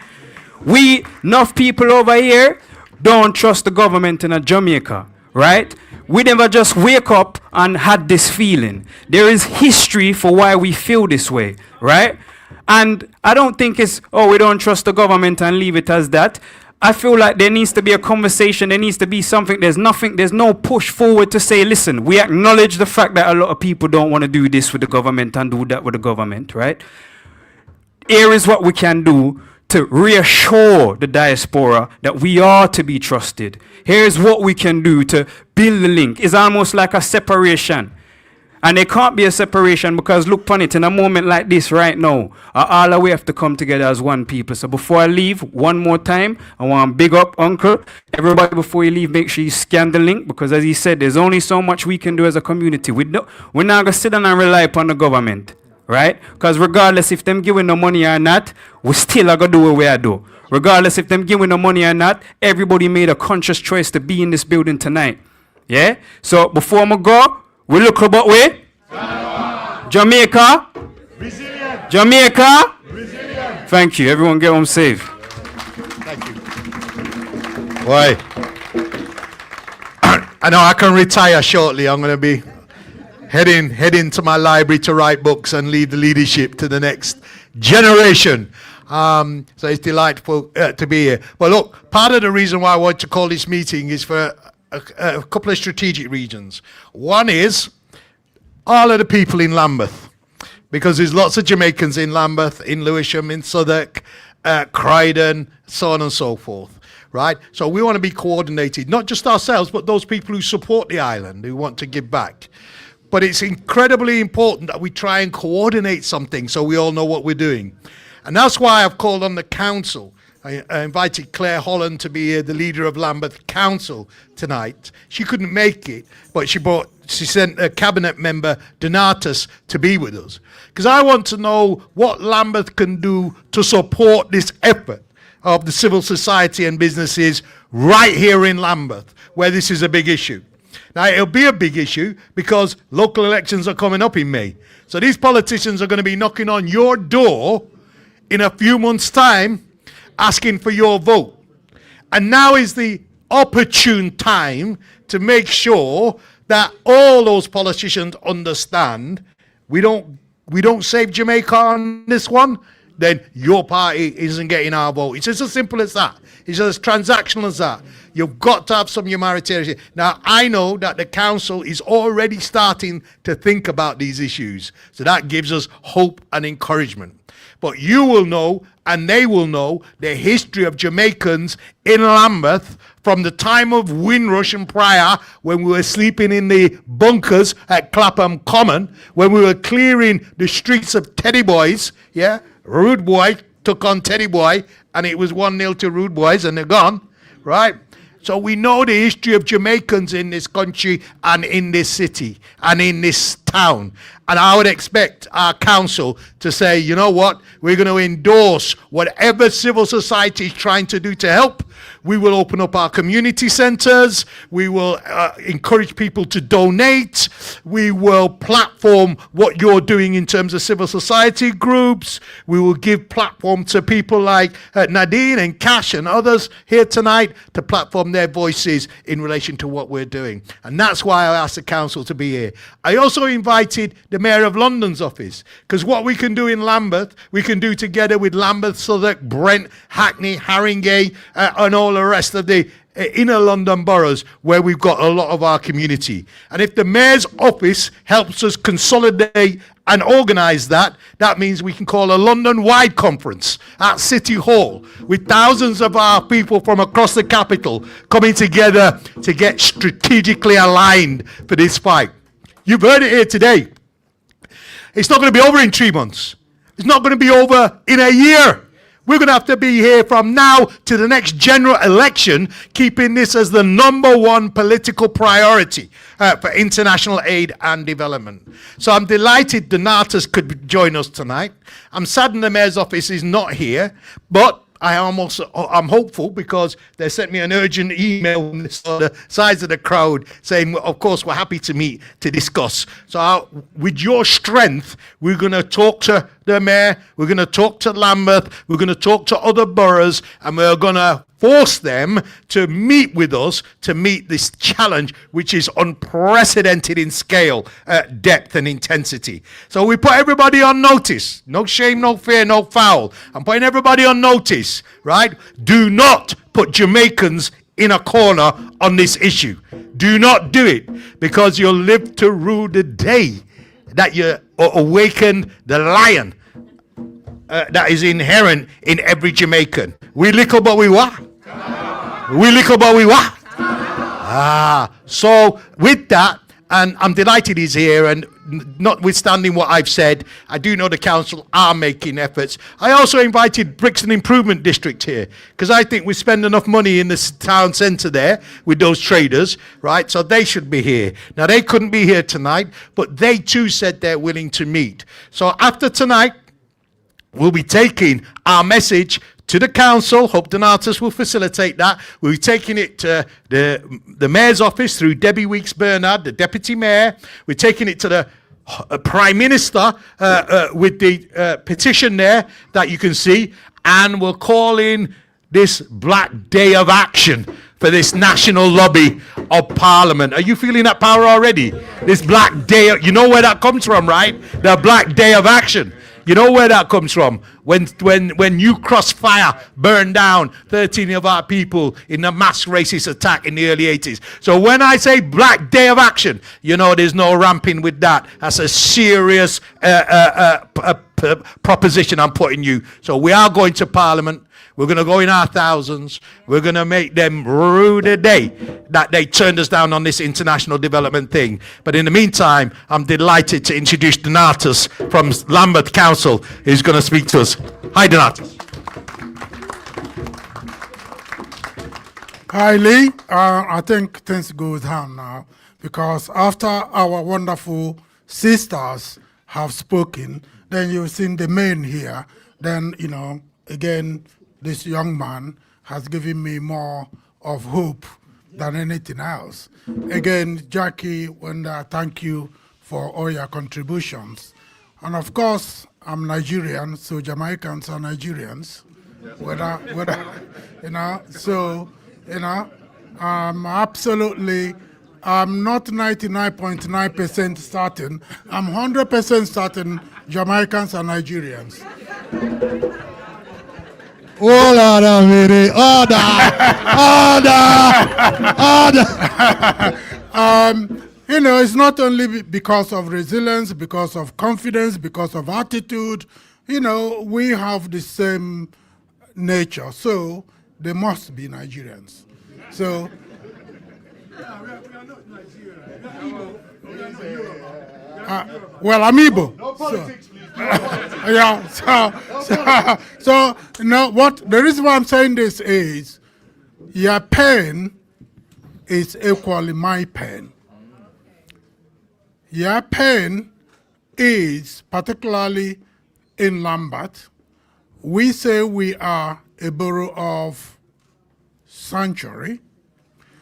We, enough people over here, don't trust the government in Jamaica, right? We never just wake up and had this feeling. There is history for why we feel this way, right? And I don't think it's, we don't trust the government and leave it as that. I feel like there needs to be a conversation, there needs to be something, there's no push forward to say, listen, we acknowledge the fact that a lot of people don't want to do this with the government and do that with the government, right? Here is what we can do to reassure the diaspora that we are to be trusted. Here's what we can do to build the link. It's almost like a separation. And there can't be a separation because look upon it, in a moment like this right now, all we have to come together as one people. So before I leave, one more time, I want to big up Uncle. Everybody, before you leave, make sure you scan the link because as he said, there's only so much we can do as a community. We're not going to sit down and rely upon the government, right? Because regardless if them giving no money or not, we still are going to do what we are do. Regardless if them giving no money or not, everybody made a conscious choice to be in this building tonight. Yeah? So before I go, we look about way. Jamaica. Resilient. Jamaica. Resilient. Thank you. Everyone get home safe. Thank you. Boy. I know I can retire shortly. I'm going to be heading to my library to write books and leave the leadership to the next generation. So it's delightful to be here. But look, part of the reason why I want to call this meeting is for a couple of strategic reasons. One is all of the people in Lambeth, because there's lots of Jamaicans in Lambeth, in Lewisham, in Southwark, Croydon, so on and so forth, right? So we want to be coordinated, not just ourselves, but those people who support the island, who want to give back. But it's incredibly important that we try and coordinate something so we all know what we're doing. And that's why I've called on the council. I invited Claire Holland to be here, the leader of Lambeth Council tonight. She couldn't make it, but she sent a cabinet member, Donatus, to be with us. Because I want to know what Lambeth can do to support this effort of the civil society and businesses right here in Lambeth, where this is a big issue. Now, it'll be a big issue because local elections are coming up in May. So these politicians are going to be knocking on your door in a few months' time, asking for your vote. And now is the opportune time to make sure that all those politicians understand we don't save Jamaica on this one, then your party isn't getting our vote. It's just as simple as that. It's as transactional as that. You've got to have some humanitarian. Now, I know that the council is already starting to think about these issues. So that gives us hope and encouragement. But you will know, and they will know, the history of Jamaicans in Lambeth from the time of Windrush and prior, when we were sleeping in the bunkers at Clapham Common, when we were clearing the streets of Teddy Boys, yeah? Rude Boy took on Teddy Boy, and it was 1-0 to Rude Boys, and they're gone, right? So we know the history of Jamaicans in this country and in this city and in this town. And I would expect our council to say, you know what, we're going to endorse whatever civil society is trying to do to help. We will open up our community centres. We will encourage people to donate. We will platform what you're doing in terms of civil society groups. We will give platform to people like Nadine and Cash and others here tonight to platform their voices in relation to what we're doing. And that's why I asked the council to be here. I also invited the Mayor of London's office, because what we can do in Lambeth, we can do together with Lambeth, Southwark, Brent, Hackney, Haringey, and all the rest of the inner London boroughs where we've got a lot of our community. And if the Mayor's office helps us consolidate and organise that, that means we can call a London-wide conference at City Hall with thousands of our people from across the capital coming together to get strategically aligned for this fight. You've heard it here today. It's not going to be over in 3 months. It's not going to be over in a year. We're going to have to be here from now to the next general election, keeping this as the #1 political priority for international aid and development. So I'm delighted Donatus could join us tonight. I'm saddened the Mayor's office is not here, but I'm hopeful because they sent me an urgent email on the sides of the crowd saying, well, of course, we're happy to meet to discuss. So with your strength, we're going to talk to the Mayor, we're going to talk to Lambeth, we're going to talk to other boroughs, and we're going to force them to meet with us to meet this challenge, which is unprecedented in scale, depth, and intensity. So we put everybody on notice. No shame, no fear, no foul. I'm putting everybody on notice, right? Do not put Jamaicans in a corner on this issue. Do not do it, because you'll live to rue the day that you awaken the lion that is inherent in every Jamaican. We little but we what? We little but we what? So with that, and I'm delighted he's here, and notwithstanding what I've said, I do know the council are making efforts. I also invited Brixton Improvement District here, because I think we spend enough money in the town centre there with those traders, right? So they should be here. Now, they couldn't be here tonight, but they too said they're willing to meet. So after tonight, we'll be taking our message to the council. Hope Donatus will facilitate that. We'll be taking it to the mayor's office through Debbie Weeks Bernard, the deputy mayor. We're taking it to the prime minister with the petition there that you can see, and we'll call in this Black Day of Action for this national lobby of Parliament. Are you feeling that power already? This Black Day, you know where that comes from, right? The Black Day of Action. You know where that comes from? When New Crossfire burned down 13 of our people in a mass racist attack in the early 80s. So when I say Black Day of Action, you know there's no ramping with that. That's a serious proposition I'm putting you. So we are going to Parliament. We're going to go in our thousands. We're going to make them rue the day that they turned us down on this international development thing. But in the meantime, I'm delighted to introduce Donatus from Lambeth Council, who's going to speak to us. Hi, Donatus. Hi, Lee. I think things go down now, because after our wonderful sisters have spoken, then you've seen the men here. Then, you know, again, this young man has given me more of hope than anything else. Again, Jackie, thank you for all your contributions. And of course, I'm Nigerian, so Jamaicans are Nigerians. Whether you know, so, you know, I'm not 99.9% certain. I'm 100% certain Jamaicans are Nigerians. Oh, Lord, order. You know, it's not only because of resilience, because of confidence, because of attitude. You know, we have the same nature, so they must be Nigerians. So, well, I'm Igbo. No politics, please. Yeah. So, you know what? The reason why I'm saying this is, your pain is equally my pain. Your pain is, particularly in Lambeth, we say we are a borough of sanctuary.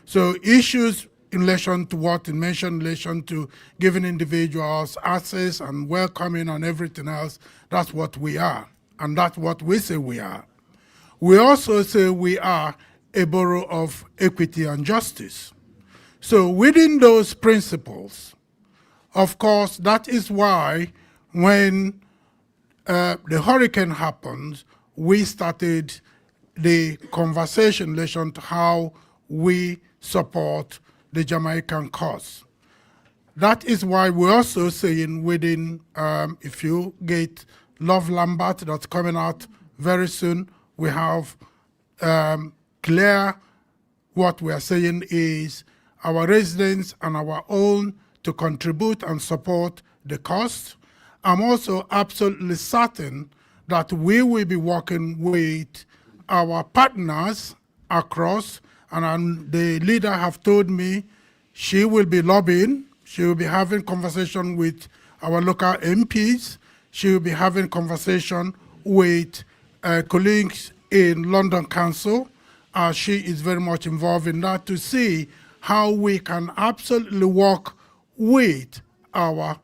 So issues in relation to what you mentioned, in relation to giving individuals access and welcoming and everything else, that's what we are. And that's what we say we are. We also say we are a borough of equity and justice. So within those principles, of course, that is why when the hurricane happened, we started the conversation in relation to how we support the Jamaican cause. That is why we're also saying within, if you get Love Lambert that's coming out very soon, we have clear what we are saying is our residents and our own to contribute and support the cost. I'm also absolutely certain that we will be working with our partners across, and the leader have told me she will be lobbying, she will be having conversation with our local MPs, she will be having conversation with colleagues in London Council. She is very much involved in that to see how we can absolutely work with our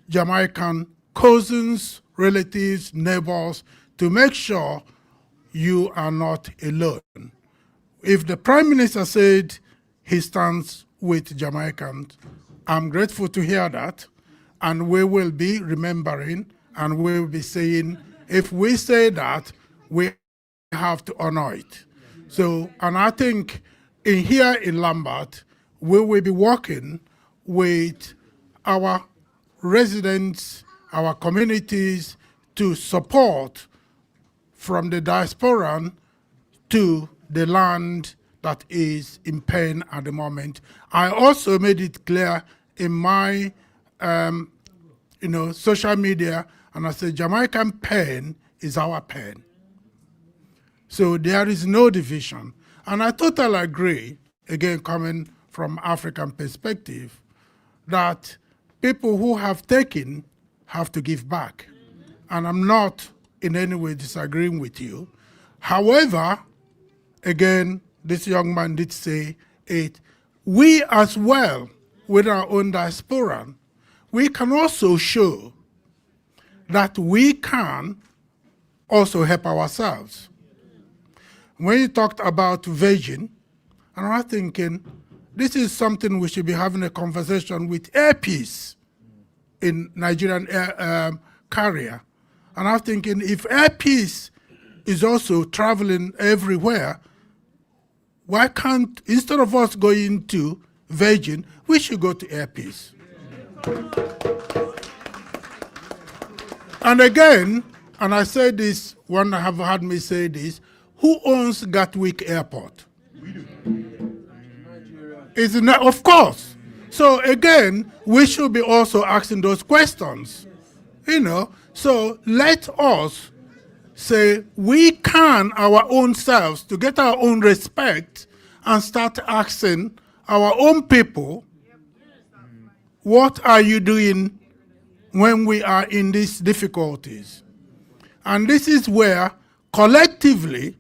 Jamaican cousins, relatives, neighbors, to make sure you are not alone. If the Prime Minister said he stands with Jamaicans, I'm grateful to hear that, and we will be remembering, and we will be saying, if we say that, we have to honor it. So, and I think here in Lambert, we will be working with our residents, our communities to support from the diaspora to the land that is in pain at the moment. I also made it clear in my social media, and I said Jamaican pain is our pain. So there is no division. And I totally agree, again, coming from African perspective, that people who have taken have to give back. And I'm not in any way disagreeing with you. However, again, this young man did say it, we as well, with our own diaspora, we can also show that we can also help ourselves. When you talked about Virgin, and I'm thinking, this is something we should be having a conversation with Air Peace in Nigerian carrier. And I'm thinking, if Air Peace is also traveling everywhere, why can't, instead of us going to Virgin, we should go to Air Peace? And again, and I said this, one have had me say this, who owns Gatwick Airport? We do. Isn't that, of course. So again, we should be also asking those questions. So let us say we can our own selves to get our own respect and start asking our own people, what are you doing when we are in these difficulties? And this is where collectively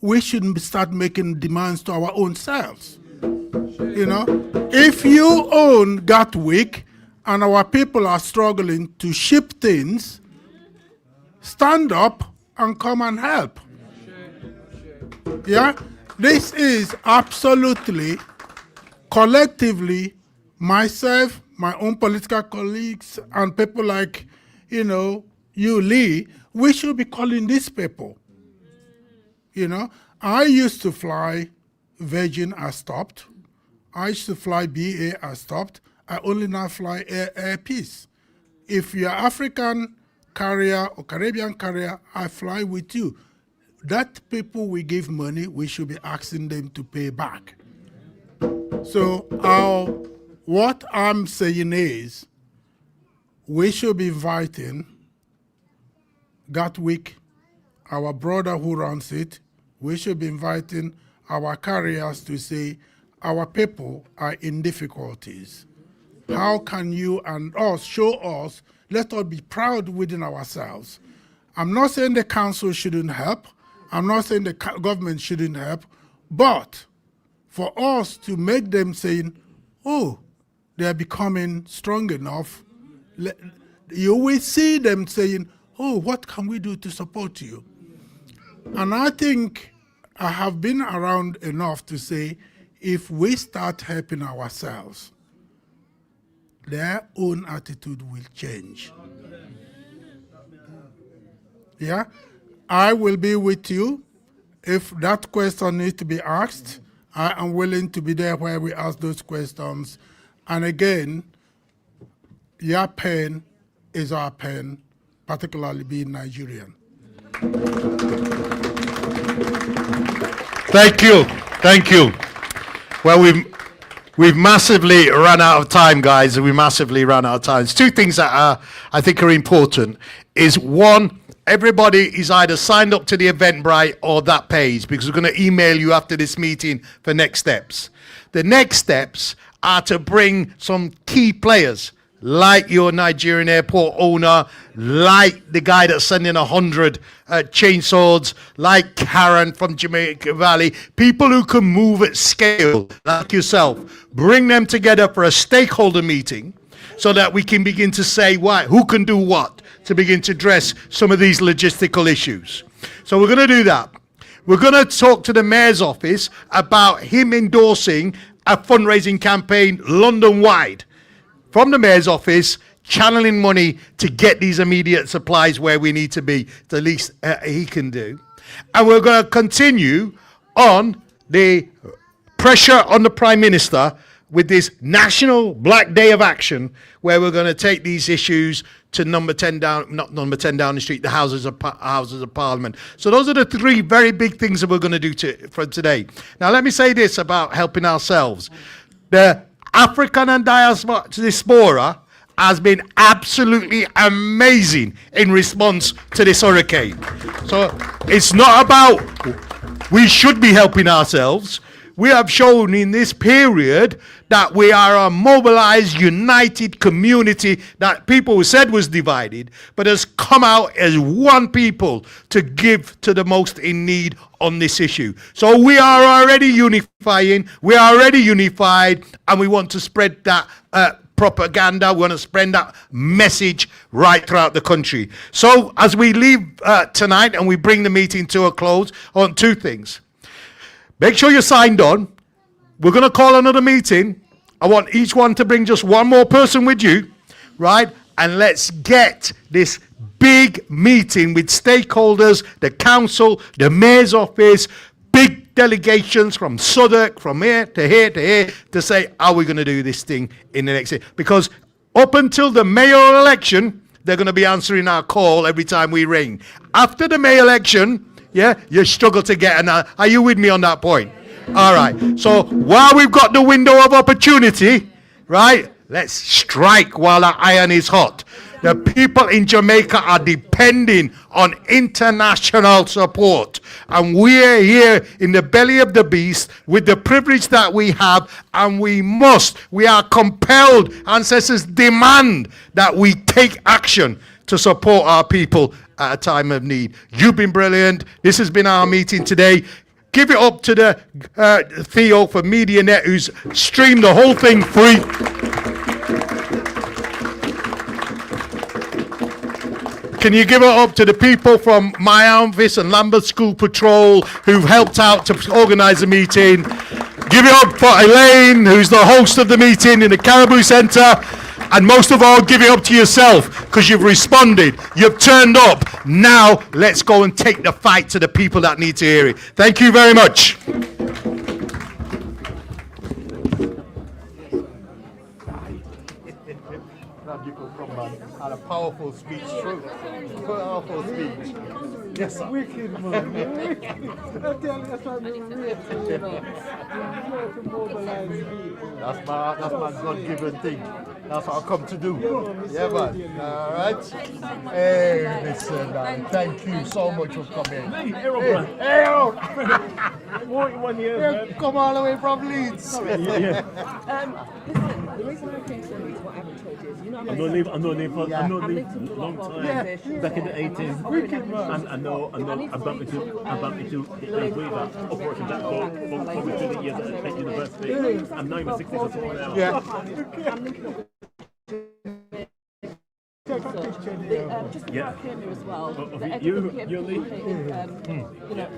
we should start making demands to our own selves. If you own Gatwick and our people are struggling to ship things, stand up and come and help. Yeah? This is absolutely, collectively, myself, my own political colleagues, and people like, you, Lee, we should be calling these people. I used to fly Virgin, I stopped. I used to fly BA, I stopped. I only now fly Air Peace. If you're African carrier or Caribbean carrier, I fly with you. That people we give money, we should be asking them to pay back. So what I'm saying is, we should be inviting Gatwick, our brother who runs it, we should be inviting our carriers to say, our people are in difficulties. How can you and us show us, let us be proud within ourselves. I'm not saying the council shouldn't help, I'm not saying the government shouldn't help, but for us to make them saying, oh, they're becoming strong enough, you will see them saying, oh, what can we do to support you? And I think I have been around enough to say, if we start helping ourselves, their own attitude will change. Yeah? I will be with you. If that question needs to be asked, I am willing to be there where we ask those questions. And again, your pain is our pain, particularly being Nigerian. Thank you. Thank you. Well, we've massively run out of time, guys. We massively run out of time. There's two things that I think are important. Is one, everybody is either signed up to the Eventbrite or that page, because we're going to email you after this meeting for next steps. The next steps are to bring some key players, like your Nigerian airport owner, like the guy that's sending 100 chainsaws, like Karen from Jamaica Valley, people who can move at scale, like yourself. Bring them together for a stakeholder meeting so that we can begin to say who can do what to begin to address some of these logistical issues. So we're going to do that. We're going to talk to the mayor's office about him endorsing a fundraising campaign London-wide from the mayor's office, channeling money to get these immediate supplies where we need to be, the least he can do. And we're going to continue on the pressure on the Prime Minister with this National Black Day of Action, where we're going to take these issues to number 10 down, not number 10 down the street, the Houses of Parliament. So those are the three very big things that we're going to do for today. Now, let me say this about helping ourselves. The African and diaspora has been absolutely amazing in response to this hurricane. So it's not about we should be helping ourselves. We have shown in this period that we are a mobilized, united community that people who said was divided, but has come out as one people to give to the most in need on this issue. So we are already unifying, we are already unified, and we want to spread that propaganda, we want to spread that message right throughout the country. So as we leave tonight and we bring the meeting to a close, on two things. Make sure you're signed on. We're going to call another meeting. I want each one to bring just one more person with you, right? And let's get this big meeting with stakeholders, the council, the mayor's office, big delegations from Southwark, from here to here to here, to say, are we going to do this thing in the next year? Because up until the mayoral election, they're going to be answering our call every time we ring. After the May election, yeah, you struggle to get an. Are you with me on that point? All right. So while we've got the window of opportunity, right, let's strike while the iron is hot. The people in Jamaica are depending on international support. And we're here in the belly of the beast with the privilege that we have, and we are compelled, ancestors demand that we take action to support our people at a time of need. You've been brilliant. This has been our meeting today. Give it up to the Theo for MediaNet, who's streamed the whole thing free. Can you give it up to the people from my office and Lambeth School Patrol who've helped out to organise the meeting? Give it up for Elaine, who's the host of the meeting in the Caribou Centre. And most of all, give it up to yourself, because you've responded, you've turned up. Now, let's go and take the fight to the people that need to hear it. Thank you very much. Had a powerful speech, true. Powerful speech. Yes, sir. Wicked, man. Wicked. I tell you, that's what we really, you know. That's my God-given thing. That's what I come to do. Yeah, man. All right. Hey, listen, man. Thank you so much for coming. Hey, Aaron. 41 years, man. Come all the way from Leeds. Listen, the reason I came to Leeds, what I haven't told you is, you know, I'm not living for a long time. Back in the 80s. I know, I bumped into operation that for over 20 years at university. I'm now in my 60s or so now. Yeah. I'm linking up with just before I came here as well. You're you know,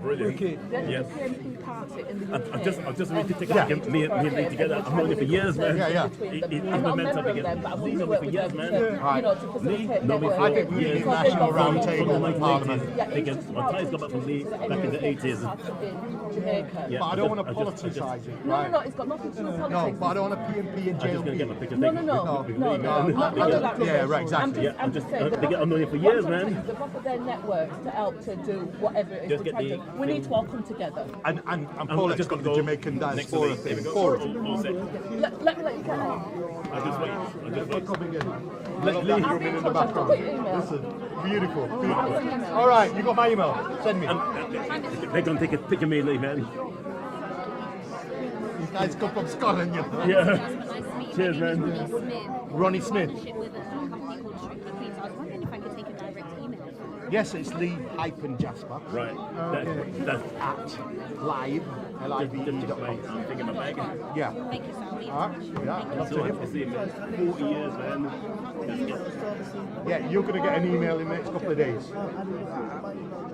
brilliant. yes. I've just really to take me and Lee together. I've known you for years, man. He's my mentor again. Lee known me for years, man. Lee known me for years. National Round Table in Parliament. My ties got back from Lee back in the 80s. But I don't want to politicise it, right? No, it's got nothing to do with politics. No, but I don't want a PMP in jail. I'm just going to get my picture No. Yeah, right, exactly. I'm known you for years, man. They've offered their network to help to do whatever it is we're trying to do. We need to all come together. And Paul, just got the Jamaican Diaspora Forum. Let me let you get on. I just wait. Coming in. Let Lee come in the background. Listen, beautiful. All right, you got my email. Send me. They're going to take a picture of me, Lee, man. These guys come from Scotland, you know. Yeah. Cheers, man. Ronnie Smith. Yes, it's Lee-Jasper. Right. That's at live, L-I-V-E.com. I'm thinking my bag. Yeah. Thank you, Sally. Yeah, love to hear from you. 40 years, man. Yeah, you're going to get an email in the next couple of days.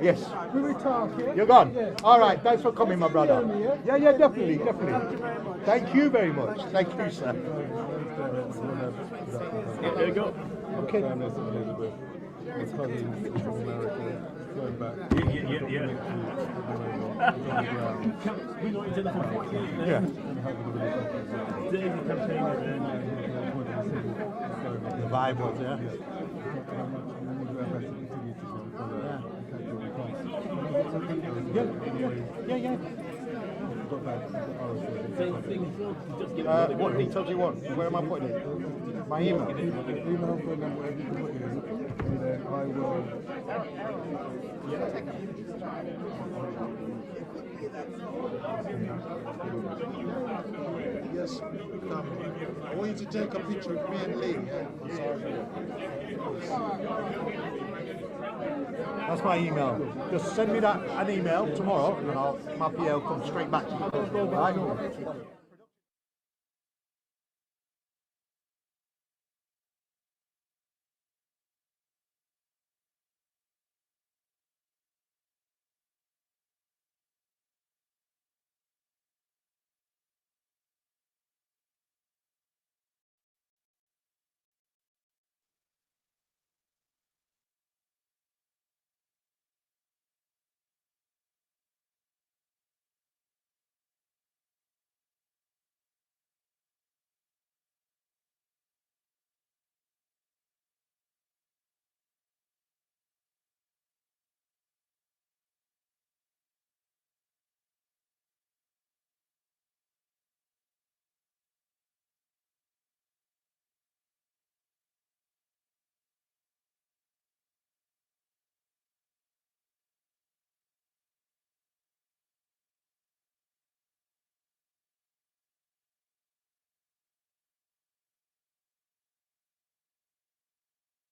Yes. Will we talk, yeah? You're gone? Yeah. All right, thanks for coming, my brother. Yeah, definitely. Thank you very much. Thank you, sir. There you go. Okay. cousins from America going back. Yeah. We know each other for 40 years now. Yeah. Daisy campaign The vibe was, yeah? Yeah. Same thing, just get What details do you want? Where am I putting it? My email. Even I'm putting them wherever you put it, and then I will. Yes. I want you to take a picture of me and Lee. That's my email. Just send me an email tomorrow, and my PL will come straight back to you. Right?